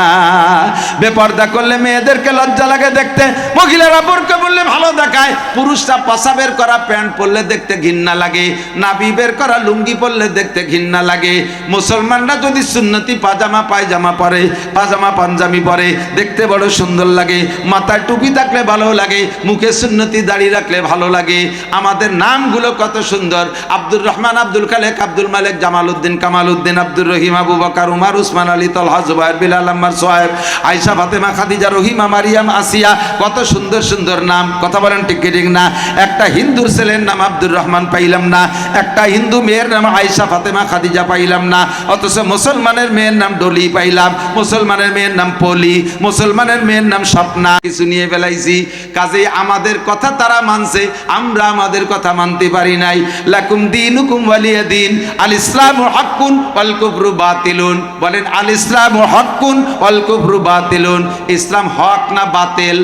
বেপর্দা করলে মেয়েদেরকে লজ্জা লাগে দেখতে, মহিলারা বোরকা পরলে ভালো দেখায়, পুরুষরা পাছা বের করা প্যান্ট পরলে দেখতে ঘৃণা লাগে, নাভি বের করা লুঙ্গি পরলে দেখতে ঘৃণা লাগে। মুসলমানরা যদি সুন্নতি পাজামা পায়জামা পরে, পাজামা পাঞ্জাবি পরে, দেখতে বড় সুন্দর লাগে, মাথায় টুপি থাকলে ভালো লাগে, মুখে সুন্নতি দাড়ি রাখলে ভালো লাগে। আমাদের নামগুলো কত সুন্দর, আব্দুর রহমান, আব্দুল খালেক, আব্দুল মালিক, জামাল উদ্দিন, কামাল উদ্দিন, আব্দুর রহিম, আবু বকর, উমর, উসমান, আলী, তলহা, জুবায়ের, বিলাল, আম্মার, সোহেব, আয়েশা, ফাতেমা, খাদিজা, রহিমা, মারিয়াম, আসিয়া, কত সুন্দর সুন্দর নাম। কথা বলেন ঠিক কি ঠিক না? একটা হিন্দুর ছেলের নাম আব্দুর রহমান পাইলাম না, একটা হিন্দু মেয়ের নাম আয়েশা, ফাতেমা, খাদিজা পাইলাম না, অথচ মুসলমানের মেয়ের নাম ডলি পাইলাম, মুসলমানের মেয়ের নাম পলি, মুসলমানের মেয়ের নাম স্বপ্না। কিছু নিয়ে ফেলাইছি, কাজেই আমাদের কথা তারা মানছে, আমরা আমাদের কথা মানতে পারি নাই। লাকুম দীনুকুম ওয়ালিয়া দিন, আল ইসলামু হাক্কুন ওয়াল কুফরু বাতিলুন। বলেন আল ইসলামু হাক্কুন ওয়াল কুফরু বাতিলুন। ইসলাম হক না বাতিল?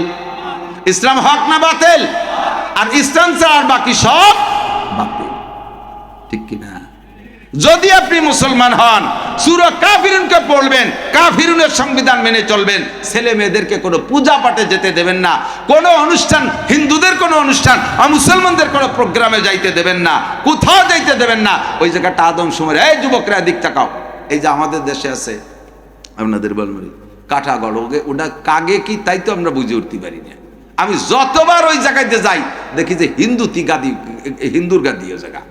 ইসলাম হক না বাতিল? আর ইসলাম ছাড়া আর বাকি সব বাতিল, ঠিক কিনা? যদি আপনি মুসলমান হন, সূরা কাফিরুনকে পড়বেন, কাফিরুনের সংবিধান মেনে চলবেন, ছেলে মেয়েদেরকে কোনো পূজা পাঠে যেতে দেবেন না, কোনো অনুষ্ঠান, হিন্দুদের কোনো অনুষ্ঠান আর মুসলমানদের কোনো প্রোগ্রামে যাইতে দেবেন না, কোথাও যাইতে দেবেন না। ওই জায়গাটা আদমশুমারি। এই যুবকরা দিক তাকাও, এই যে আমাদের দেশে আছে আপনাদের বলমরি কাঠাগড়, ওটা কাগে কি তাই তো আমরা বুঝে উঠতে পারি না। আমি যতবার ওই জায়গাতে যাই দেখি যে হিন্দুতি গাদি, হিন্দুর গাদি ও জায়গা,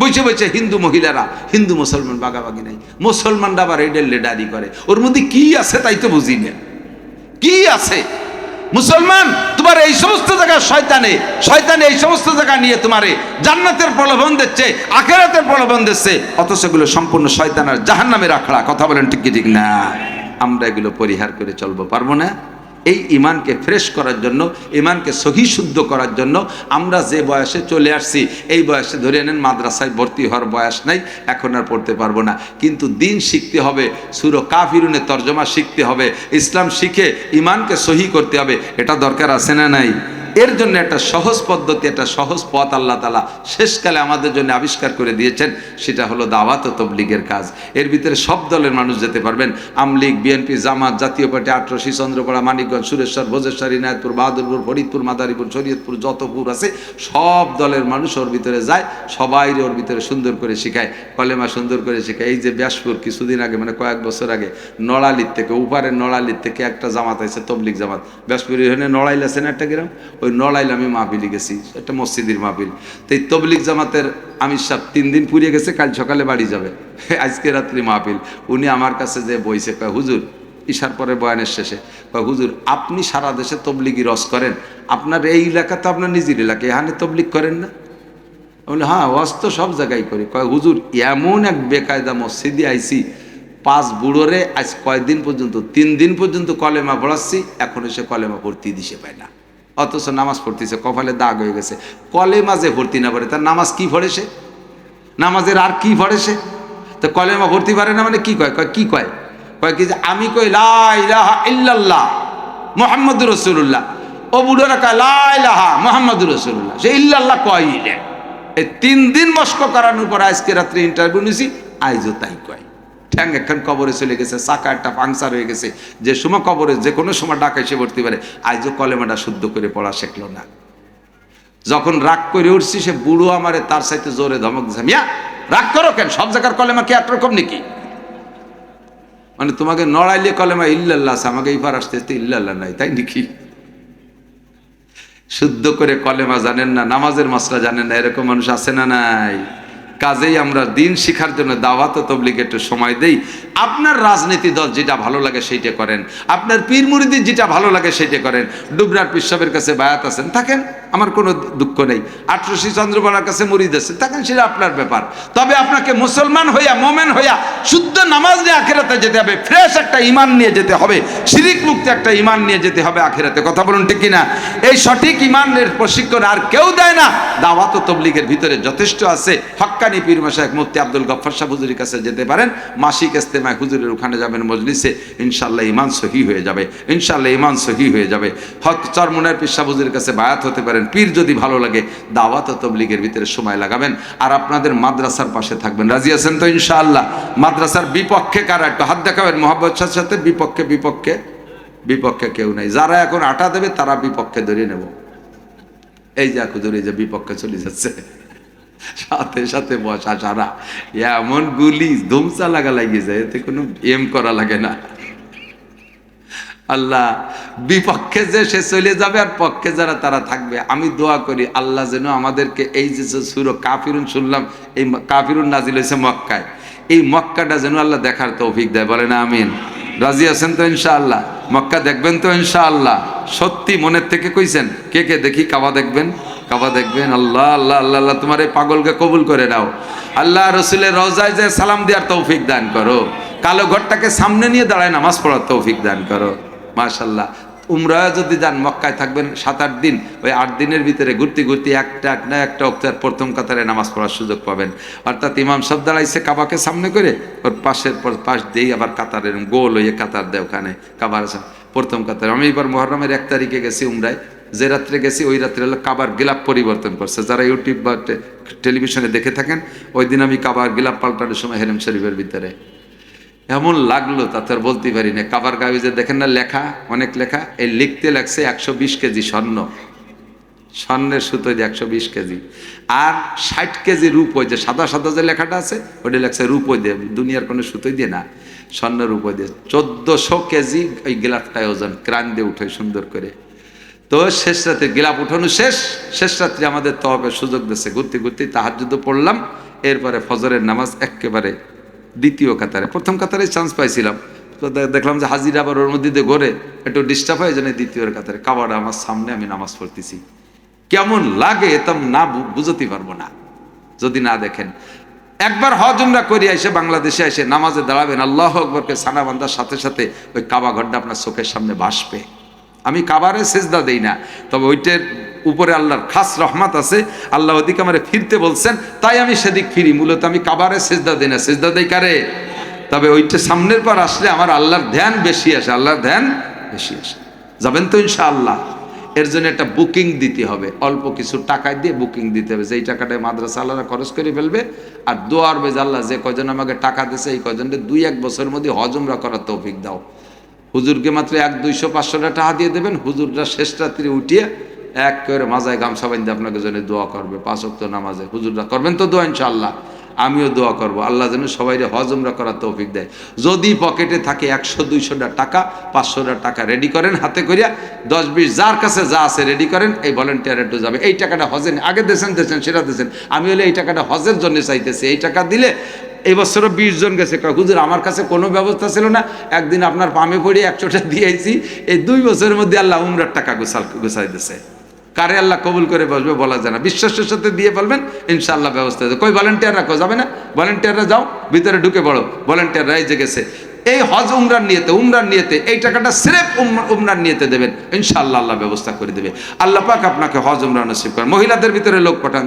বইছে বইছে হিন্দু মহিলারা, হিন্দু মুসলমান বাগাবাগি নাই, মুসলমানরা আবার এডেল লেডারি করে, ওর মধ্যে কি আছে তাই তো বুঝি না, কি আছে? মুসলমান তোমার এই সমস্ত জায়গা শয়তানে, শয়তানে এই সমস্ত জায়গা নিয়ে তোমারে জান্নাতের প্রলোভন দিচ্ছে, আখিরাতের প্রলোভন দিচ্ছে, অথচ এগুলো সম্পূর্ণ শয়তানের জাহান্নামের আখড়া। কথা বলেন ঠিক কি ঠিক না? আমরা এগুলো পরিহার করে চলবো পারবো না? এই ইমানকে ফ্রেশ করার জন্য, ইমানকে সহি শুদ্ধ করার জন্য আমরা যে বয়সে চলে আসছি, এই বয়সে ধরে নেন মাদ্রাসায় ভর্তি হওয়ার বয়স নাই, এখন আর পড়তে পারবো না, কিন্তু দিন শিখতে হবে, সূরা কাফিরুনের তর্জমা শিখতে হবে, ইসলাম শিখে ইমানকে সহি করতে হবে। এটা দরকার আছে না নাই? এর জন্য একটা সহজ পদ্ধতি, একটা সহজ পথ আল্লাহ তাআলা শেষকালে আমাদের জন্য আবিষ্কার করে দিয়েছেন, সেটা হলো দাওয়াত ও তবলিগের কাজ। এর ভিতরে সব দলের মানুষ যেতে পারবেন, আমলিগ, বিএনপি, জামাত, জাতীয় পার্টি, আটরশি, চন্দ্রপাড়া, মানিকগঞ্জ, সুরেশ্বর, ভোজেশ্বর, ইনায়তপুর, বাহাদুরপুর, ফরিদপুর, মাদারীপুর, শরীয়তপুর, যতপুর আছে সব দলের মানুষ ওর ভিতরে যায়, সবাই ওর ভিতরে সুন্দর করে শেখায়, কলেমা সুন্দর করে শেখায়। এই যে ব্যাসপুর কিছুদিন আগে, মানে কয়েক বছর আগে, নড়ালির থেকে, উপারের নড়ালির থেকে একটা জামাত আছে, তবলিগ জামাত, ব্যাসপুরের এখানে নড়াইল আছে না একটা গ্রাম, ওই নড়াইল আমি মাহফিলে গেছি, একটা মসজিদের মাহফিল। তো এই তবলিগ জামাতের আমির সাহেব 3 দিন পুড়িয়ে গেছে, কাল সকালে বাড়ি যাবে, আজকে রাত্রি মাহফিল। উনি আমার কাছে যে বইছে, কয় হুজুর ঈশার পরে বয়ানের শেষে কয় হুজুর আপনি সারা দেশে তবলিগি রস করেন, আপনার এই এলাকা তো আপনার নিজের এলাকা, এখানে তবলিগ করেন না? বলে হ্যাঁ ওয়াজ তো সব জায়গায় করি। কয় হুজুর এমন এক বেকায়দা মসজিদে আইছি, 5 বুড়োরে আজ কয়েকদিন পর্যন্ত 3 দিন পর্যন্ত কলেমা পড়াচ্ছি, এখন এসে কলেমা ভর্তি দিশে পায় না, অথচ নামাজ পড়তেছে, কপালে দাগ হয়ে গেছে। কলেমা যে ভর্তি না পারে তার নামাজ কি পড়ে সে? নামাজের আর কি পড়ে সে? তো কলেমা ভর্তি পারে না মানে কি কয়? কয় কি কয়? কয় কি যে আমি কই লা ইলাহা ইল্লাল্লাহ মুহাম্মাদুর রাসূলুল্লাহ, ও বুড়োরা কয় লা ইলাহা মুহাম্মাদুর রাসূলুল্লাহ, সে ইল্লাল্লাহ কইলে। এই 3 দিন মস্ক করানোর পর আজকে রাত্রে ইন্টারভিউ নিছি, আইজও তাই কয়। ঠ্যাং একখান কবরে চলে গেছে, চাকা একটা পাংচার হয়ে গেছে, যে সময় কবরে যে কোনো সময় ডাকা এসে পড়তে পারে, আইজও কলেমাটা শুদ্ধ করে পড়া শিখলো না। যখন রাগ করে উঠছি সে বুড়ো আমারে তার সাথে জোরে ধমক দিছে, মিয়া রাগ করো কেন, সব জায়গার কলেমা কি একরকম নাকি? মানে তোমাকে নড়াইলে কলেমা ইল্লাল্লাহ আছে, আমাকে ইফার আসতে আসতে ইল্লাল্লাহ নাই, তাই নাকি? শুদ্ধ করে কলেমা জানেন না, নামাজের মাসলা জানেন না, এরকম মানুষ আছে না নাই? কাজেই আমরা দিন শিখার জন্য দাওয়াত ও তাবলীগে একটু সময় দেই। আপনার রাজনীতি দল যেটা ভালো লাগে সেইটা করেন, আপনার পীর মুরিদির যেটা ভালো লাগে সেইটা করেন। ডুবরার পীর সাহেবের কাছে বায়াত আছেন, থাকেন, আমার কোনো দুঃখ নেই। ৮৮ চন্দ্রবালার কাছে মুরিদ আছেন, থাকেন, সেটা আপনার ব্যাপার। তবে আপনাকে মুসলমান হইয়া, মোমেন হইয়া শুদ্ধ নামাজ নিয়ে আখিরাতে যেতে হবে, ফ্রেশ একটা ঈমান নিয়ে যেতে হবে, শিরিক মুক্ত একটা ঈমান নিয়ে যেতে হবে আখিরাতে। কথা বলুন ঠিক কিনা? এই সঠিক ঈমানের প্রশিক্ষণ আর কেউ দেয় না। দাওয়াত ও তাবলীগের ভিতরে যথেষ্ট আছে। হক্কানি পীর মাশায়েখ মুফতি আব্দুল গফফার সাহেব হুজুরের কাছে যেতে পারেন, মাসিক ইজতেমায় হুজুরের ওখানে যাবেন মজলিসে, ইনশাআল্লাহ ঈমান সহি হয়ে যাবে, ইনশাআল্লাহ ঈমান সহি হয়ে যাবে। হক চরমনের পীর সাহেব হুজুরের কাছে বায়াত হতে পারেন। পীর যদি ভালো লাগে দাওয়াত ও তাবলীগের ভিতরে সময় লাগাবেন, আর আপনাদের মাদ্রাসার পাশে থাকবেন। রাজি আছেন তো ইনশাআল্লাহ? মাদ্রাসার বিপক্ষে কারা একটু হাত দেখাবেন মোহাব্বতের সাথে? বিপক্ষে বিপক্ষে বিপক্ষে কেউ নাই। যারা এখন আটা দেবে তারা বিপক্ষে ধরে নেব। এই যে হুজুর এই যে বিপক্ষে চলে যাচ্ছে, সাথে সাথে বসা সারা এমন গুলি ধুমসা লাগা লাগিয়ে যায়, এতে কোনো এম করা লাগে না। আল্লাহ বিপক্ষে যে সে চলে যাবে আর পক্ষে যারা তারা থাকবে। আমি দোয়া করি আল্লাহ যেন আমাদেরকে এই যে সূরা কাফিরুন শুনলাম, এই কাফিরুন নাজিল হয়েছে মক্কায়, এই মক্কাটা যেন আল্লাহ দেখার তৌফিক দেয়। বলেন আমিন। রাজি আছেন তো ইনশাআল্লাহ? মক্কা দেখবেন তো ইনশাআল্লাহ? সত্যি মনের থেকে কইছেন? কে কে দেখি কাবা দেখবেন? কাবা দেখবেন? আল্লাহ আল্লাহ আল্লাহ আল্লাহ, তোমার এই পাগলকে কবুল করে নাও। আল্লাহ রসুলের রওজায় যে সালাম দেওয়ার তৌফিক দান করো, কালো ঘরটাকে সামনে নিয়ে দাঁড়ায় নামাজ পড়ার তৌফিক দান করো। মাশাআল্লাহ। উমরা যদি যান, মক্কায় থাকবেন 7-8 দিন, ওই 8 দিনের ভিতরে ঘুরতে ঘুরতে একটা ওক্তার প্রথম কাতারে নামাজ পড়ার সুযোগ পাবেন। অর্থাৎ ইমাম সাহেব দাঁড়াইছে কাবাকে সামনে করে, ওর পাশের পাশ দিয়েই আবার কাতারের গোল হয়ে কাতার দেয়, ওখানে কাবার প্রথম কাতারে। আমি এবার মুহররমের 1 তারিখে গেছি উমরায়, যে রাত্রে গেছি ওই রাত্রে হলো কাবার গিলাপ পরিবর্তন করছে। যারা ইউটিউব বা টেলিভিশনে দেখে থাকেন, ওই দিন আমি কাবার গিলাপ পাল্টানোর সময় হেরেম শরীফের ভিতরে এমন লাগলো তা তো আর বলতে পারি না। কাবার গায়ে যে দেখেন না লেখা, অনেক লেখা, এই লিখতে লাগছে 120 কেজি স্বর্ণ, স্বর্ণের সুতো দিয়ে 120 কেজি, আর 60 কেজি রূপ, ওই যে সাদা সাদা যে লেখাটা আছে ওটা লেখছে রূপই দিয়ে, দুনিয়ার কোনো সুতোই দিয়ে না, স্বর্ণ রূপই দিয়ে। 1400 কেজি ওই গিলাপটায় ওজন, ক্রান দিয়ে উঠে সুন্দর করে। তো শেষ রাতে গিলাপ উঠানো শেষ রাত্রে আমাদের তওয়াফের সুযোগ দিচ্ছে, ঘুরতে ঘুরতে তাহাজ্জুদ পড়লাম, এরপরে ফজরের নামাজ একেবারে দ্বিতীয় কাতারে। প্রথম কাতারে চান্স পাইছিলাম, তো দেখলাম যে হাজিরা আবার ওর মধ্যে দিয়ে ঘরে একটু ডিস্টার্ব হয়, যেন দ্বিতীয় কাতারে কাবাটা আমার সামনে, আমি নামাজ পড়তেছি। কেমন লাগে তা না বুঝতে পারবো না যদি না দেখেন। একবার হজ উমরা করে এসে বাংলাদেশে এসে নামাজে দাঁড়াবেন, আল্লাহু আকবরকে সানা বান্দার সাথে সাথে ওই কাবা ঘরটা আপনার চোখের সামনে ভাসবে। আমি কাবারে সেজদা দেই না, তবে ওইটার উপরে আল্লাহর খাস রহমত আছে, আল্লাহ ওদিকে আমার ফিরতে বলছেন, তাই আমি সেদিক ফিরি। মূলত আমি কাবারে সেজদা দেই না, সেজদা দেই কারে? তবে ওইটা সামনের পর আসলে আমার আল্লাহর ধ্যান বেশি আসে, আল্লাহর ধ্যান বেশি আসে। যাবেন তো ইনশাআল্লাহ? এর জন্য একটা বুকিং দিতে হবে, অল্প কিছু টাকা দিয়ে বুকিং দিতে হবে, যেই টাকাটায় মাদ্রাসা আল্লাহরা খরচ করে ফেলবে। আর দোয়ার বেজ, আল্লাহ যে কজন আমাকে টাকা দিয়েছে এই কজনকে 2-1 বছরের মধ্যে হজ উমরা করার তৌফিক দাও। হুজুরকে মাত্র 100-200-500 টাকা দিয়ে দেবেন, হুজুররা শেষ রাত্রি উঠিয়ে একেবারে মাজায় গামছা বাঁধতে আপনাকে জন্য দোয়া করবে 5 ওয়াক্ত নামাজে। হুজুররা করবেন তো দোয়া ইনশাআল্লাহ? আমিও দোয়া করব আল্লাহ যেন সবাইরে হজ উমরা করার তৌফিক দেয়। যদি পকেটে থাকে 100-200 টাকা, 500 টাকা রেডি করেন হাতে করিয়া, 10-20 যার কাছে যা আছে রেডি করেন, এই ভলেন্টিয়ার একটু যাবে। এই টাকাটা হজের আগে দেন সেটা দিয়েছেন, আমি হলে এই টাকাটা হজের জন্য চাইতেছি, এই টাকা দিলে এই বছরও 20 জন গেছে। কয় হুজুর আমার কাছে কোনো ব্যবস্থা ছিল না, একদিন আপনার পামে পড়ে 100টা দিয়েছি, এই 2 বছরের মধ্যে আল্লাহ উমরার টাকা গুছাই দিয়েছে। কারে আল্লাহ কবুল করে বসবে বলা যায় না, বিশ্বাসের সাথে দিয়ে বলবেন ইনশাআল্লাহ ব্যবস্থা আছে। কই ভলেন্টিয়াররা কো যাবে না? ভলেন্টিয়াররা যাও, ভিতরে ঢুকে পড়ো, ভলেন্টিয়াররা এই যে গেছে। এই হজ উমরার নিয়তে এই টাকাটা সিরেফ উমরার নিয়তে দেবেন, ইনশাআল্লাহ আল্লাহ ব্যবস্থা করে দেবে। আল্লাহ পাক আপনাকে হজ উমরা নসিব করেন। মহিলাদের ভিতরে লোক পাঠান।